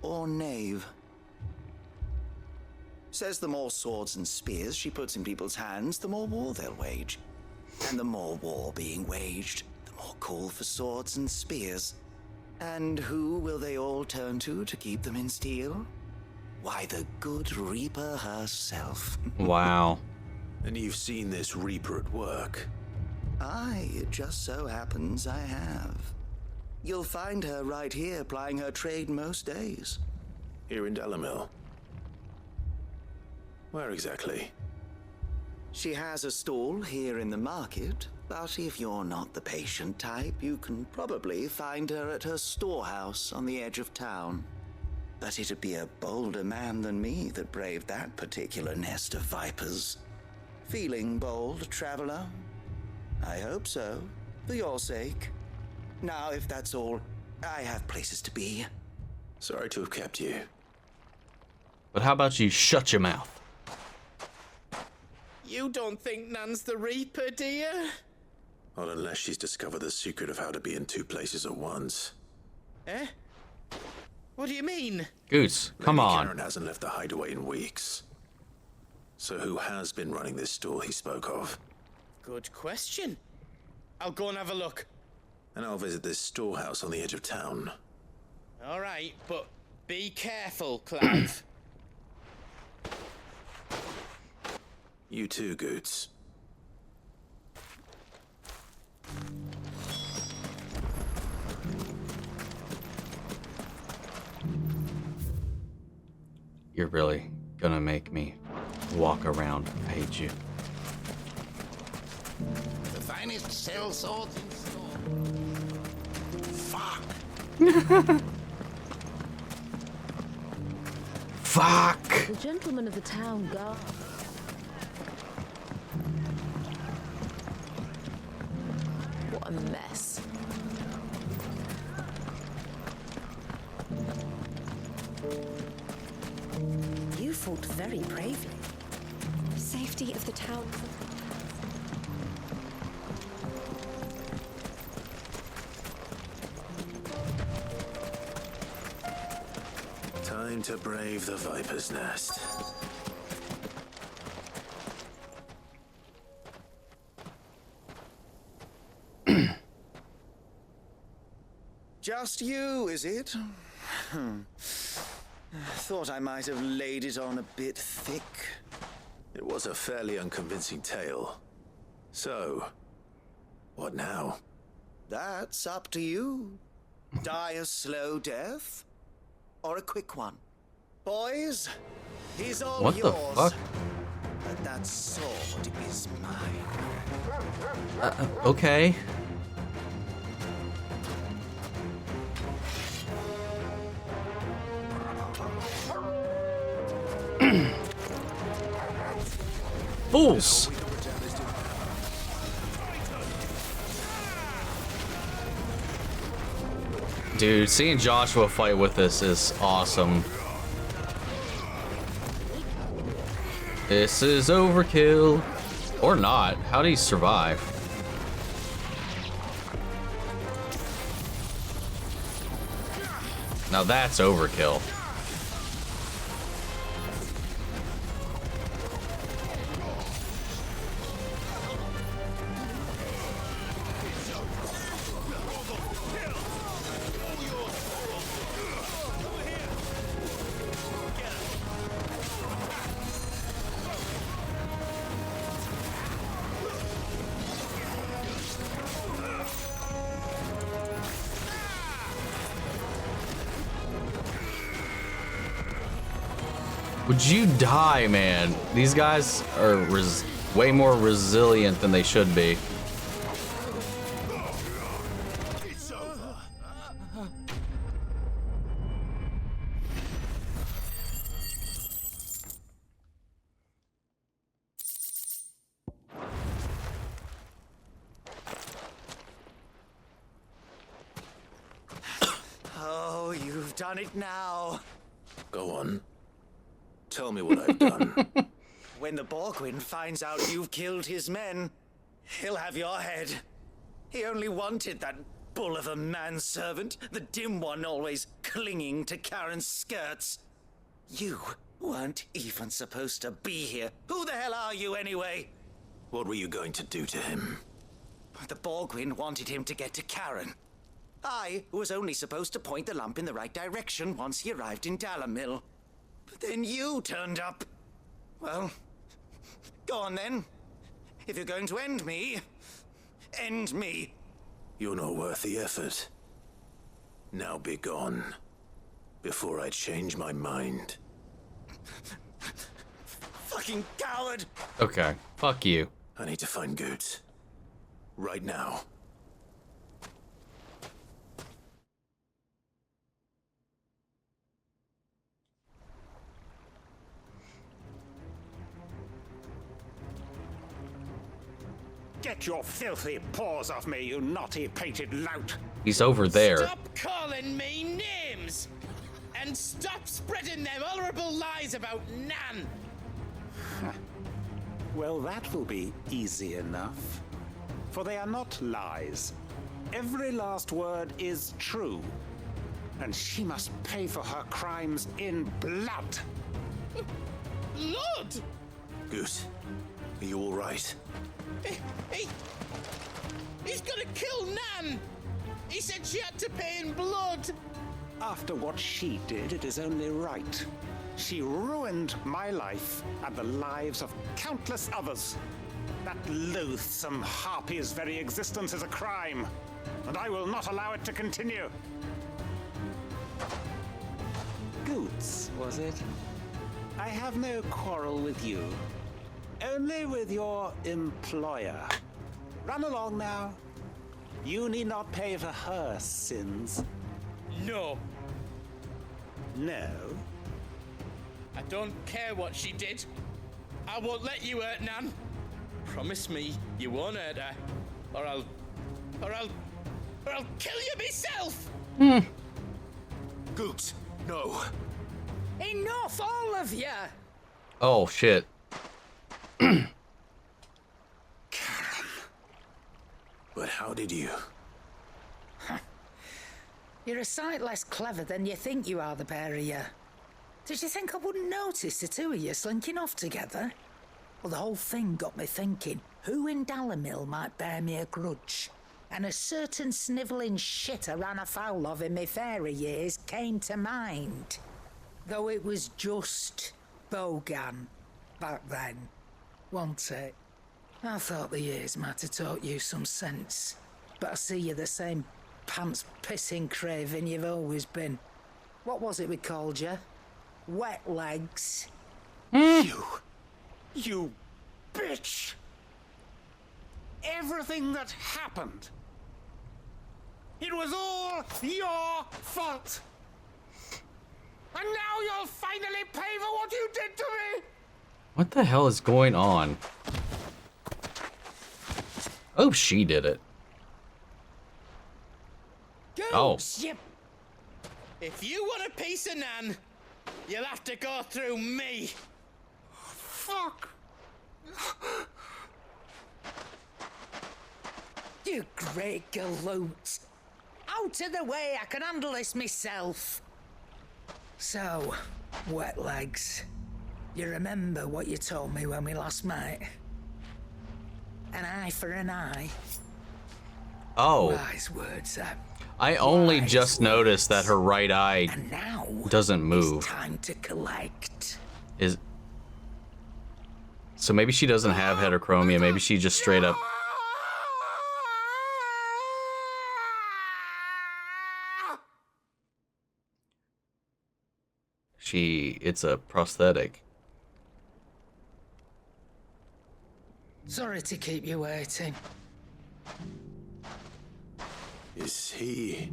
[SPEAKER 24] or knave. Says the more swords and spears she puts in people's hands, the more war they'll wage. And the more war being waged, the more call for swords and spears. And who will they all turn to keep them in steel? Why, the good Reaper herself.
[SPEAKER 1] Wow.
[SPEAKER 6] And you've seen this Reaper at work?
[SPEAKER 24] Aye, it just so happens I have. You'll find her right here plying her trade most days.
[SPEAKER 6] Here in Dalimil? Where exactly?
[SPEAKER 24] She has a stall here in the market, but if you're not the patient type, you can probably find her at her storehouse on the edge of town. But it'd be a bolder man than me that braved that particular nest of vipers. Feeling bold, traveler? I hope so, for your sake. Now, if that's all, I have places to be.
[SPEAKER 6] Sorry to have kept you.
[SPEAKER 1] But how about you shut your mouth?
[SPEAKER 25] You don't think Nan's the Reaper, do you?
[SPEAKER 6] Not unless she's discovered the secret of how to be in two places at once.
[SPEAKER 25] Eh? What do you mean?
[SPEAKER 1] Goose, come
[SPEAKER 6] Maybe
[SPEAKER 1] on.
[SPEAKER 6] Karen hasn't left the hideaway in weeks. So who has been running this store he spoke of?
[SPEAKER 25] Good question. I'll go and have a look.
[SPEAKER 6] And I'll visit this storehouse on the edge of town.
[SPEAKER 25] All right, but be careful, Clive.
[SPEAKER 6] You too, Goots.
[SPEAKER 1] You're really gonna make me walk around. I hate you.
[SPEAKER 10] The finest cell swords in store. Fuck.
[SPEAKER 1] Fuck!
[SPEAKER 23] The gentleman of the town guard.
[SPEAKER 8] What a mess.
[SPEAKER 5] You fought very bravely.
[SPEAKER 19] The safety of the town.
[SPEAKER 6] Time to brave the Viper's Nest.
[SPEAKER 24] Just you, is it? Thought I might have laid it on a bit thick.
[SPEAKER 6] It was a fairly unconvincing tale. So, what now?
[SPEAKER 24] That's up to you. Die a slow death, or a quick one. Boys, he's all
[SPEAKER 1] What
[SPEAKER 24] yours.
[SPEAKER 1] the fuck?
[SPEAKER 24] But that sword is mine.
[SPEAKER 1] Okay. Fools! Dude, seeing Joshua fight with this is awesome. This is overkill. Or not. How do you survive? Now that's overkill. Would you die, man? These guys are way more resilient than they should be.
[SPEAKER 24] Oh, you've done it now.
[SPEAKER 6] Go on. Tell me what I've done.
[SPEAKER 24] When the Borgwyn finds out you've killed his men, he'll have your head. He only wanted that bull of a manservant, the dim one always clinging to Karen's skirts. You weren't even supposed to be here. Who the hell are you anyway?
[SPEAKER 6] What were you going to do to him?
[SPEAKER 24] The Borgwyn wanted him to get to Karen. I was only supposed to point the lamp in the right direction once he arrived in Dalamil. But then you turned up. Well, go on then. If you're going to end me, end me.
[SPEAKER 6] You're not worth the effort. Now be gone, before I change my mind.
[SPEAKER 24] Fucking coward!
[SPEAKER 1] Okay, fuck you.
[SPEAKER 6] I need to find Goots. Right now.
[SPEAKER 4] Get your filthy paws off me, you naughty painted lout!
[SPEAKER 1] He's over there.
[SPEAKER 25] Stop calling me names! And stop spreading them horrible lies about Nan!
[SPEAKER 4] Well, that will be easy enough. For they are not lies. Every last word is true. And she must pay for her crimes in blood.
[SPEAKER 25] Blood?
[SPEAKER 6] Goose, are you all right?
[SPEAKER 25] He's gonna kill Nan! He said she had to pay in blood!
[SPEAKER 4] After what she did, it is only right. She ruined my life and the lives of countless others. That loathsome harpy's very existence is a crime, and I will not allow it to continue. Goots, was it? I have no quarrel with you. Only with your employer. Run along now. You need not pay for her sins.
[SPEAKER 25] No.
[SPEAKER 4] No?
[SPEAKER 25] I don't care what she did. I won't let you hurt Nan. Promise me you won't hurt her, or I'll kill you myself.
[SPEAKER 6] Goots, no.
[SPEAKER 12] Enough, all of you!
[SPEAKER 1] Oh shit.
[SPEAKER 6] Karen. But how did you?
[SPEAKER 12] You're a sight less clever than you think you are, the pair of you. Did you think I wouldn't notice the two of you slinking off together? Well, the whole thing got me thinking, who in Dalamil might bear me a grudge? And a certain snivelling shit I ran afoul of in my fairy years came to mind. Though it was just Bogan back then, wasn't it? I thought the years might have taught you some sense, but I see you're the same pants-pissing craven you've always been. What was it we called you? Wet legs.
[SPEAKER 4] You bitch! Everything that happened, it was all your fault! And now you'll finally pay for what you did to me!
[SPEAKER 1] What the hell is going on? Oh, she did it. Oh.
[SPEAKER 25] If you want a piece of Nan, you'll have to go through me.
[SPEAKER 4] Fuck!
[SPEAKER 12] You great galoot. Out of the way, I can handle this myself. So, wet legs, you remember what you told me when we last met? An eye for an eye.
[SPEAKER 1] Oh.
[SPEAKER 12] Wise words,
[SPEAKER 1] I only just noticed that her right eye doesn't move.
[SPEAKER 12] It's time to collect.
[SPEAKER 1] So maybe she doesn't have heterochromia. Maybe she just straight up. It's a prosthetic.
[SPEAKER 12] Sorry to keep you waiting.
[SPEAKER 6] Is he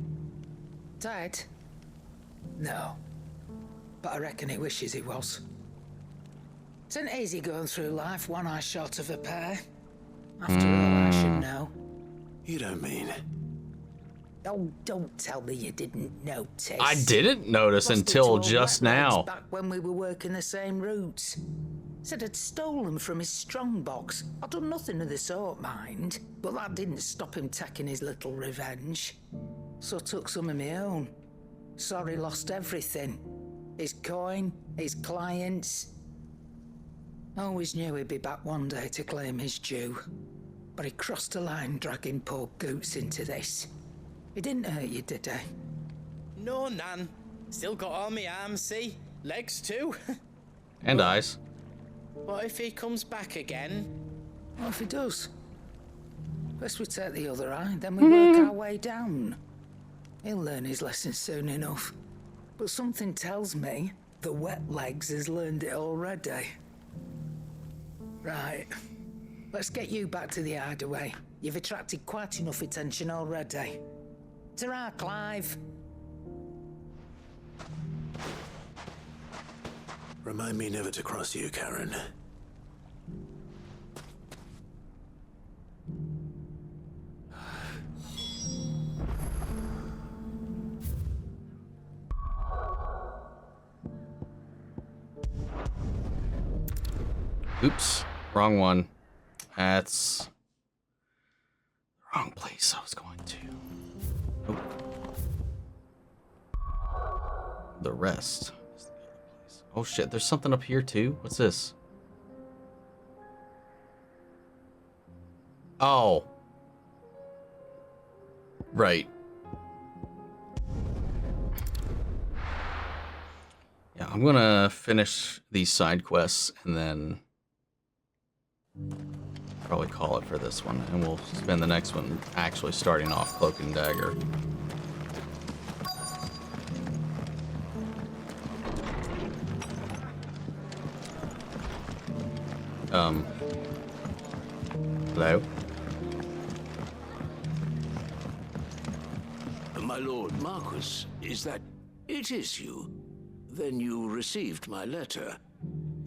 [SPEAKER 12] dead? No. But I reckon he wishes he was. It's an easy going through life, one eye short of a pair. After all, I should know.
[SPEAKER 6] You don't mean?
[SPEAKER 12] Oh, don't tell me you didn't notice.
[SPEAKER 1] I didn't notice until just now.
[SPEAKER 12] Back when we were working the same routes. Said I'd stolen from his strongbox. I'd done nothing of the sort, mind. But that didn't stop him taking his little revenge. So I took some of my own. Sorry, lost everything. His coin, his clients. Always knew he'd be back one day to claim his due. But he crossed the line, dragging poor Goots into this. It didn't hurt you, did it?
[SPEAKER 25] No, Nan. Still got all my arms, see? Legs too.
[SPEAKER 1] And eyes.
[SPEAKER 25] What if he comes back again?
[SPEAKER 12] What if he does? First we take the other eye, then we work our way down. He'll learn his lesson soon enough. But something tells me the wet legs has learned it already. Right. Let's get you back to the hideaway. You've attracted quite enough attention already. Ta-ra, Clive.
[SPEAKER 6] Remind me never to cross you, Karen.
[SPEAKER 1] Oops, wrong one. That's the wrong place I was going to. Nope. The rest is the other place. Oh shit, there's something up here too. What's this? Oh. Right. Yeah, I'm gonna finish these side quests and then probably call it for this one, and we'll spend the next one actually starting off Cloak and Dagger. Hello?
[SPEAKER 13] My Lord Marquis, is that... It is you. Then you received my letter.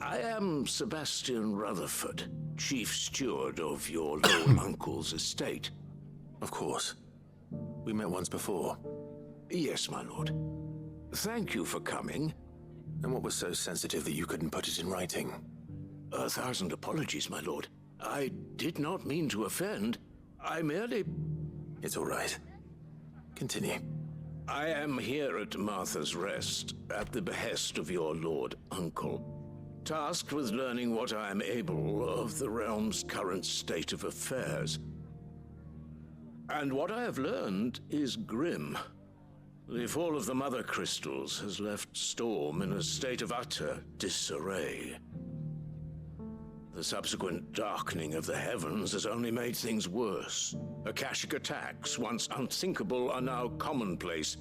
[SPEAKER 13] I am Sebastian Rutherford, Chief Steward of your Lord Uncle's estate.
[SPEAKER 6] Of course. We met once before.
[SPEAKER 13] Yes, my lord. Thank you for coming.
[SPEAKER 6] And what was so sensitive that you couldn't put it in writing?
[SPEAKER 13] 1,000 apologies, my lord. I did not mean to offend. I merely...
[SPEAKER 6] It's all right. Continue.
[SPEAKER 13] I am here at Martha's Rest, at the behest of your Lord Uncle, tasked with learning what I am able of the realm's current state of affairs. And what I have learned is grim. The fall of the Mother Crystals has left Storm in a state of utter disarray. The subsequent darkening of the heavens has only made things worse. Akashic attacks, once unthinkable, are now commonplace.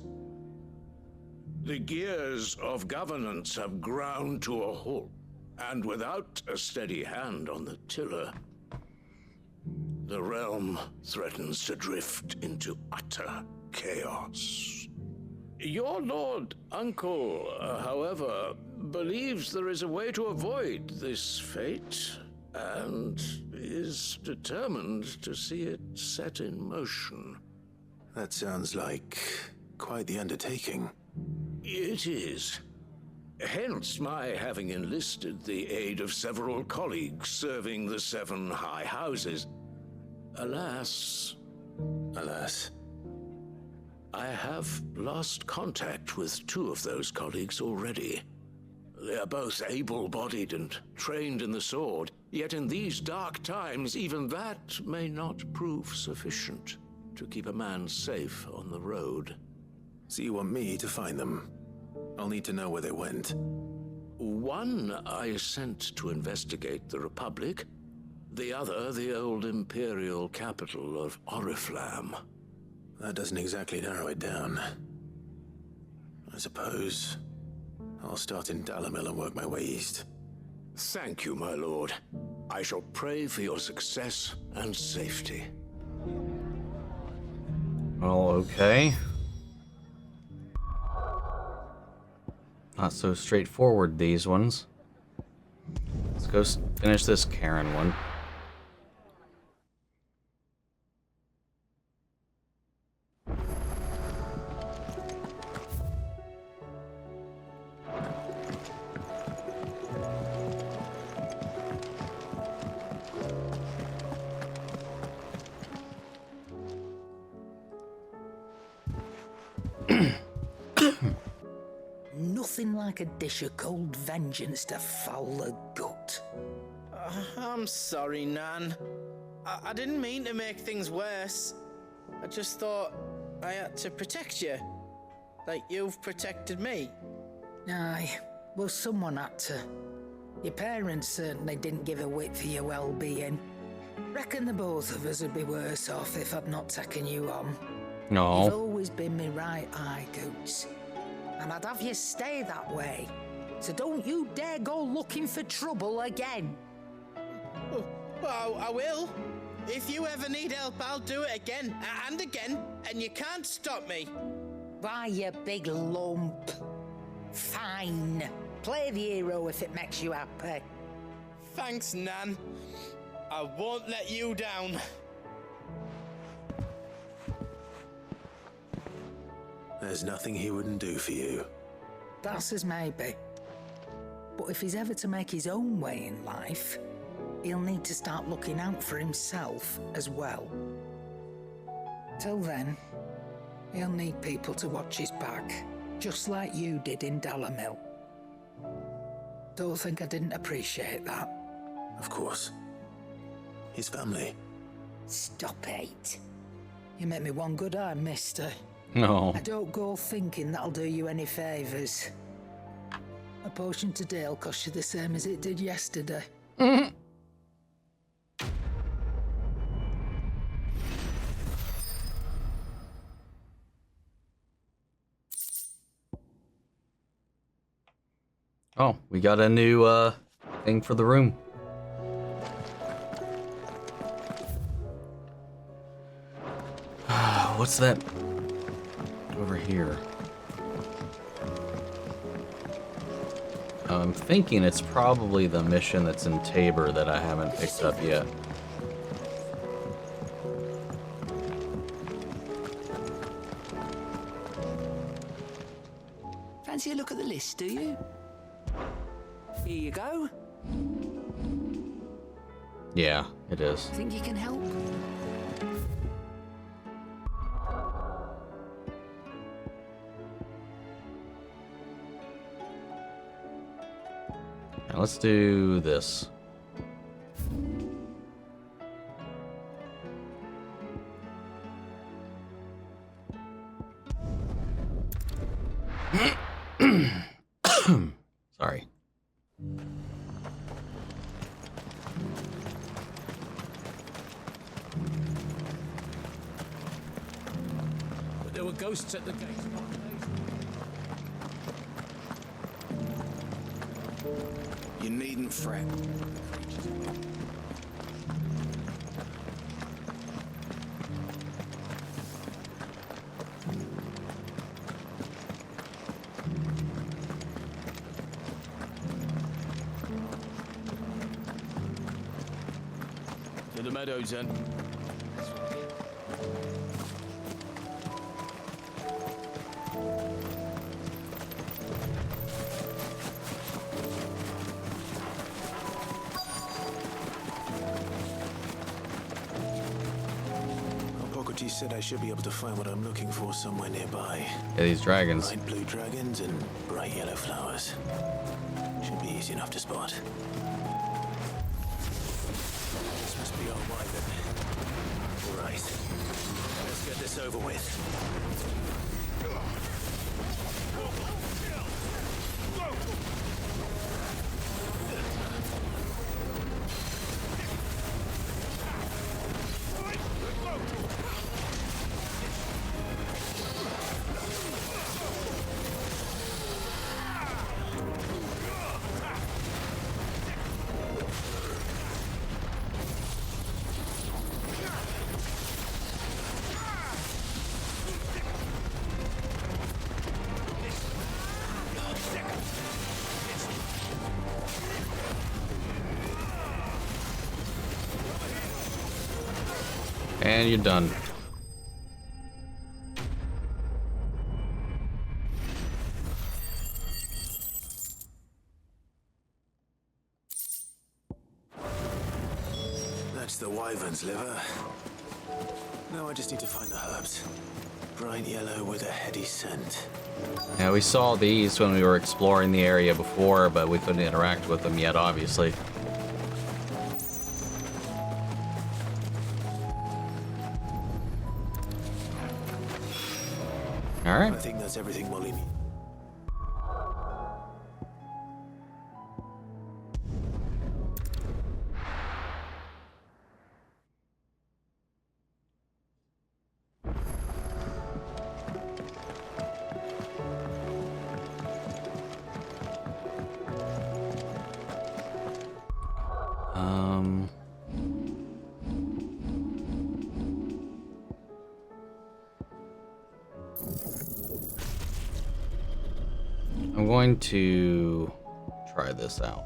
[SPEAKER 13] The gears of governance have ground to a halt, and without a steady hand on the tiller, the realm threatens to drift into utter chaos. Your Lord Uncle, however, believes there is a way to avoid this fate, and is determined to see it set in motion.
[SPEAKER 6] That sounds like quite the undertaking.
[SPEAKER 13] It is. Hence my having enlisted the aid of several colleagues serving the 7 high houses. Alas, I have lost contact with 2 of those colleagues already. They are both able-bodied and trained in the sword, yet in these dark times, even that may not prove sufficient to keep a man safe on the road.
[SPEAKER 6] So you want me to find them? I'll need to know where they went.
[SPEAKER 13] One I sent to investigate the Republic, the other the old Imperial capital of Oriflamme.
[SPEAKER 6] That doesn't exactly narrow it down. I suppose I'll start in Dalimil and work my way east.
[SPEAKER 13] Thank you, my lord. I shall pray for your success and safety.
[SPEAKER 1] Well, okay. Not so straightforward, these ones. Let's go finish this Karen one.
[SPEAKER 12] Nothing like a dish of cold vengeance to foul the gut.
[SPEAKER 25] I'm sorry, Nan. I didn't mean to make things worse. I just thought I had to protect you. Like you've protected me.
[SPEAKER 12] Aye, well, someone had to. Your parents certainly didn't give a whit for your well-being. Reckon the both of us would be worse off if I'd not taken you on.
[SPEAKER 1] No.
[SPEAKER 12] You've always been me right eye, Goots. And I'd have you stay that way. So don't you dare go looking for trouble again.
[SPEAKER 25] Well, I will. If you ever need help, I'll do it again and again, and you can't stop me.
[SPEAKER 12] Why, you big lump. Fine. Play the hero if it makes you happy.
[SPEAKER 25] Thanks, Nan. I won't let you down.
[SPEAKER 6] There's nothing he wouldn't do for you.
[SPEAKER 12] That's as maybe. But if he's ever to make his own way in life, he'll need to start looking out for himself as well. Till then, he'll need people to watch his back, just like you did in Dalamil. Don't think I didn't appreciate that.
[SPEAKER 6] Of course. His family.
[SPEAKER 12] Stop it. You make me one good eye, mister.
[SPEAKER 1] No.
[SPEAKER 12] I don't go thinking that'll do you any favours. A potion today'll cost you the same as it did yesterday.
[SPEAKER 1] Oh, we got a new thing for the room. What's that over here? I'm thinking it's probably the mission that's in Tabor that I haven't picked up yet.
[SPEAKER 14] Fancy a look at the list, do you? Here you go.
[SPEAKER 1] Yeah, it is.
[SPEAKER 14] Think you can help?
[SPEAKER 1] Now let's do this. Sorry.
[SPEAKER 15] But there were ghosts at the gate.
[SPEAKER 24] You needn't fret.
[SPEAKER 15] To the meadows, then.
[SPEAKER 6] Hippocrates said I should be able to find what I'm looking for somewhere nearby.
[SPEAKER 1] Yeah, these dragons.
[SPEAKER 6] Bright blue dragons and bright yellow flowers. Should be easy enough to spot. This must be our wyvern. Right. Let's get this over with.
[SPEAKER 1] And you're done.
[SPEAKER 6] That's the wyvern's liver. Now I just need to find the herbs. Bright yellow with a heady scent.
[SPEAKER 1] Yeah, we saw these when we were exploring the area before, but we couldn't interact with them yet, obviously. right.
[SPEAKER 7] I think that's everything Molly needs.
[SPEAKER 1] I'm going to try this out.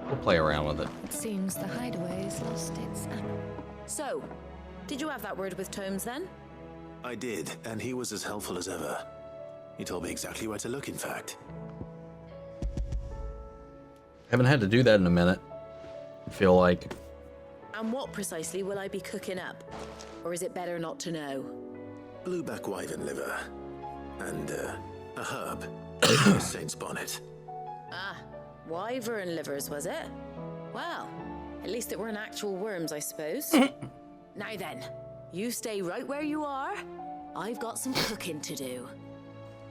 [SPEAKER 1] We'll play around with it.
[SPEAKER 8] It seems the hideaway has lost its... So, did you have that word with Tomes then?
[SPEAKER 7] I did, and he was as helpful as ever. He told me exactly where to look, in fact.
[SPEAKER 1] Haven't had to do that in a minute. I feel like.
[SPEAKER 8] And what precisely will I be cooking up? Or is it better not to know?
[SPEAKER 7] Blueback wyvern liver. And, a herb. Saint's bonnet.
[SPEAKER 8] Ah, wyvern livers, was it? Well, at least it weren't actual worms, I suppose. Now then, you stay right where you are. I've got some cooking to do.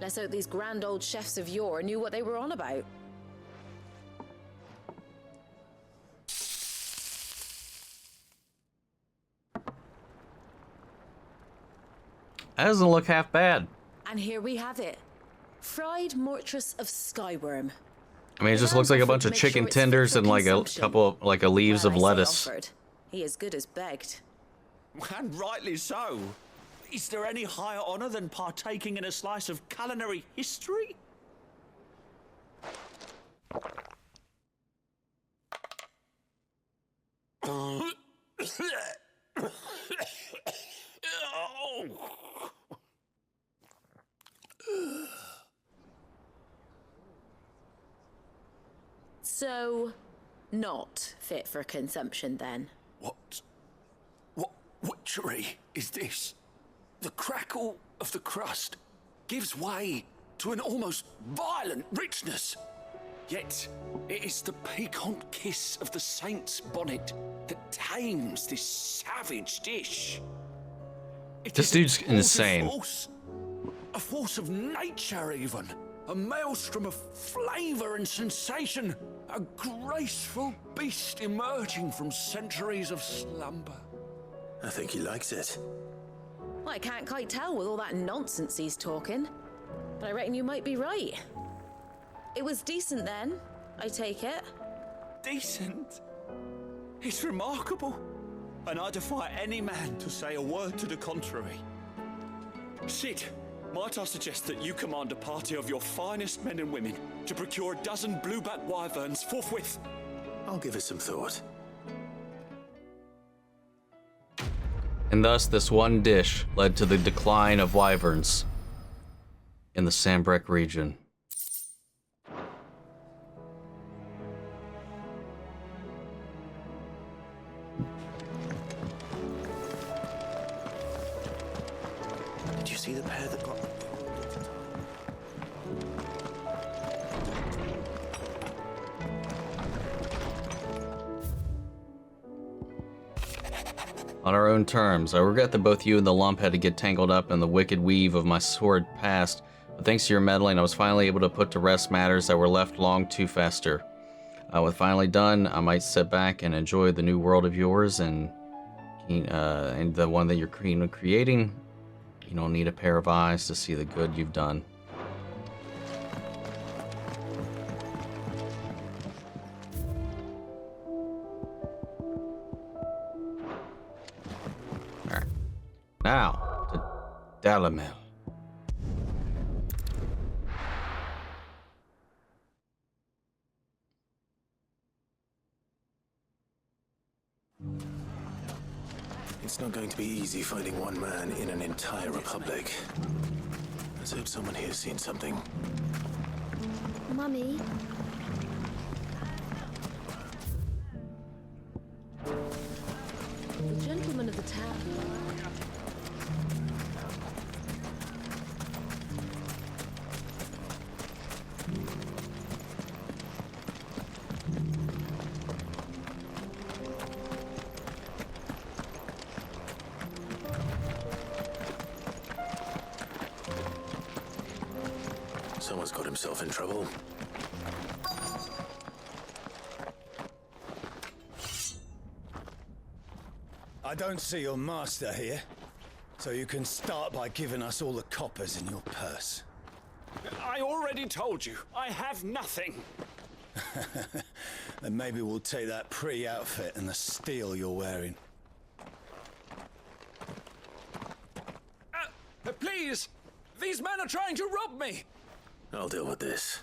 [SPEAKER 8] Let's hope these grand old chefs of yore knew what they were on about.
[SPEAKER 1] That doesn't look half bad.
[SPEAKER 8] And here we have it. Fried mortress of skyworm.
[SPEAKER 1] I mean, it just looks like a bunch of chicken tenders and like a couple, like a leaves of lettuce.
[SPEAKER 8] He as good as begged.
[SPEAKER 9] And rightly so. Is there any higher honor than partaking in a slice of culinary history?
[SPEAKER 8] So, not fit for consumption then?
[SPEAKER 9] What witchery is this? The crackle of the crust gives way to an almost violent richness. Yet, it is the piquant kiss of the saint's bonnet that tames this savage dish.
[SPEAKER 1] This dude's insane.
[SPEAKER 9] A force of nature, even. A maelstrom of flavor and sensation. A graceful beast emerging from centuries of slumber.
[SPEAKER 7] I think he likes it.
[SPEAKER 8] Well, I can't quite tell with all that nonsense he's talking. But I reckon you might be right. It was decent then, I take it.
[SPEAKER 9] Decent? It's remarkable. And I defy any man to say a word to the contrary. Sid, might I suggest that you command a party of your finest men and women to procure a dozen blueback wyverns forthwith?
[SPEAKER 7] I'll give it some thought.
[SPEAKER 1] And thus, this one dish led to the decline of wyverns in the Sambrek region.
[SPEAKER 7] Did you see the pair that got...
[SPEAKER 1] On our own terms, I regret that both you and the lump had to get tangled up in the wicked weave of my sordid past, but thanks to your meddling, I was finally able to put to rest matters that were left long to fester. With finally done, I might sit back and enjoy the new world of yours and the one that you're creating. You don't need a pair of eyes to see the good you've done. Alright. Now, to Dalimil.
[SPEAKER 7] It's not going to be easy finding one man in an entire republic. Let's hope someone here's seen something.
[SPEAKER 23] Mummy? The gentleman of the town.
[SPEAKER 7] Someone's got himself in trouble.
[SPEAKER 17] I don't see your master here, so you can start by giving us all the coppers in your purse.
[SPEAKER 4] I already told you, I have nothing.
[SPEAKER 17] Then maybe we'll take that pretty outfit and the steel you're wearing.
[SPEAKER 4] Please! These men are trying to rob me!
[SPEAKER 7] I'll deal with this.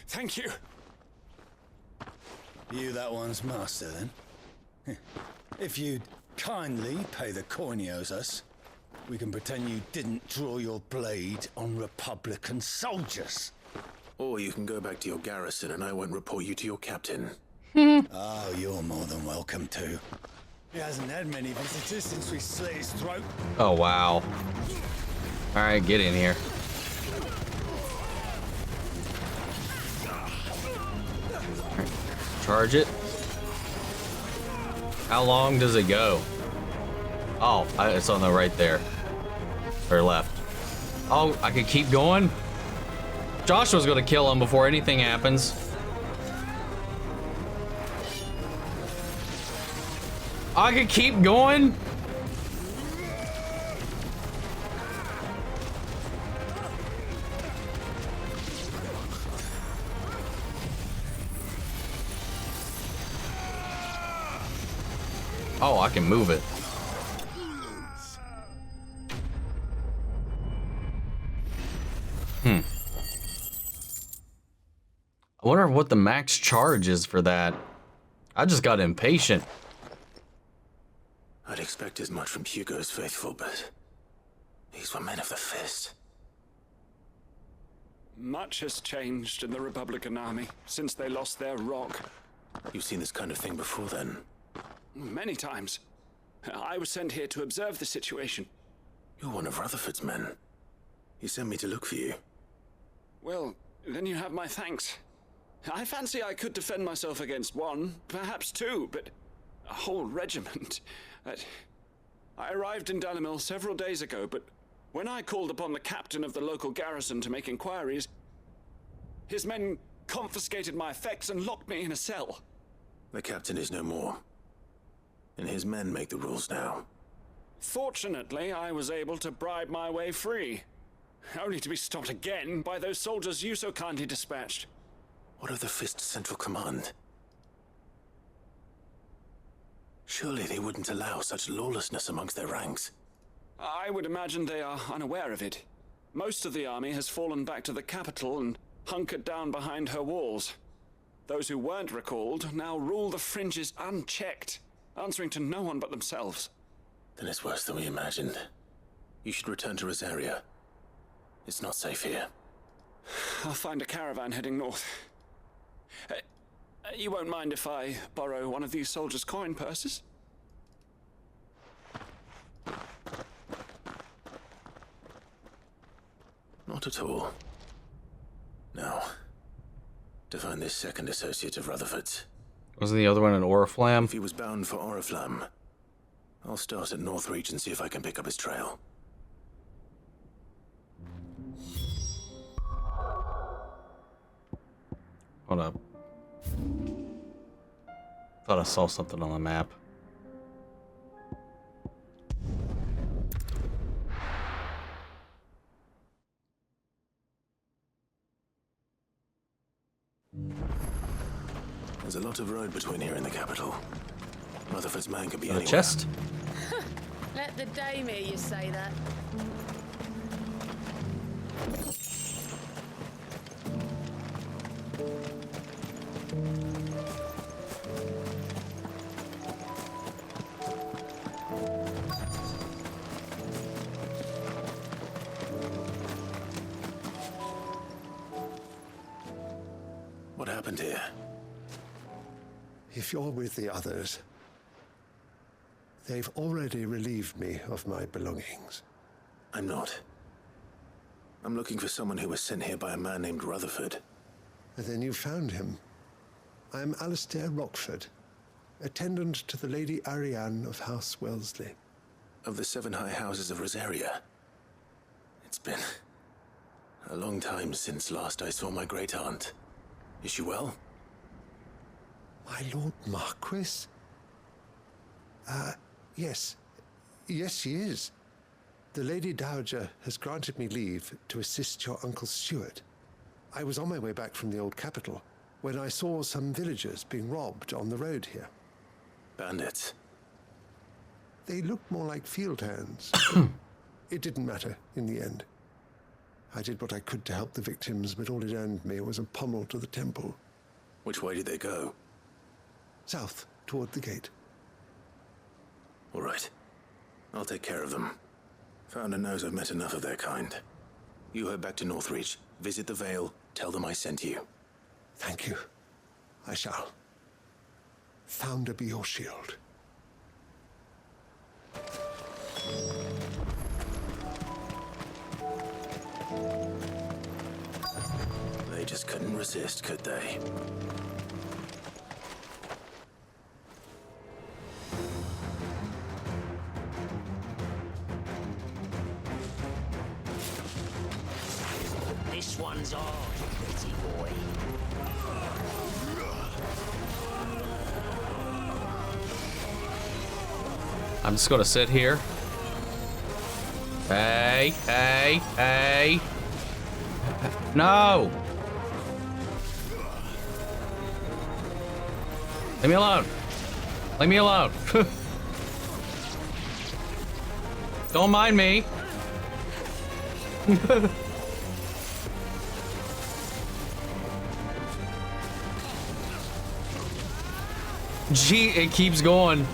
[SPEAKER 4] Thank you.
[SPEAKER 17] You that one's master, then? If you'd kindly pay the coin he owes us, we can pretend you didn't draw your blade on Republican soldiers.
[SPEAKER 7] Or you can go back to your garrison and I won't report you to your captain.
[SPEAKER 17] Oh, you're more than welcome to. He hasn't had many visitors since we slit his throat.
[SPEAKER 1] Oh, wow. All right, get in here. Charge it. How long does it go? Oh, it's on the right there. Or left. Oh, I could keep going? Joshua's gonna kill him before anything happens. I could keep going? Oh, I can move it. I wonder what the max charge is for that. I just got impatient.
[SPEAKER 7] I'd expect as much from Hugo's faithful, but these were men of the fist.
[SPEAKER 4] Much has changed in the Republican army since they lost their rock.
[SPEAKER 7] You've seen this kind of thing before, then?
[SPEAKER 4] Many times. I was sent here to observe the situation.
[SPEAKER 7] You're one of Rutherford's men. He sent me to look for you.
[SPEAKER 4] Well, then you have my thanks. I fancy I could defend myself against one, perhaps two, but a whole regiment. I arrived in Dalimil several days ago, but when I called upon the captain of the local garrison to make inquiries, his men confiscated my effects and locked me in a cell.
[SPEAKER 7] The captain is no more, and his men make the rules now.
[SPEAKER 4] Fortunately, I was able to bribe my way free, only to be stopped again by those soldiers you so kindly dispatched.
[SPEAKER 7] What of the Fist's Central Command? Surely they wouldn't allow such lawlessness amongst their ranks.
[SPEAKER 4] I would imagine they are unaware of it. Most of the army has fallen back to the capital and hunkered down behind her walls. Those who weren't recalled now rule the fringes unchecked, answering to no one but themselves.
[SPEAKER 7] Then it's worse than we imagined. You should return to Rosaria. It's not safe here.
[SPEAKER 4] I'll find a caravan heading north. You won't mind if I borrow one of these soldiers' coin purses?
[SPEAKER 7] Not at all. Now, to find this second associate of Rutherford's.
[SPEAKER 1] Wasn't the other one an Oriflamme?
[SPEAKER 7] If he was bound for Oriflamme, I'll start at Northreach and see if I can pick up his trail.
[SPEAKER 1] Hold up. Thought I saw something on the map.
[SPEAKER 7] There's a lot of road between here and the capital. Rutherford's man could be
[SPEAKER 1] A
[SPEAKER 7] anywhere.
[SPEAKER 1] chest?
[SPEAKER 8] Let the dame hear you say that.
[SPEAKER 7] happened here?
[SPEAKER 11] If you're with the others, they've already relieved me of my belongings.
[SPEAKER 7] I'm not. I'm looking for someone who was sent here by a man named Rutherford.
[SPEAKER 11] And then you found him. I am Alistair Rockford, attendant to the Lady Ariane of House Wellesley.
[SPEAKER 7] Of the 7 high houses of Rosaria. It's been a long time since last I saw my great-aunt. Is she well?
[SPEAKER 11] My Lord Marquis? Yes. Yes, she is. The Lady Dowager has granted me leave to assist your Uncle Stuart. I was on my way back from the old capital when I saw some villagers being robbed on the road here.
[SPEAKER 7] Bandits?
[SPEAKER 11] They looked more like field hands. It didn't matter in the end. I did what I could to help the victims, but all it earned me was a pommel to the temple.
[SPEAKER 7] Which way did they go?
[SPEAKER 11] South, toward the gate.
[SPEAKER 7] All right. I'll take care of them. Founder knows I've met enough of their kind. You head back to Northreach, visit the Vale, tell them I sent you.
[SPEAKER 11] Thank you. I shall. Founder be your shield.
[SPEAKER 7] They just couldn't resist, could they?
[SPEAKER 18] This one's ours, pretty boy.
[SPEAKER 1] I'm just gonna sit here. Hey, hey, hey. No! Leave me alone. Leave me alone. Don't mind me. Gee, it keeps going.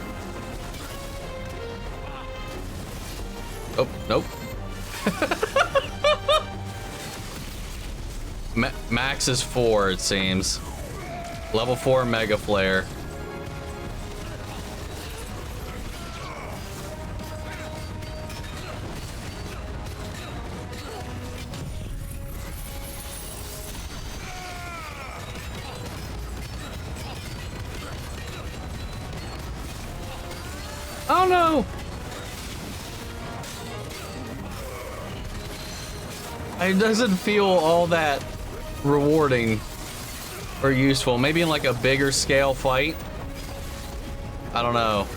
[SPEAKER 1] Oh, nope. Max is 4, it seems. Level 4 Mega Flare. Oh no! It doesn't feel all that rewarding or useful. Maybe in like a bigger scale fight. I don't know.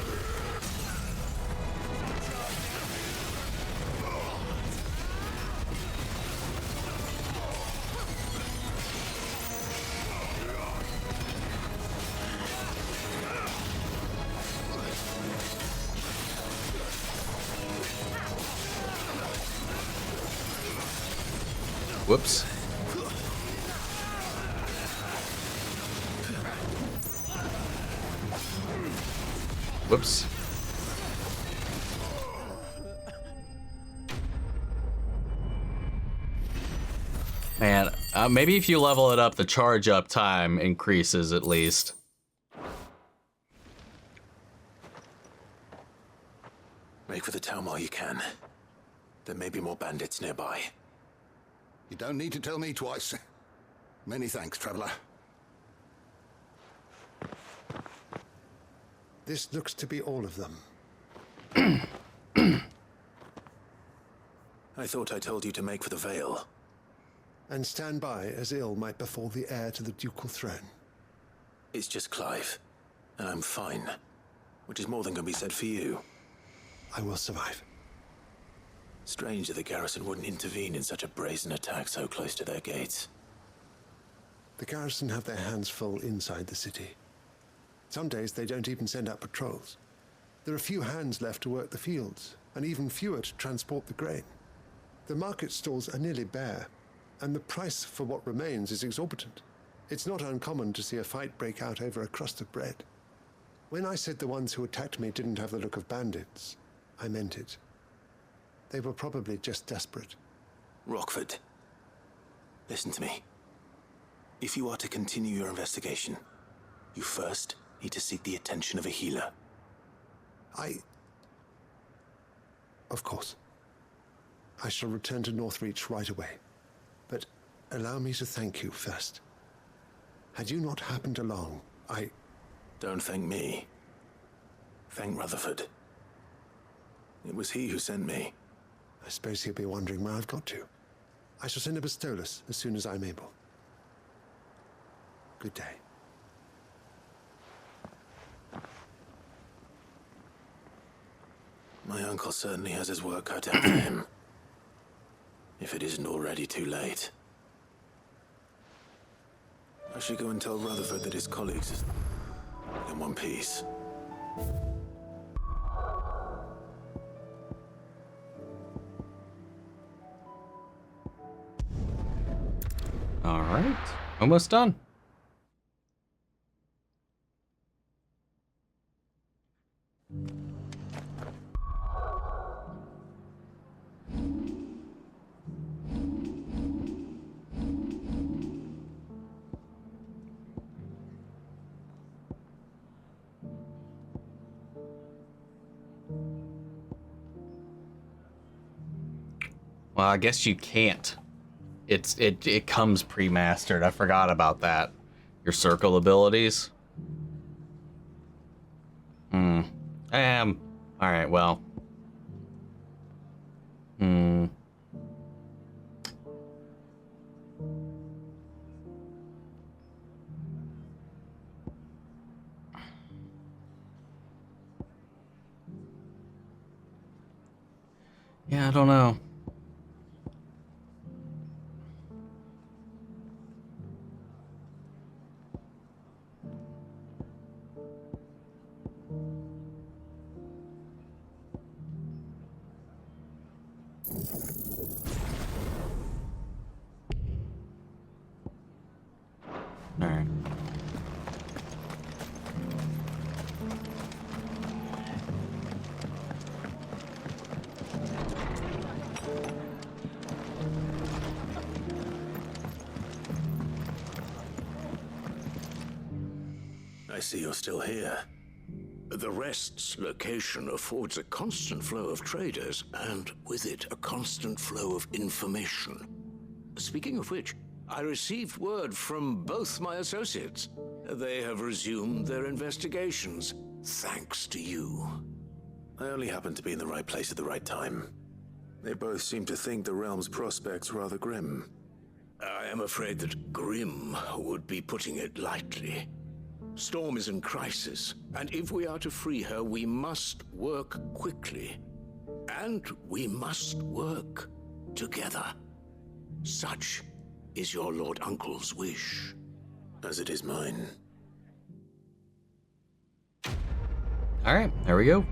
[SPEAKER 1] Whoops. Whoops. Man, maybe if you level it up, the charge up time increases at least.
[SPEAKER 7] Make for the town while you can. There may be more bandits nearby.
[SPEAKER 17] You don't need to tell me twice. Many thanks, traveler.
[SPEAKER 11] This looks to be all of them.
[SPEAKER 7] I thought I told you to make for the Vale.
[SPEAKER 11] And stand by as ill might befall the heir to the ducal throne.
[SPEAKER 7] It's just Clive, and I'm fine. Which is more than can be said for you.
[SPEAKER 11] I will survive.
[SPEAKER 7] Strange that the garrison wouldn't intervene in such a brazen attack so close to their gates.
[SPEAKER 11] The garrison have their hands full inside the city. Some days they don't even send out patrols. There are few hands left to work the fields, and even fewer to transport the grain. The market stalls are nearly bare, and the price for what remains is exorbitant. It's not uncommon to see a fight break out over a crust of bread. When I said the ones who attacked me didn't have the look of bandits, I meant it. They were probably just desperate.
[SPEAKER 7] Rockford, listen to me.
[SPEAKER 6] If you are to continue your investigation, you first need to seek the attention of a healer.
[SPEAKER 11] Of course. I shall return to Northreach right away. But allow me to thank you first. Had you not happened along,
[SPEAKER 6] Don't thank me. Thank Rutherford. It was he who sent me.
[SPEAKER 11] I suppose he'll be wondering where I've got to. I shall send a Bistolus as soon as I'm able. Good day.
[SPEAKER 6] My uncle certainly has his work cut out for him. If it isn't already too late. I should go and tell Rutherford that his colleagues are in one piece.
[SPEAKER 1] All right, almost done. Well, I guess you can't. It comes pre-mastered. I forgot about that. Your circle abilities. All right, well. Yeah, I don't know. All right.
[SPEAKER 6] I see you're still here.
[SPEAKER 13] The Rest's location affords a constant flow of traders, and with it, a constant flow of information. Speaking of which, I received word from both my associates. They have resumed their investigations, thanks to you.
[SPEAKER 6] I only happened to be in the right place at the right time. They both seem to think the realm's prospects rather grim.
[SPEAKER 13] I am afraid that grim would be putting it lightly. Storm is in crisis, and if we are to free her, we must work quickly. And we must work together. Such is your Lord Uncle's wish.
[SPEAKER 6] As it is mine.
[SPEAKER 1] All right, there we go.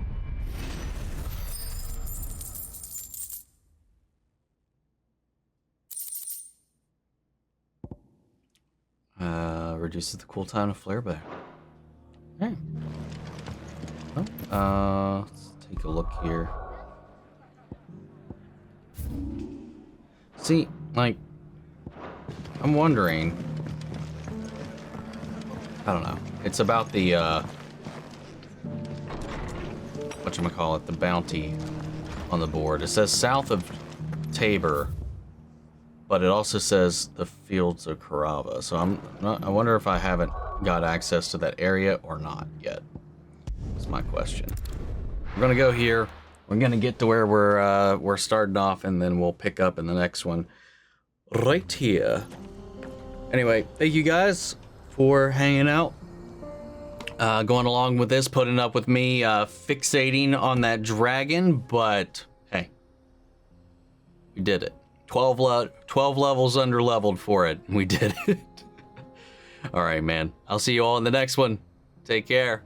[SPEAKER 1] Reduces the cool time to flare back. Okay. Well, let's take a look here. See, like, I'm wondering. I don't know. It's about the whatchamacallit, the bounty on the board. It says south of Tabor, but it also says the fields of Carava. So I wonder if I haven't got access to that area or not yet. That's my question. We're gonna go here. We're gonna get to where we're starting off, and then we'll pick up in the next one right here. Anyway, thank you guys for hanging out, going along with this, putting up with me fixating on that dragon. But hey, we did it. 12 levels under leveled for it. We did it. All right, man. I'll see you all in the next one. Take care.